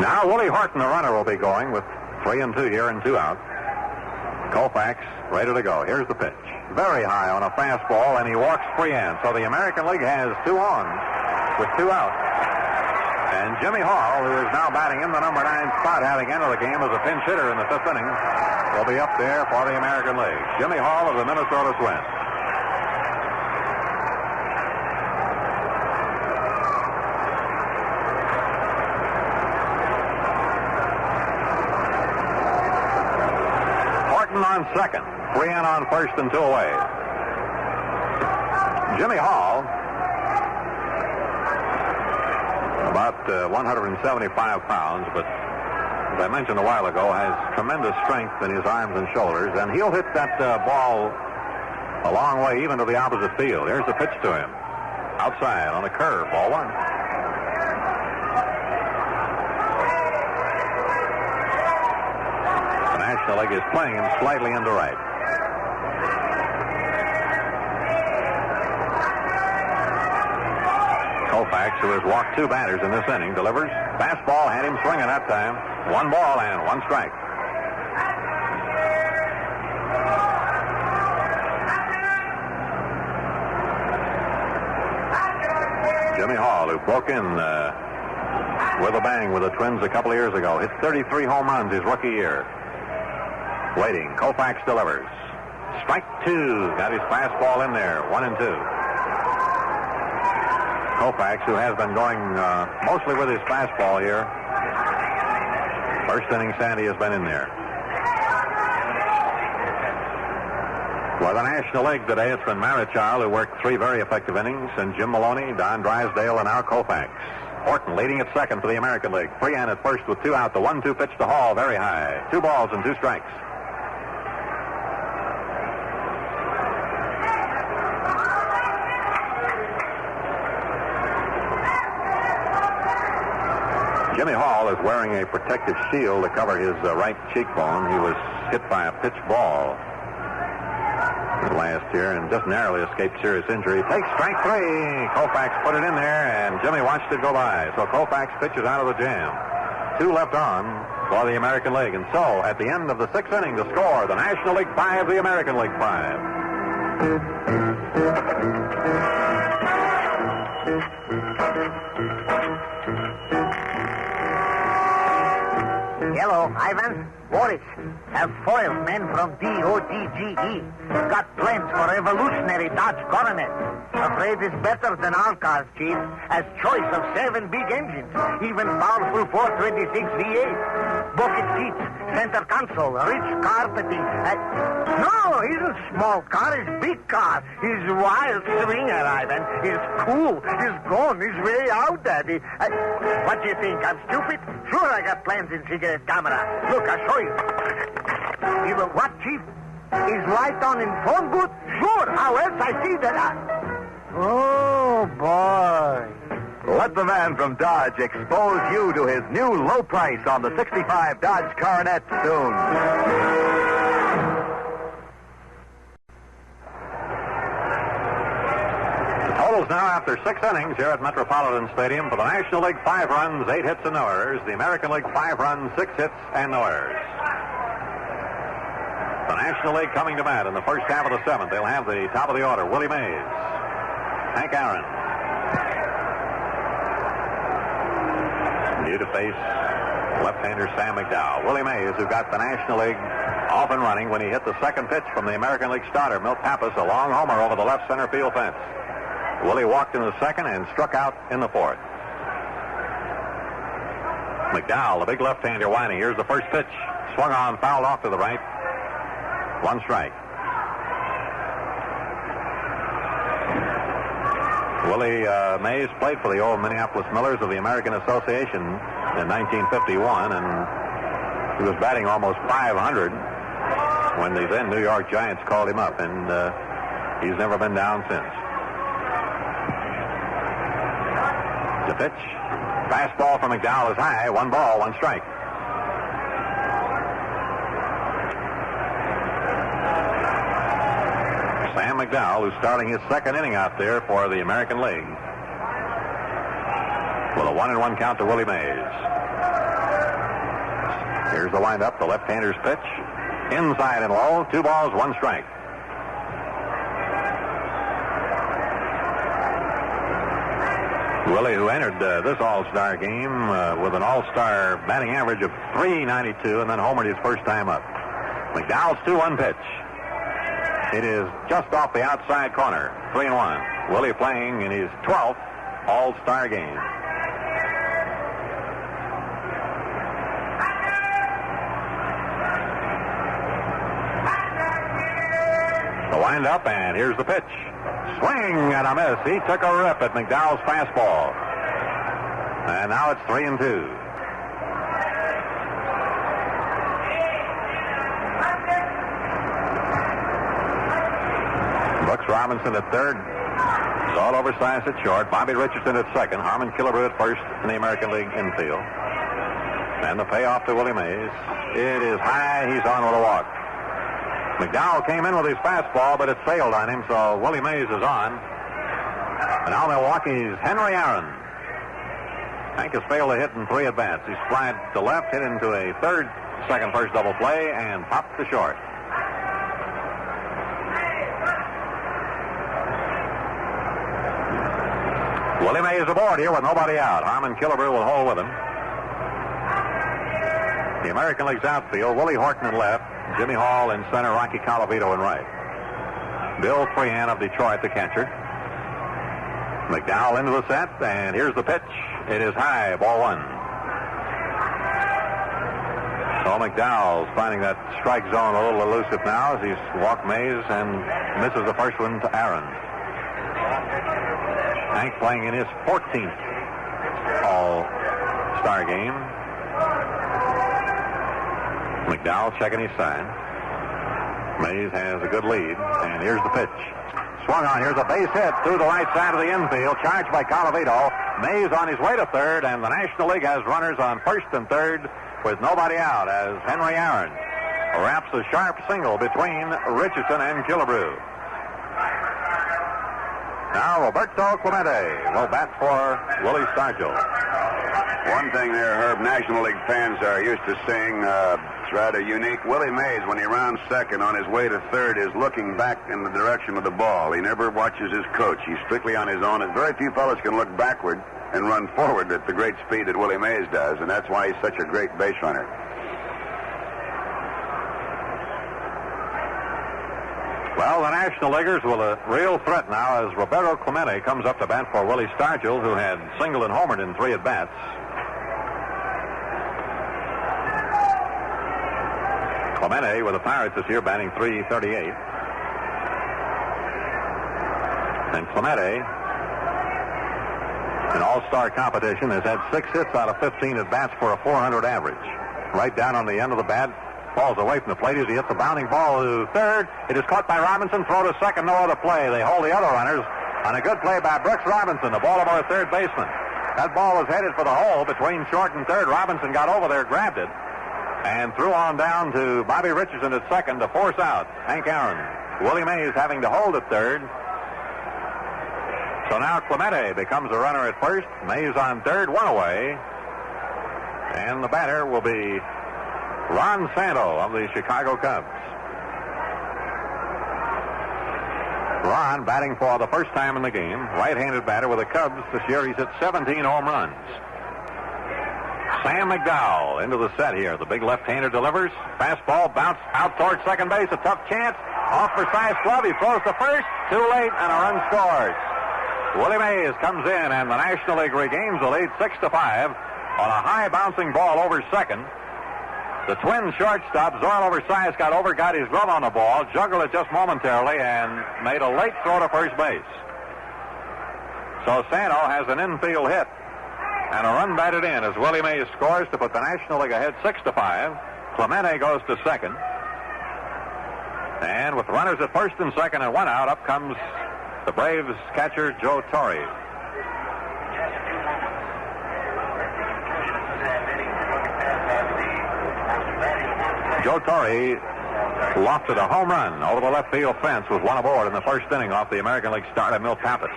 Now Willie Horton, the runner, will be going with 3-2 here and 2 out. Koufax ready to go. Here's the pitch. Very high on a fastball, and he walks Freehan. So the American League has 2 on with 2 out. And Jimmy Hall, who is now batting in the number 9 spot, having entered the game as a pinch hitter in the 5th inning, will be up there for the American League. Jimmy Hall of the Minnesota Twins. On second, Freehan on first and 2 away. Jimmy Hall, about 175 pounds, but as I mentioned a while ago, has tremendous strength in his arms and shoulders, and he'll hit that ball a long way, even to the opposite field. Here's the pitch to him. Outside on a curve, ball 1. National League is playing him slightly into right. Koufax, who has walked 2 batters in this inning, delivers. Fastball had him swinging that time. 1 ball and 1 strike. Jimmy Hall, who broke in with a bang with the Twins a couple of years ago, hit 33 home runs his rookie year. Waiting. Koufax delivers. Strike 2. Got his fastball in there. 1-2. Koufax, who has been going mostly with his fastball here. First inning, Sandy has been in there. For the National League today, it's been Marichal, who worked 3 very effective innings, and Jim Maloney, Don Drysdale, and now Koufax. Horton leading at second for the American League. Freehan at first with 2 out. The 1-2 pitch to Hall, very high. 2 balls and 2 strikes. Jimmy Hall is wearing a protective shield to cover his right cheekbone. He was hit by a pitch ball last year and just narrowly escaped serious injury. Takes strike 3. Koufax put it in there, and Jimmy watched it go by. So Koufax pitches out of the jam. 2 left on for the American League. And so, at the end of the 6th inning, the score, the National League 5, the American League 5. Hello, Ivan. Boris, have foiled men from DODGE. Got plans for revolutionary Dodge Coronet. Afraid it's better than our cars, Chief. Has choice of 7 big engines, even powerful 426 V8. Bucket seats, center console, rich carpeting. No, he's a small car, he's a big car. He's wild swinger, Ivan. He's cool, he's gone, he's way out, Daddy. What do you think, I'm stupid? Sure, I got plans in cigarette camera. Look, I'll show you. You will what, Chief? Is light on in phone booth? Sure, how else I see that? Oh, boy. Let the man from Dodge expose you to his new low price on the 65 Dodge Coronet soon. Totals now after 6 innings here at Metropolitan Stadium. For the National League, 5 runs, 8 hits, and no errors. The American League, 5 runs, 6 hits, and no errors. The National League coming to bat in the first half of the 7th. They'll have the top of the order. Willie Mays, Hank Aaron. New to face left-hander Sam McDowell. Willie Mays, who got the National League off and running when he hit the second pitch from the American League starter, Milt Pappas, a long homer over the left center field fence. Willie walked in the second and struck out in the 4th. McDowell, the big left-hander, whining. Here's the first pitch. Swung on, fouled off to the right. 1 strike. Willie Mays played for the old Minneapolis Millers of the American Association in 1951, and he was batting almost .500 when the then New York Giants called him up, and he's never been down since. The pitch, fastball from McDowell is high. 1 ball, 1 strike. Sam McDowell, who's starting his second inning out there for the American League, with a 1-1 count to Willie Mays. Here's the windup, the left-hander's pitch. Inside and low, 2 balls, 1 strike. Willie, who entered this All-Star game with an All-Star batting average of .392 and then homered his first time up. McDowell's 2-1 pitch. It is just off the outside corner, 3-1. Willie playing in his 12th All-Star game. The wind-up, and here's the pitch. Swing and a miss. He took a rip at McDowell's fastball. And now it's 3-2. Brooks Robinson at third. Saul oversized at short. Bobby Richardson at second. Harmon Killebrew at first in the American League infield. And the payoff to Willie Mays. It is high. He's on with a walk. McDowell came in with his fastball, but it sailed on him, so Willie Mays is on. And now Milwaukee's Henry Aaron. Hank has failed to hit in 3 at-bats. He's flied to left, hit into a third, second, first double play, and popped to short. Willie Mays aboard here with nobody out. Harmon Killebrew will hold with him. The American League's outfield, Willie Horton in left, Jimmy Hall in center, Rocky Colavito in right. Bill Freehan of Detroit, the catcher. McDowell into the set, and here's the pitch. It is high, ball 1. So McDowell's finding that strike zone a little elusive now as he's walked Mays and misses the first one to Aaron. Hank playing in his 14th All-Star game. McDowell checking his sign. Mays has a good lead, and here's the pitch. Swung on. Here's a base hit through the right side of the infield, charged by Colavito. Mays on his way to third, and the National League has runners on first and third with nobody out as Henry Aaron wraps a sharp single between Richardson and Killebrew. Now Roberto Clemente will bat for Willie Stargell. One thing there, Herb, National League fans are used to seeing, it's rather unique. Willie Mays, when he rounds second on his way to third, is looking back in the direction of the ball. He never watches his coach. He's strictly on his own. And very few fellas can look backward and run forward at the great speed that Willie Mays does, and that's why he's such a great base runner. Well, the National Leaguers with a real threat now as Roberto Clemente comes up to bat for Willie Stargell, who had singled and homered in 3 at-bats. Clemente with the Pirates this year batting .338. And Clemente, in all-star competition, has had 6 hits out of 15 at-bats for a .400 average. Right down on the end of the bat, falls away from the plate as he hits the bounding ball to third. It is caught by Robinson, throw to second, no other play. They hold the other runners on a good play by Brooks Robinson, the Baltimore third baseman. That ball was headed for the hole between short and third. Robinson got over there, grabbed it, and threw on down to Bobby Richardson at second to force out Hank Aaron. Willie Mays having to hold at third. So now Clemente becomes a runner at first. Mays on third, 1 away. And the batter will be Ron Santo of the Chicago Cubs. Ron batting for the first time in the game. Right-handed batter with the Cubs. This year he's hit 17 home runs. Sam McDowell into the set here. The big left-hander delivers. Fastball bounce out towards second base. A tough chance. Off for Si's glove. He throws to first. Too late, and a run scores. Willie Mays comes in, and the National League regains the lead 6-5 on a high bouncing ball over second. The twin shortstop, Zoil Oversize, got over, got his glove on the ball, juggled it just momentarily, and made a late throw to first base. So Santo has an infield hit and a run batted in as Willie Mays scores to put the National League ahead 6-5. Clemente goes to second. And with runners at first and second and 1 out, up comes the Braves catcher Joe Torre. Joe Torre lofted a home run over the left field fence with 1 aboard in the first inning off the American League starter Milt Pappas.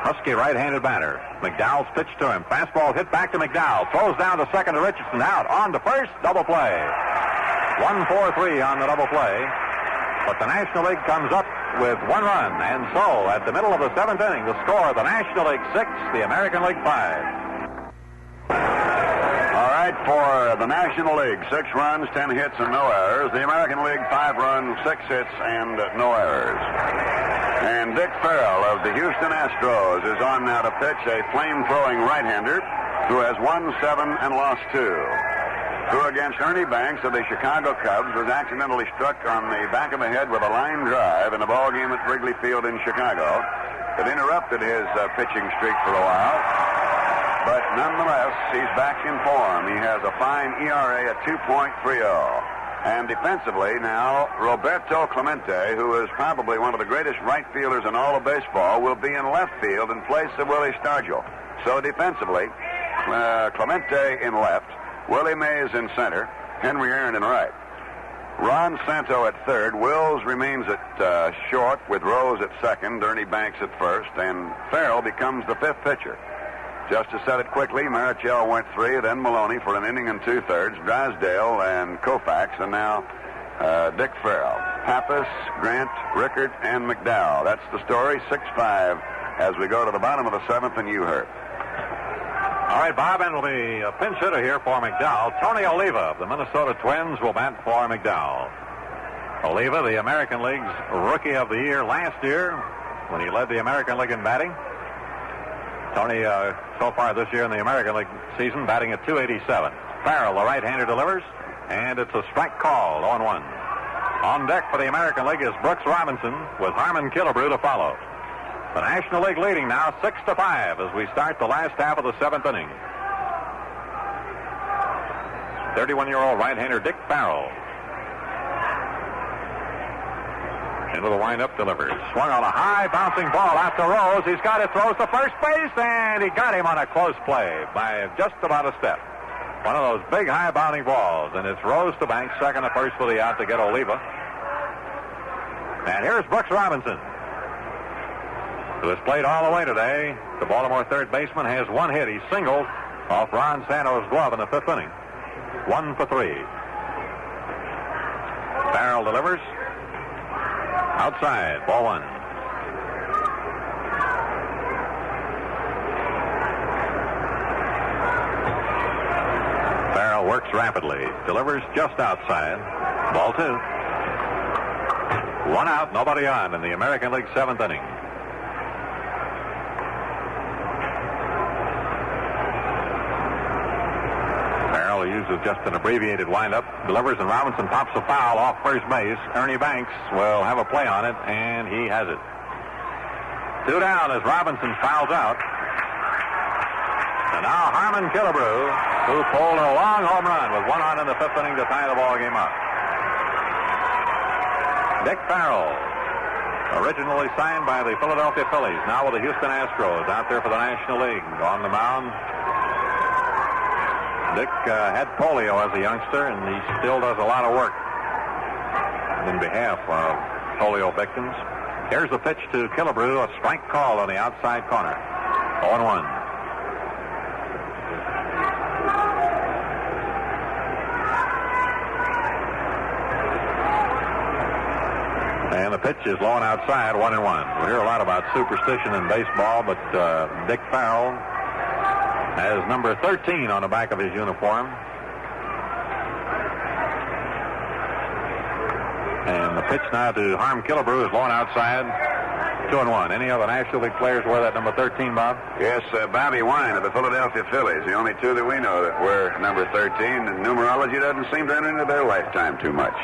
Husky right-handed batter. McDowell's pitch to him. Fastball hit back to McDowell. Throws down to second to Richardson. Out on to first. Double play. 1-4-3 on the double play. But the National League comes up with 1 run. And so at the middle of the 7th inning, the score, the National League 6, the American League 5. All right, for the National League, 6 runs, 10 hits, and no errors. The American League, 5 runs, 6 hits, and no errors. And Dick Farrell of the Houston Astros is on now to pitch, a flame-throwing right-hander who has won 7 and lost 2. Who against Ernie Banks of the Chicago Cubs was accidentally struck on the back of the head with a line drive in a ball game at Wrigley Field in Chicago. It interrupted his pitching streak for a while. But nonetheless, he's back in form. He has a fine ERA at 2.30. And defensively now, Roberto Clemente, who is probably one of the greatest right fielders in all of baseball, will be in left field in place of Willie Stargell. So defensively, Clemente in left, Willie Mays in center, Henry Aaron in right. Ron Santo at third. Wills remains at short with Rose at second, Ernie Banks at first, and Farrell becomes the 5th pitcher. Just to set it quickly, Marichal went 3, then Maloney for an inning and 2/3, Drysdale and Koufax, and now Dick Farrell. Pappas, Grant, Rickert, and McDowell. That's the story, 6-5 as we go to the bottom of the 7th, and you heard. All right, Bob, and will be a pinch hitter here for McDowell. Tony Oliva of the Minnesota Twins will bat for McDowell. Oliva, the American League's Rookie of the Year last year when he led the American League in batting. Tony, so far this year in the American League season, batting at .287. Farrell, the right-hander, delivers, and it's a strike call, 0-1. On deck for the American League is Brooks Robinson with Harmon Killebrew to follow. The National League leading now 6-5 as we start the last half of the 7th inning. 31-year-old right-hander Dick Farrell. Into the windup, delivers. Swung on a high bouncing ball out to Rose. He's got it, throws to first base, and he got him on a close play by just about a step. One of those big high bounding balls, and it's Rose to Banks, second to first for the out to get Oliva. And here's Brooks Robinson, who has played all the way today. The Baltimore third baseman has one hit. He singled off Ron Santo's glove in the fifth inning. 1 for 3. Farrell delivers. Outside, ball 1. Farrell works rapidly. Delivers just outside. Ball 2. 1 out, nobody on in the American League seventh inning. Farrell uses just an abbreviated windup. Delivers, and Robinson pops a foul off first base. Ernie Banks will have a play on it, and he has it. 2 down as Robinson fouls out. And now Harmon Killebrew, who pulled a long home run with 1 on in the fifth inning to tie the ball game up. Dick Farrell, originally signed by the Philadelphia Phillies, now with the Houston Astros, out there for the National League. On the mound, Dick had polio as a youngster, and he still does a lot of work in behalf of polio victims. Here's the pitch to Killebrew, a strike call on the outside corner. 0-1. And the pitch is low and outside, 1-1. We hear a lot about superstition in baseball, but Dick Farrell has number 13 on the back of his uniform. And the pitch now to Harm Killebrew is low and outside, 2-1. Any other National League players wear that number 13, Bob? Yes, Bobby Wine of the Philadelphia Phillies. The only two that we know that wear number 13, and numerology doesn't seem to enter into their lifetime too much.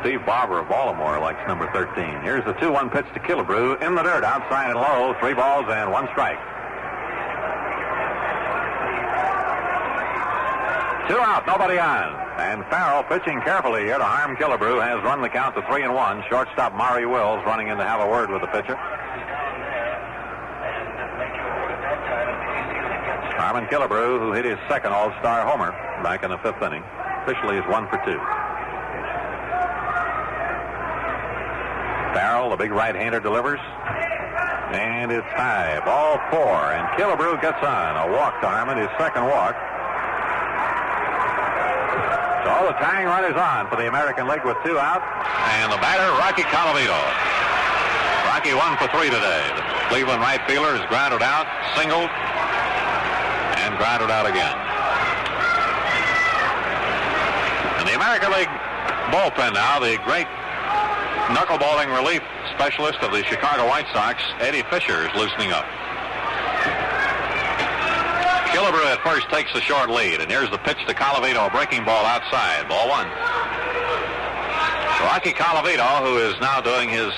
Steve Barber of Baltimore likes number 13. Here's the 2-1 pitch to Killebrew in the dirt, outside and low. 3 balls and 1 strike. 2 out, nobody on. And Farrell, pitching carefully here to Harm Killebrew, has run the count to 3-1. Shortstop Maury Wills running in to have a word with the pitcher. Harmon Killebrew, who hit his second All-Star homer back in the fifth inning, officially is 1 for 2. Farrell, the big right-hander, delivers. And it's high. Ball 4. And Killebrew gets on. A walk to Harmon, his second walk. So the tying run is on for the American League with 2 out. And the batter, Rocky Colavito. Rocky 1 for 3 today. The Cleveland right fielder is grounded out, singled, and grounded out again. And the American League bullpen now, the great knuckleballing relief specialist of the Chicago White Sox, Eddie Fisher, is loosening up. Killebrew at first takes the short lead, and here's the pitch to Colavito, a breaking ball outside, ball 1. Rocky Colavito, who is now doing his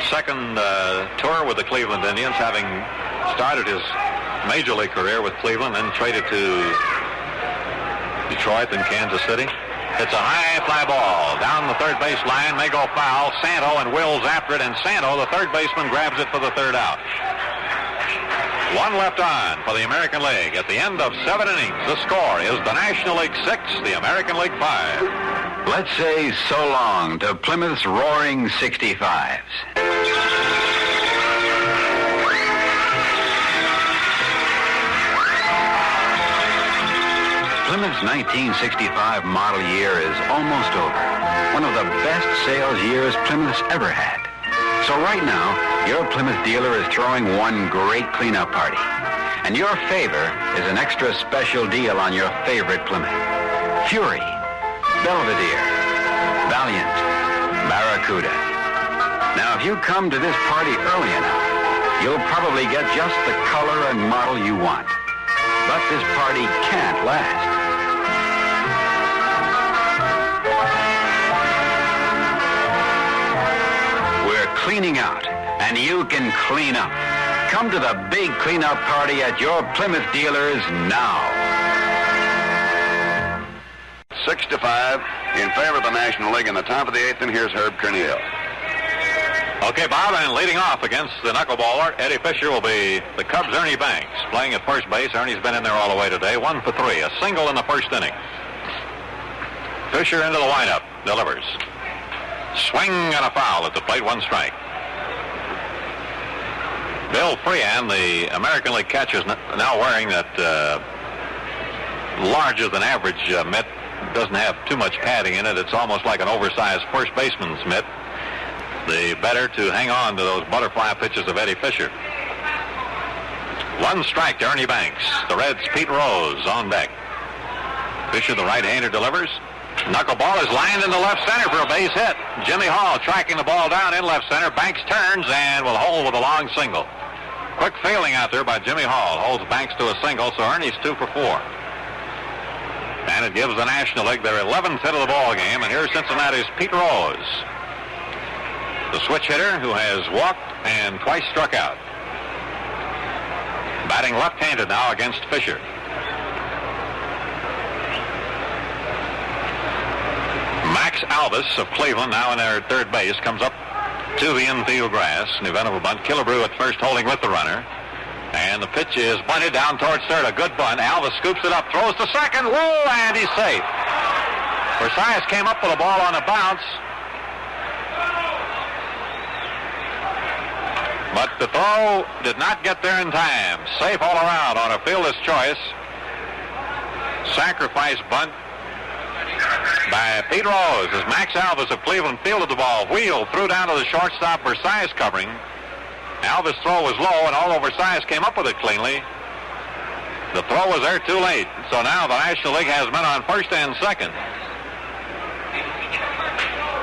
second tour with the Cleveland Indians, having started his major league career with Cleveland, then traded to Detroit and Kansas City. It's a high fly ball down the third base line, may go foul. Santo and Wills after it, and Santo, the third baseman, grabs it for the third out. 1 left on for the American League. At the end of 7 innings, the score is the National League 6, the American League 5. Let's say so long to Plymouth's roaring 65s. Plymouth's 1965 model year is almost over. One of the best sales years Plymouth's ever had. So right now, your Plymouth dealer is throwing one great cleanup party. And your favor is an extra special deal on your favorite Plymouth. Fury, Belvedere, Valiant, Barracuda. Now, if you come to this party early enough, you'll probably get just the color and model you want. But this party can't last. We're cleaning out, and you can clean up. Come to the big cleanup party at your Plymouth dealers now. 6-5, in favor of the National League in the top of the 8th, and here's Herb Kerneal. Okay, Bob, and leading off against the knuckleballer, Eddie Fisher, will be the Cubs' Ernie Banks, playing at first base. Ernie's been in there all the way today, 1 for 3, a single in the first inning. Fisher into the windup, delivers. Swing and a foul at the plate, 1 strike. Bill Freehan, the American League catcher, is now wearing that larger than average mitt. Doesn't have too much padding in it. It's almost like an oversized first baseman's mitt. The better to hang on to those butterfly pitches of Eddie Fisher. 1 strike to Ernie Banks. The Reds' Pete Rose on deck. Fisher, the right-hander, delivers. Knuckleball is lined into left center for a base hit. Jimmy Hall tracking the ball down in left center. Banks turns and will hold with a long single. Quick fielding out there by Jimmy Hall. Holds Banks to a single, so Ernie's 2 for 4. And it gives the National League their 11th hit of the ball game. And here's Cincinnati's Pete Rose, the switch hitter who has walked and twice struck out. Batting left-handed now against Fisher. Max Alvis of Cleveland, now in there at third base, comes up to the infield grass. An event of a bunt. Killebrew at first holding with the runner. And the pitch is bunted down towards third. A good bunt. Alvis scoops it up, throws to second. Whoa, and he's safe. Versailles came up with the ball on a bounce. But the throw did not get there in time. Safe all around on a fielder's choice. Sacrifice bunt by Pete Rose as Max Alvis of Cleveland fielded the ball, wheeled, threw down to the shortstop. Versailles covering. Alvis' throw was low, and although Versailles came up with it cleanly, the throw was there too late. So now the National League has men on first and second.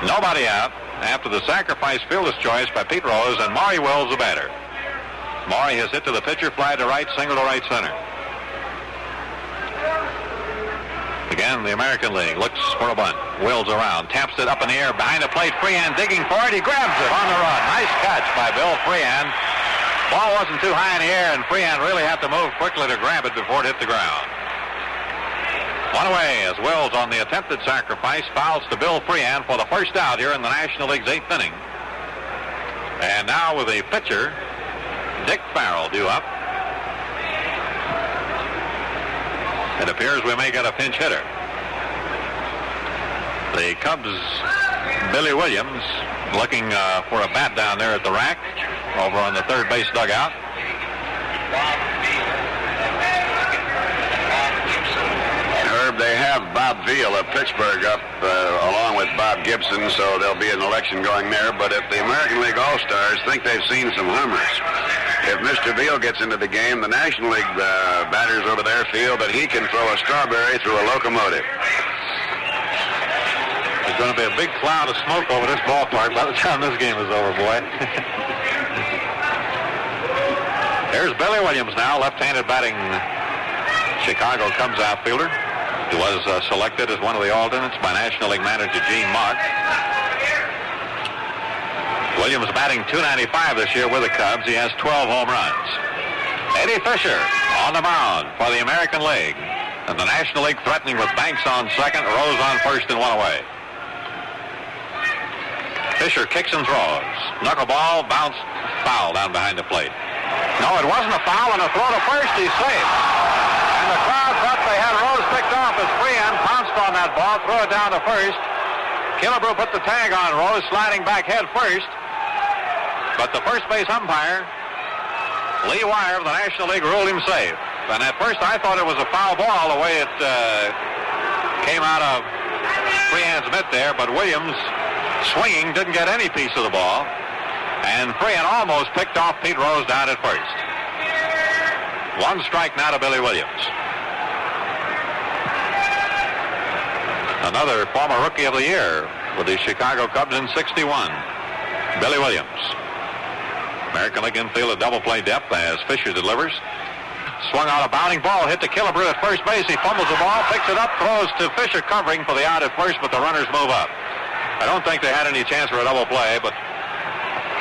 Nobody out after the sacrifice fielder's choice by Pete Rose, and Maury Wills the batter. Maury has hit to the pitcher, fly to right, single to right center. Again, the American League looks for a bunt. Wills around, taps it up in the air, behind the plate. Freehan digging for it. He grabs it on the run. Nice catch by Bill Freehan. Ball wasn't too high in the air, and Freehan really had to move quickly to grab it before it hit the ground. One away as Wills on the attempted sacrifice fouls to Bill Freehan for the first out here in the National League's 8th inning. And now with the pitcher, Dick Farrell due up. It appears we may get a pinch hitter. The Cubs' Billy Williams looking for a bat down there at the rack over on the third base dugout. Herb, they have Bob Veal of Pittsburgh up along with Bob Gibson, so there'll be an election going there. But if the American League All-Stars think they've seen some hummers, if Mr. Veal gets into the game, the National League batters over there feel that he can throw a strawberry through a locomotive. There's going to be a big cloud of smoke over this ballpark by the time this game is over, boy. There's Billy Williams now, left-handed batting Chicago Cubs outfielder. He was selected as one of the alternates by National League manager Gene Mauch. Williams batting .295 this year with the Cubs. He has 12 home runs. Eddie Fisher on the mound for the American League. And the National League threatening with Banks on second, Rose on first, and 1 away. Fisher kicks and throws. Knuckleball, bounce, foul down behind the plate. No, it wasn't a foul, and a throw to first. He's safe. And the crowd thought they had Rose picked off as Freehan pounced on that ball, threw it down to first. Killebrew put the tag on Rose, sliding back head first. But the first base umpire, Lee Wire of the National League, ruled him safe. And at first I thought it was a foul ball the way it came out of Freehan's mitt there, but Williams, swinging, didn't get any piece of the ball. And Freehan almost picked off Pete Rose down at first. 1 strike now to Billy Williams. Another former Rookie of the Year with the Chicago Cubs in '61, Billy Williams. American League infield a double play depth as Fisher delivers. Swung out a bounding ball, hit to Killebrew at first base. He fumbles the ball, picks it up, throws to Fisher covering for the out at first, but the runners move up. I don't think they had any chance for a double play, but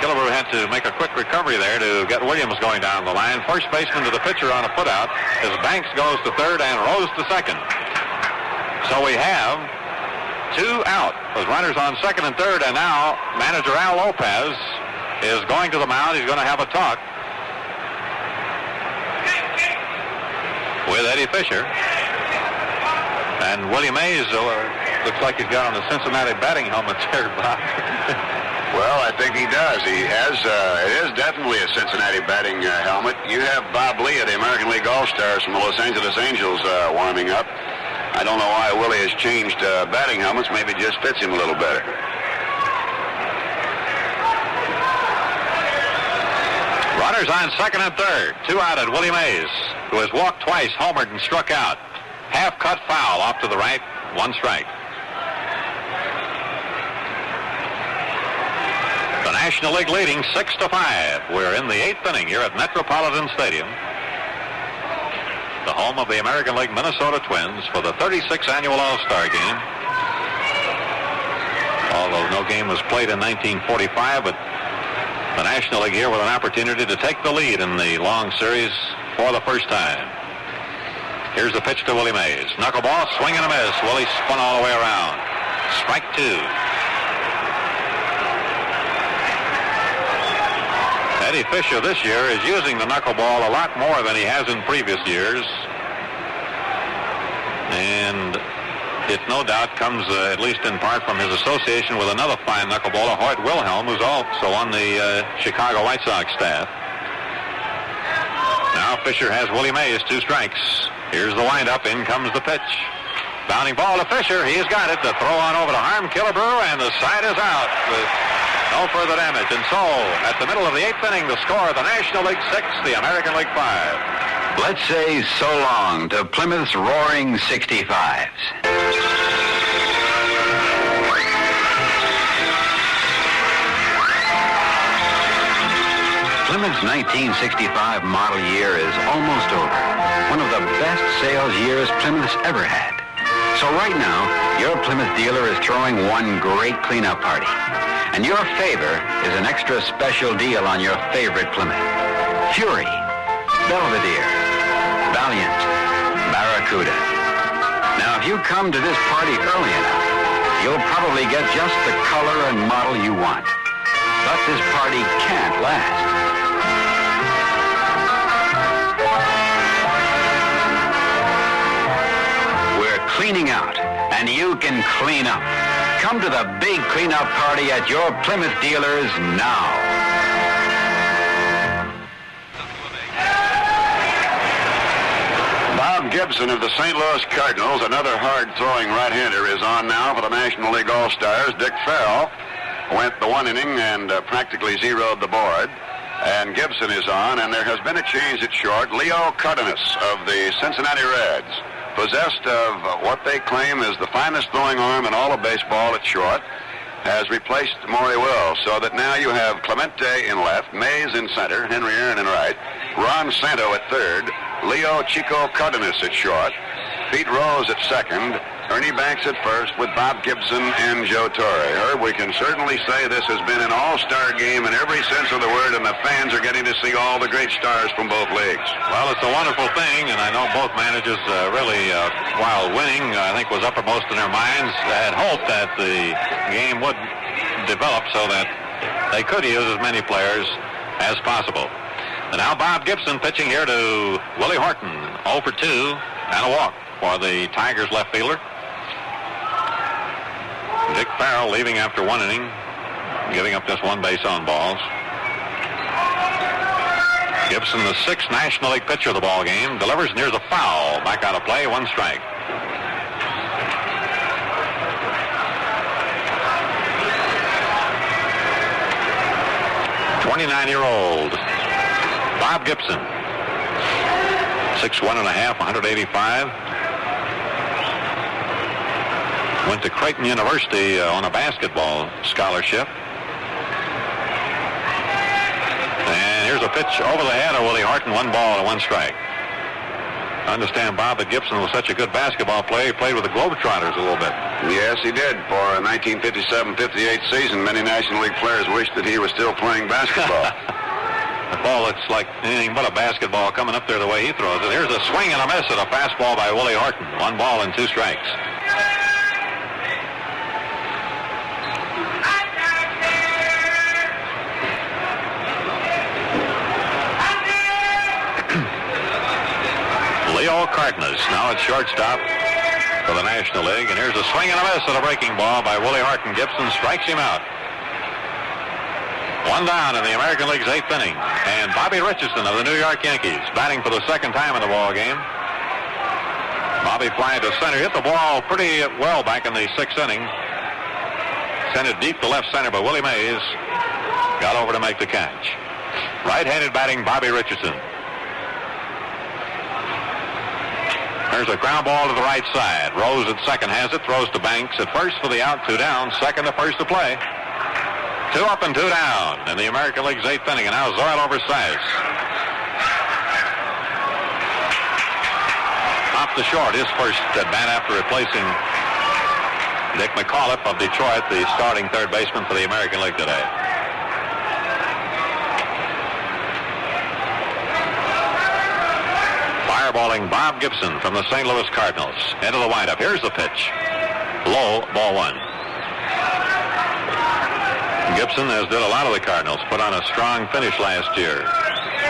Killebrew had to make a quick recovery there to get Williams going down the line. First baseman to the pitcher on a putout as Banks goes to third and Rose to second. So we have 2 out with runners on second and third, and now manager Al López is going to the mound. He's going to have a talk with Eddie Fisher. And Willie Mays looks like he's got on the Cincinnati batting helmet there, Bob. Well, I think he does. He has. It is definitely a Cincinnati batting helmet. You have Bob Lee of the American League All-Stars from the Los Angeles Angels warming up. I don't know why Willie has changed batting helmets. Maybe it just fits him a little better. Runners on second and third. 2 out at Willie Mays, who has walked twice, homered, and struck out. Half-cut foul off to the right. 1 strike. The National League leading 6-5. We're in the 8th inning here at Metropolitan Stadium, the home of the American League Minnesota Twins, for the 36th annual All-Star game. Although no game was played in 1945, but the National League here with an opportunity to take the lead in the long series for the first time. Here's the pitch to Willie Mays. Knuckleball, swing and a miss. Willie spun all the way around. Strike 2. Eddie Fisher this year is using the knuckleball a lot more than he has in previous years. And it no doubt comes, at least in part, from his association with another fine knuckleballer, Hoyt Wilhelm, who's also on the Chicago White Sox staff. Now Fisher has Willie Mays, 2 strikes. Here's the windup. In comes the pitch. Bounding ball to Fisher. He's got it. The throw on over to Harm Killebrew, and the side is out with no further damage. And so, at the middle of the 8th inning, the score of the National League 6, the American League 5. Let's say so long to Plymouth's roaring 65s. Plymouth's 1965 model year is almost over. One of the best sales years Plymouth's ever had. So right now, your Plymouth dealer is throwing one great cleanup party. And your favor is an extra special deal on your favorite Plymouth. Fury, Belvedere, Valiant, Barracuda. Now, if you come to this party early enough, you'll probably get just the color and model you want. But this party can't last. We're cleaning out, and you can clean up. Come to the big cleanup party at your Plymouth dealers now. Bob Gibson of the St. Louis Cardinals, another hard-throwing right-hander, is on now for the National League All-Stars. Dick Farrell went the 1 inning and practically zeroed the board. And Gibson is on, and there has been a change at short. Leo Cardenas of the Cincinnati Reds, possessed of what they claim is the finest throwing arm in all of baseball at short, has replaced Maury Wills, so that now you have Clemente in left, Mays in center, Henry Aaron in right, Ron Santo at third, Leo Chico Cardenas at short, Pete Rose at second, Ernie Banks at first, with Bob Gibson and Joe Torre. Herb, we can certainly say this has been an all-star game in every sense of the word, and the fans are getting to see all the great stars from both leagues. Well, it's a wonderful thing, and I know both managers really, while winning, I think was uppermost in their minds, had hoped that the game would develop so that they could use as many players as possible. And now Bob Gibson pitching here to Willie Horton, 0 for 2, and a walk for the Tigers left fielder. Dick Farrell leaving after 1 inning, giving up just 1 base on balls. Gibson, the 6th National League pitcher of the ball game, delivers, and here's a foul. Back out of play, 1 strike. "29-year-old Bob Gibson, 6'1 and a half, 185. Went to Creighton University on a basketball scholarship. And here's a pitch over the head of Willie Horton, 1 ball and 1 strike. I understand, Bob, that Gibson was such a good basketball player, he played with the Globetrotters a little bit. Yes, he did. For a 1957-58 season, many National League players wished that he was still playing basketball. The ball looks like anything but a basketball coming up there the way he throws it. Here's a swing and a miss at a fastball by Willie Horton. 1 ball and 2 strikes. Cardinals. Now it's shortstop for the National League, and here's a swing and a miss at a breaking ball by Willie Horton. Gibson strikes him out. One down in the American League's 8th inning, and Bobby Richardson of the New York Yankees batting for the second time in the ball game. Bobby flying to center, hit the ball pretty well back in the 6th inning. Sent it deep to left center, but Willie Mays got over to make the catch. Right-handed batting Bobby Richardson. There's a ground ball to the right side. Rose at second has it, throws to Banks at first for the out, 2 down. Second to first to play. 2 up and 2 down in the American League's 8th inning, and now Zoil over Sias. Off the short, his first at bat after replacing Dick McAuliffe of Detroit, the starting third baseman for the American League today. Fireballing Bob Gibson from the St. Louis Cardinals. Into the windup. Here's the pitch. Low, ball 1. Gibson, as did a lot of the Cardinals, put on a strong finish last year.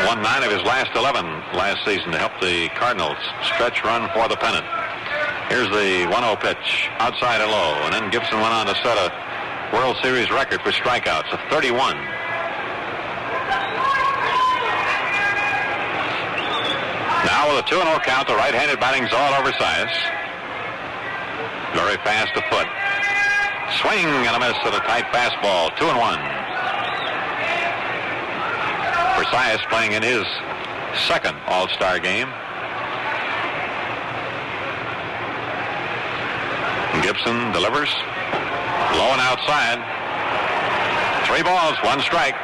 Won 9 of his last 11 last season to help the Cardinals stretch run for the pennant. Here's the 1-0 pitch, outside and low, and then Gibson went on to set a World Series record for strikeouts of 31. Now with a 2-0 count, the right-handed batting Zoil over Sias. Very fast afoot. Swing and a miss at a tight fastball. 2-1. Sias playing in his second All-Star game. Gibson delivers. Low and outside. 3 balls, 1 strike.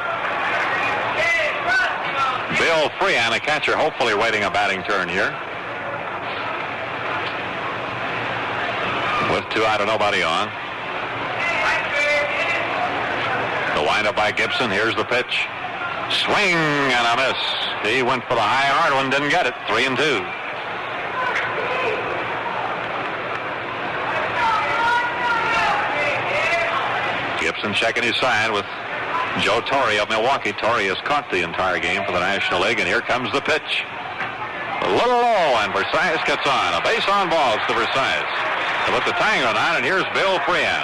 Bill Freehan, a catcher, hopefully waiting a batting turn here. With 2 out and nobody on. The windup by Gibson. Here's the pitch. Swing and a miss. He went for the high hard one, didn't get it. 3-2. Gibson checking his side with Joe Torre of Milwaukee. Torre has caught the entire game for the National League, and here comes the pitch. A little low, and Versailles gets on. A base on balls to Versailles. To put the tying run on, and here's Bill Freehan.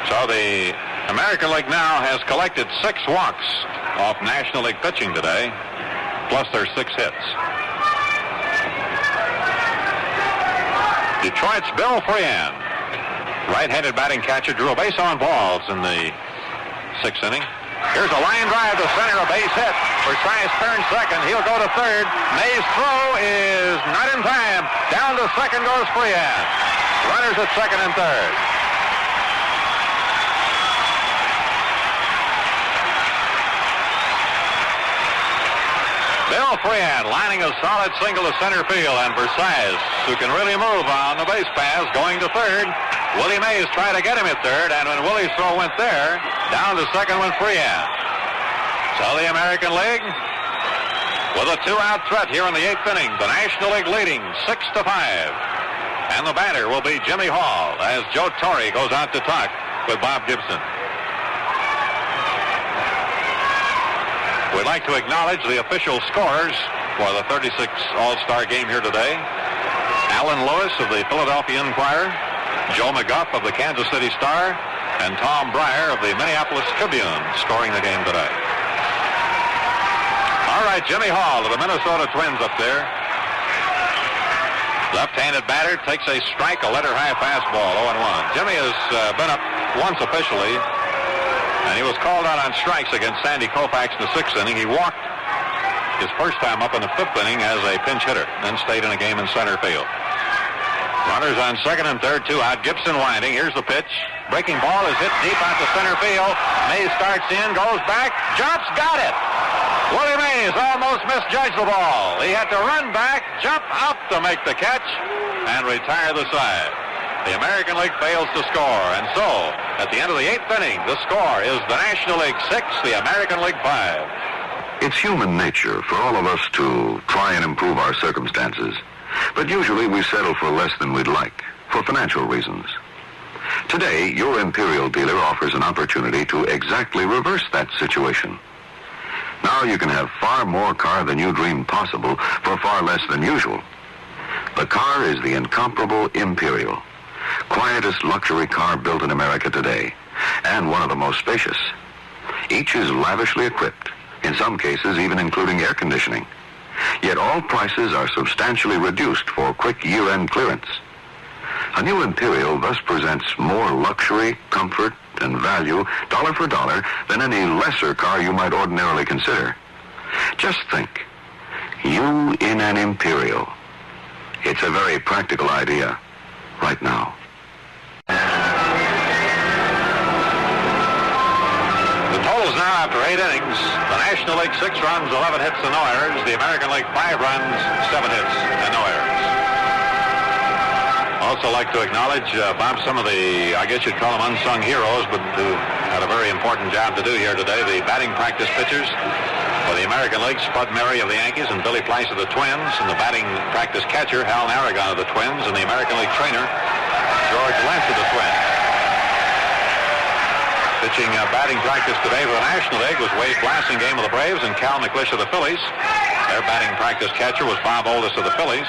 So the American League now has collected 6 walks off National League pitching today, plus their 6 hits. Detroit's Bill Freehan, right-handed batting catcher, drew a base on balls in the 6th inning. Here's a line drive to center, a base hit. Versailles turns second. He'll go to third. May's throw is not in time. Down to second goes Freehan. Runners at second and third. Bill Freehan lining a solid single to center field, and Versailles, who can really move on the base pass, going to third. Willie Mays tried to get him at third, and when Willie's throw went there, down to second went Freehan. So the American League, with a 2-out threat here in the 8th inning, the National League leading 6-5. And the batter will be Jimmy Hall, as Joe Torre goes out to talk with Bob Gibson. We'd like to acknowledge the official scorers for the 36th All-Star game here today. Alan Lewis of the Philadelphia Inquirer, Joe McGuff of the Kansas City Star, and Tom Breyer of the Minneapolis Tribune scoring the game today. All right, Jimmy Hall of the Minnesota Twins up there. Left-handed batter takes a strike, a letter-high fastball, 0-1. Jimmy has been up once officially, and he was called out on strikes against Sandy Koufax in the 6th inning. He walked his first time up in the 5th inning as a pinch hitter, then stayed in a game in center field. Runners on second and third, 2 out. Gibson winding. Here's the pitch. Breaking ball is hit deep out to center field. Mays starts in, goes back, jumps, got it. Willie Mays almost misjudged the ball. He had to run back, jump up to make the catch, and retire the side. The American League fails to score, and so, at the end of the 8th inning, the score is the National League 6, the American League 5. It's human nature for all of us to try and improve our circumstances, but usually we settle for less than we'd like, for financial reasons. Today, your Imperial dealer offers an opportunity to exactly reverse that situation. Now you can have far more car than you dreamed possible for far less than usual. The car is the incomparable Imperial, quietest luxury car built in America today, and one of the most spacious. Each is lavishly equipped, in some cases even including air conditioning. Yet all prices are substantially reduced for quick year-end clearance. A new Imperial thus presents more luxury, comfort, and value, dollar for dollar, than any lesser car you might ordinarily consider. Just think, you in an Imperial. It's a very practical idea, right now. The totals now after 8 innings. The National League 6 runs, 11 hits, and no errors. The American League 5 runs, 7 hits, and no errors. Also like to acknowledge, Bob, some of the, I guess you'd call them unsung heroes, but who had a very important job to do here today. The batting practice pitchers for the American League, Spud Murray of the Yankees and Billy Price of the Twins, and the batting practice catcher, Hal Aragon of the Twins, and the American League trainer, George Lentz of the Twins. Pitching batting practice today for the National League was Wade Blassingame of the Braves and Cal McLish of the Phillies. Their batting practice catcher was Bob Oldest of the Phillies.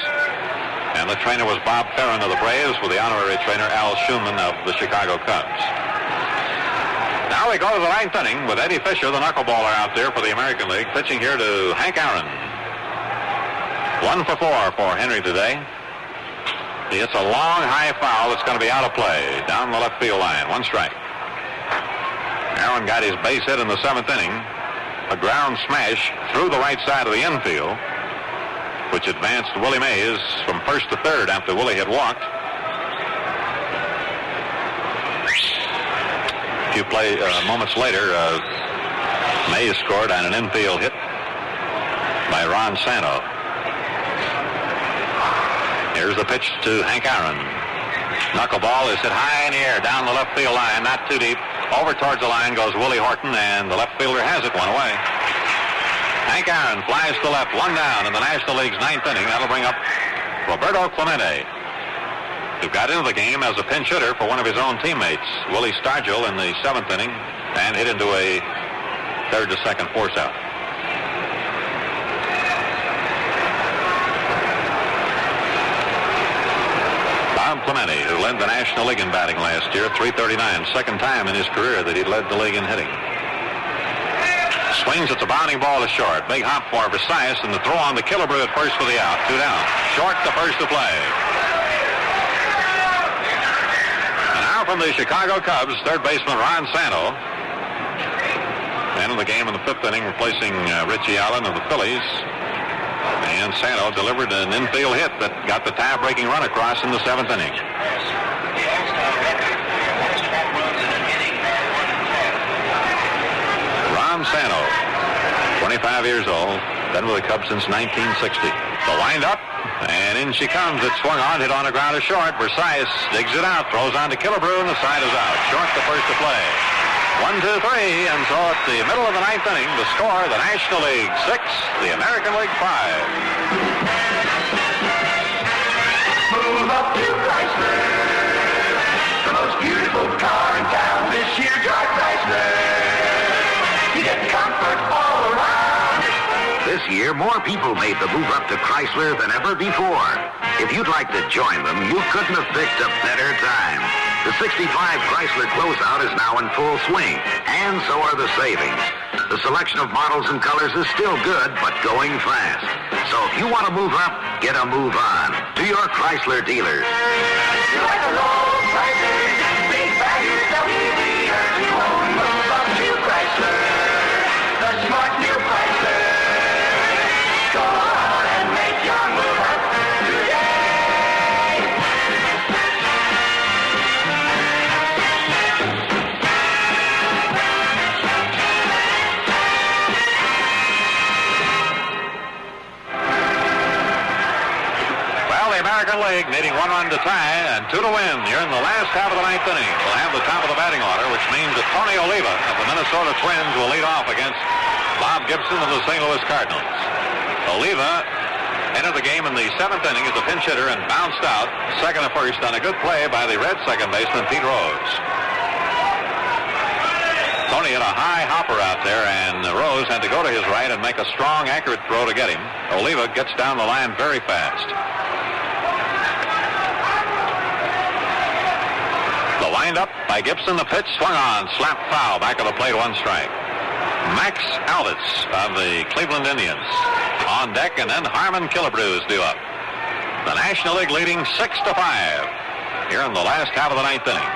And the trainer was Bob Ferrin of the Braves with the honorary trainer Al Schumann of the Chicago Cubs. Now we go to the 9th inning with Eddie Fisher, the knuckleballer, out there for the American League, pitching here to Hank Aaron. 1 for 4 for Henry today. It's a long, high foul that's going to be out of play down the left field line. 1 strike. Aaron got his base hit in the 7th inning. A ground smash through the right side of the infield, which advanced Willie Mays from first to third after Willie had walked. A few moments later, Mays scored on an infield hit by Ron Santo. Here's the pitch to Hank Aaron. Knuckleball is hit high in the air down the left field line, not too deep. Over towards the line goes Willie Horton, and the left fielder has it, 1 away. Hank Aaron flies to left, 1 down in the National League's 9th inning. That'll bring up Roberto Clemente, who got into the game as a pinch hitter for one of his own teammates, Willie Stargell, in the 7th inning, and hit into a 3rd to 2nd force out. Bob Clemente, who led the National League in batting last year, 339, second time in his career that he led the league in hitting. Swings at the bounding ball to short. Big hop for Versailles, and the throw on the Killebrew at first for the out. 2 down. Short the first to play. And now from the Chicago Cubs, third baseman Ron Santo. Man of the game in the 5th inning, replacing Richie Allen of the Phillies. And Santo delivered an infield hit that got the tie-breaking run across in the 7th inning. Santo, 25 years old, been with the Cubs since 1960. The wind-up, and in she comes. It swung on, hit on the ground to short. Versailles digs it out, throws on to Killebrew, and the side is out. Short the first to play. 1, 2, 3, and so at the middle of the 9th inning, the score, the National League 6, the American League 5. Move up to Chrysler, the most beautiful car in town this year. Drive Chrysler. Get comfort all around. This year, more people made the move up to Chrysler than ever before. If you'd like to join them, you couldn't have picked a better time. The 65 Chrysler closeout is now in full swing, and so are the savings. The selection of models and colors is still good, but going fast. So if you want to move up, get a move on to your Chrysler dealers. You like a low prices, big value stuff you won't move up to Chrysler. The smart new Chrysler. Go on and make your move up today. Well, the American League needing 1 run to tie and 2 to win. You're in the last half of the 9th inning. We'll have the top of the batting order, which means that Tony Oliva of the Minnesota Twins will lead off against Bob Gibson of the St. Louis Cardinals. Oliva entered the game in the 7th inning as a pinch hitter and bounced out second to first on a good play by the Red second baseman Pete Rose. Tony hit a high hopper out there, and Rose had to go to his right and make a strong, accurate throw to get him. Oliva gets down the line very fast. The windup by Gibson. The pitch swung on. Slap foul. Back of the plate, 1 strike. Max Alvis of the Cleveland Indians on deck, and then Harmon Killebrew is due up. The National League leading 6-5 here in the last half of the 9th inning.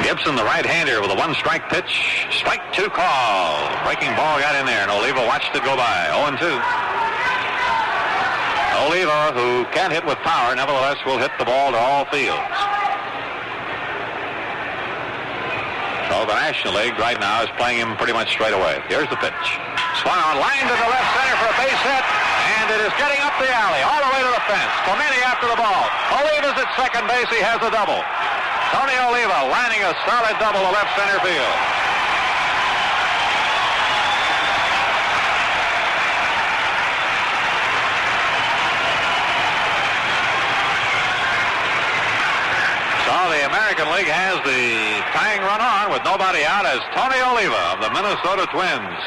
Gibson, the right-hander, with a 1-strike pitch. Strike 2 call. Breaking ball got in there, and Oliva watched it go by. 0-2. Oliva, who can't hit with power, nevertheless will hit the ball to all fields. So the National League right now is playing him pretty much straight away. Here's the pitch. Swung on, line to the left center for a base hit, and it is getting up the alley, all the way to the fence. Clemente after the ball. Oliva's at second base. He has a double. Tony Oliva lining a solid double to left center field. So the American League has the tying run on with nobody out as Tony Oliva of the Minnesota Twins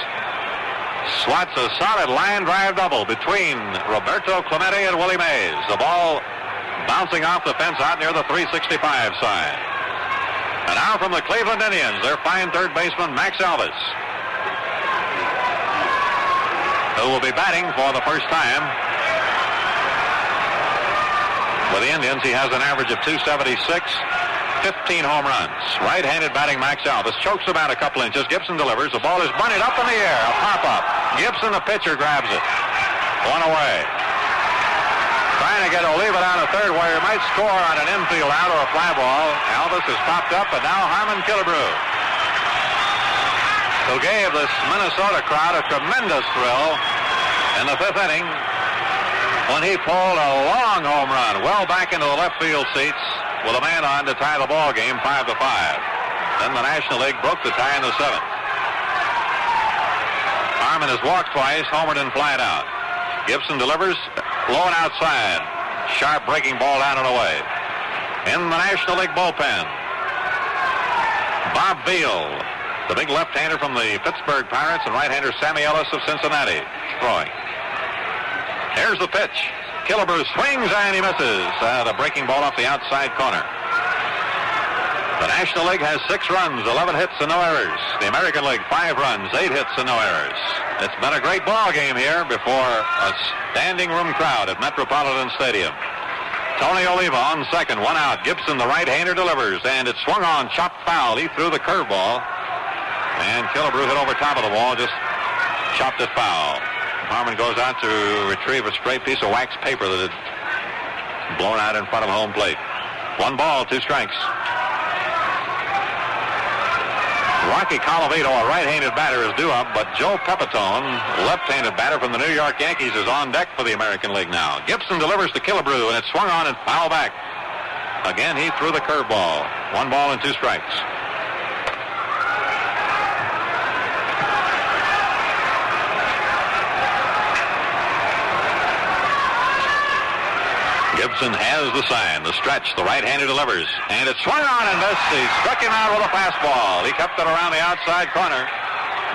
swats a solid line drive double between Roberto Clemente and Willie Mays. The ball bouncing off the fence out near the 365 side. And now from the Cleveland Indians, their fine third baseman, Max Alvis, who will be batting for the first time. With the Indians, he has an average of 276, 15 home runs. Right-handed batting Max Alvis chokes him out a couple inches. Gibson delivers. The ball is bunted up in the air. A pop-up. Gibson, the pitcher, grabs it. 1 away. Trying to get Oliva down to third where he might score on an infield out or a fly ball. Alvis has popped up, and now Harmon Killebrew, who gave this Minnesota crowd a tremendous thrill in the 5th inning when he pulled a long home run well back into the left field seats with a man on to tie the ball game 5-5. Then the National League broke the tie in the 7th. Harmon has walked twice, homered and flied out. Gibson delivers low and outside. Sharp breaking ball down and away. In the National League bullpen, Bob Beal, the big left-hander from the Pittsburgh Pirates, and right-hander Sammy Ellis of Cincinnati throwing. Here's the pitch. Killebrew swings and he misses. A breaking ball off the outside corner. The National League has 6 runs, 11 hits, and no errors. The American League, 5 runs, 8 hits, and no errors. It's been a great ball game here before a standing room crowd at Metropolitan Stadium. Tony Oliva on second, 1 out. Gibson, the right-hander, delivers, and it swung on, chopped foul. He threw the curveball, and Killebrew hit over top of the wall, just chopped it foul. Harmon goes out to retrieve a straight piece of wax paper that had blown out in front of home plate. 1 ball, 2 strikes. Rocky Colavito, a right-handed batter, is due up, but Joe Pepitone, left-handed batter from the New York Yankees, is on deck for the American League now. Gibson delivers to Killebrew, and it swung on and foul back. Again, he threw the curveball. 1 ball and 2 strikes. Gibson has the sign, the stretch, the right-hander delivers, and it swung on and missed. He struck him out with a fastball. He kept it around the outside corner.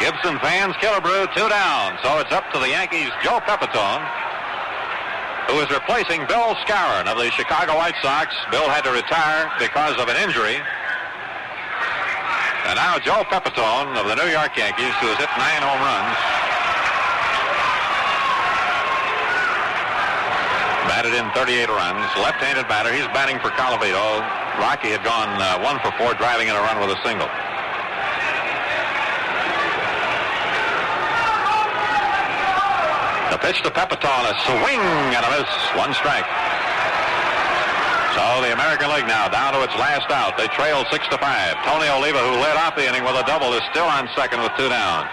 Gibson fans Killebrew, 2 down, so it's up to the Yankees' Joe Pepitone, who is replacing Bill Skowron of the Chicago White Sox. Bill had to retire because of an injury. And now Joe Pepitone of the New York Yankees, who has hit 9 home runs, batted in 38 runs. Left-handed batter. He's batting for Colavito. Rocky had gone 1 for 4, driving in a run with a single. The pitch to Pepitone, a swing and a miss. 1 strike. So the American League now down to its last out. They trail 6-5. Tony Oliva, who led off the inning with a double, is still on second with 2 down.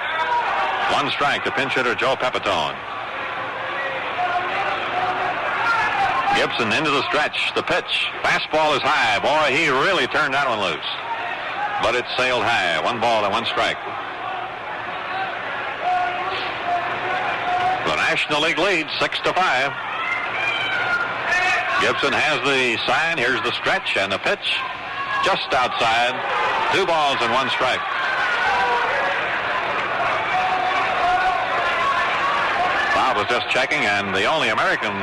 1 strike to pinch hitter Joe Pepitone. Gibson into the stretch. The pitch. Fastball is high. Boy, he really turned that one loose. But it sailed high. 1 ball and 1 strike. The National League leads 6-5. Gibson has the sign. Here's the stretch and the pitch. Just outside. 2 balls and 1 strike. Bob was just checking, and the only American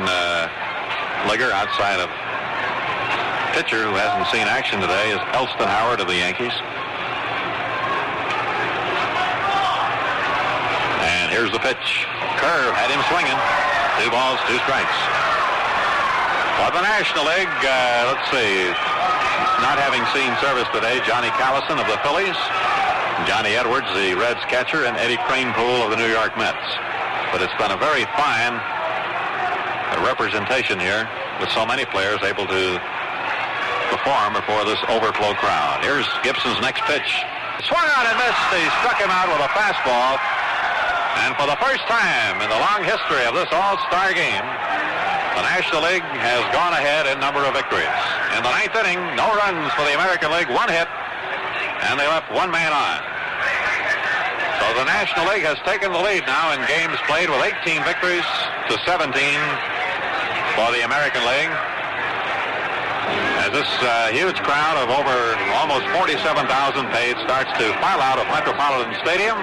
leaguer outside of pitcher who hasn't seen action today is Elston Howard of the Yankees. And here's the pitch. Curve had him swinging. 2 balls, 2 strikes. For the National League, let's see, not having seen service today, Johnny Callison of the Phillies, Johnny Edwards, the Reds catcher, and Eddie Kranepool of the New York Mets. But it's been a very fine representation here with so many players able to perform before this overflow crowd. Here's Gibson's next pitch. Swung out and missed. He struck him out with a fastball. And for the first time in the long history of this all-star game, the National League has gone ahead in number of victories. In the 9th inning, no runs for the American League, 1 hit, and they left 1 man on. So the National League has taken the lead now in games played with 18 victories to 17 for the American League. As this huge crowd of over almost 47,000 paid starts to file out of Metropolitan Stadium.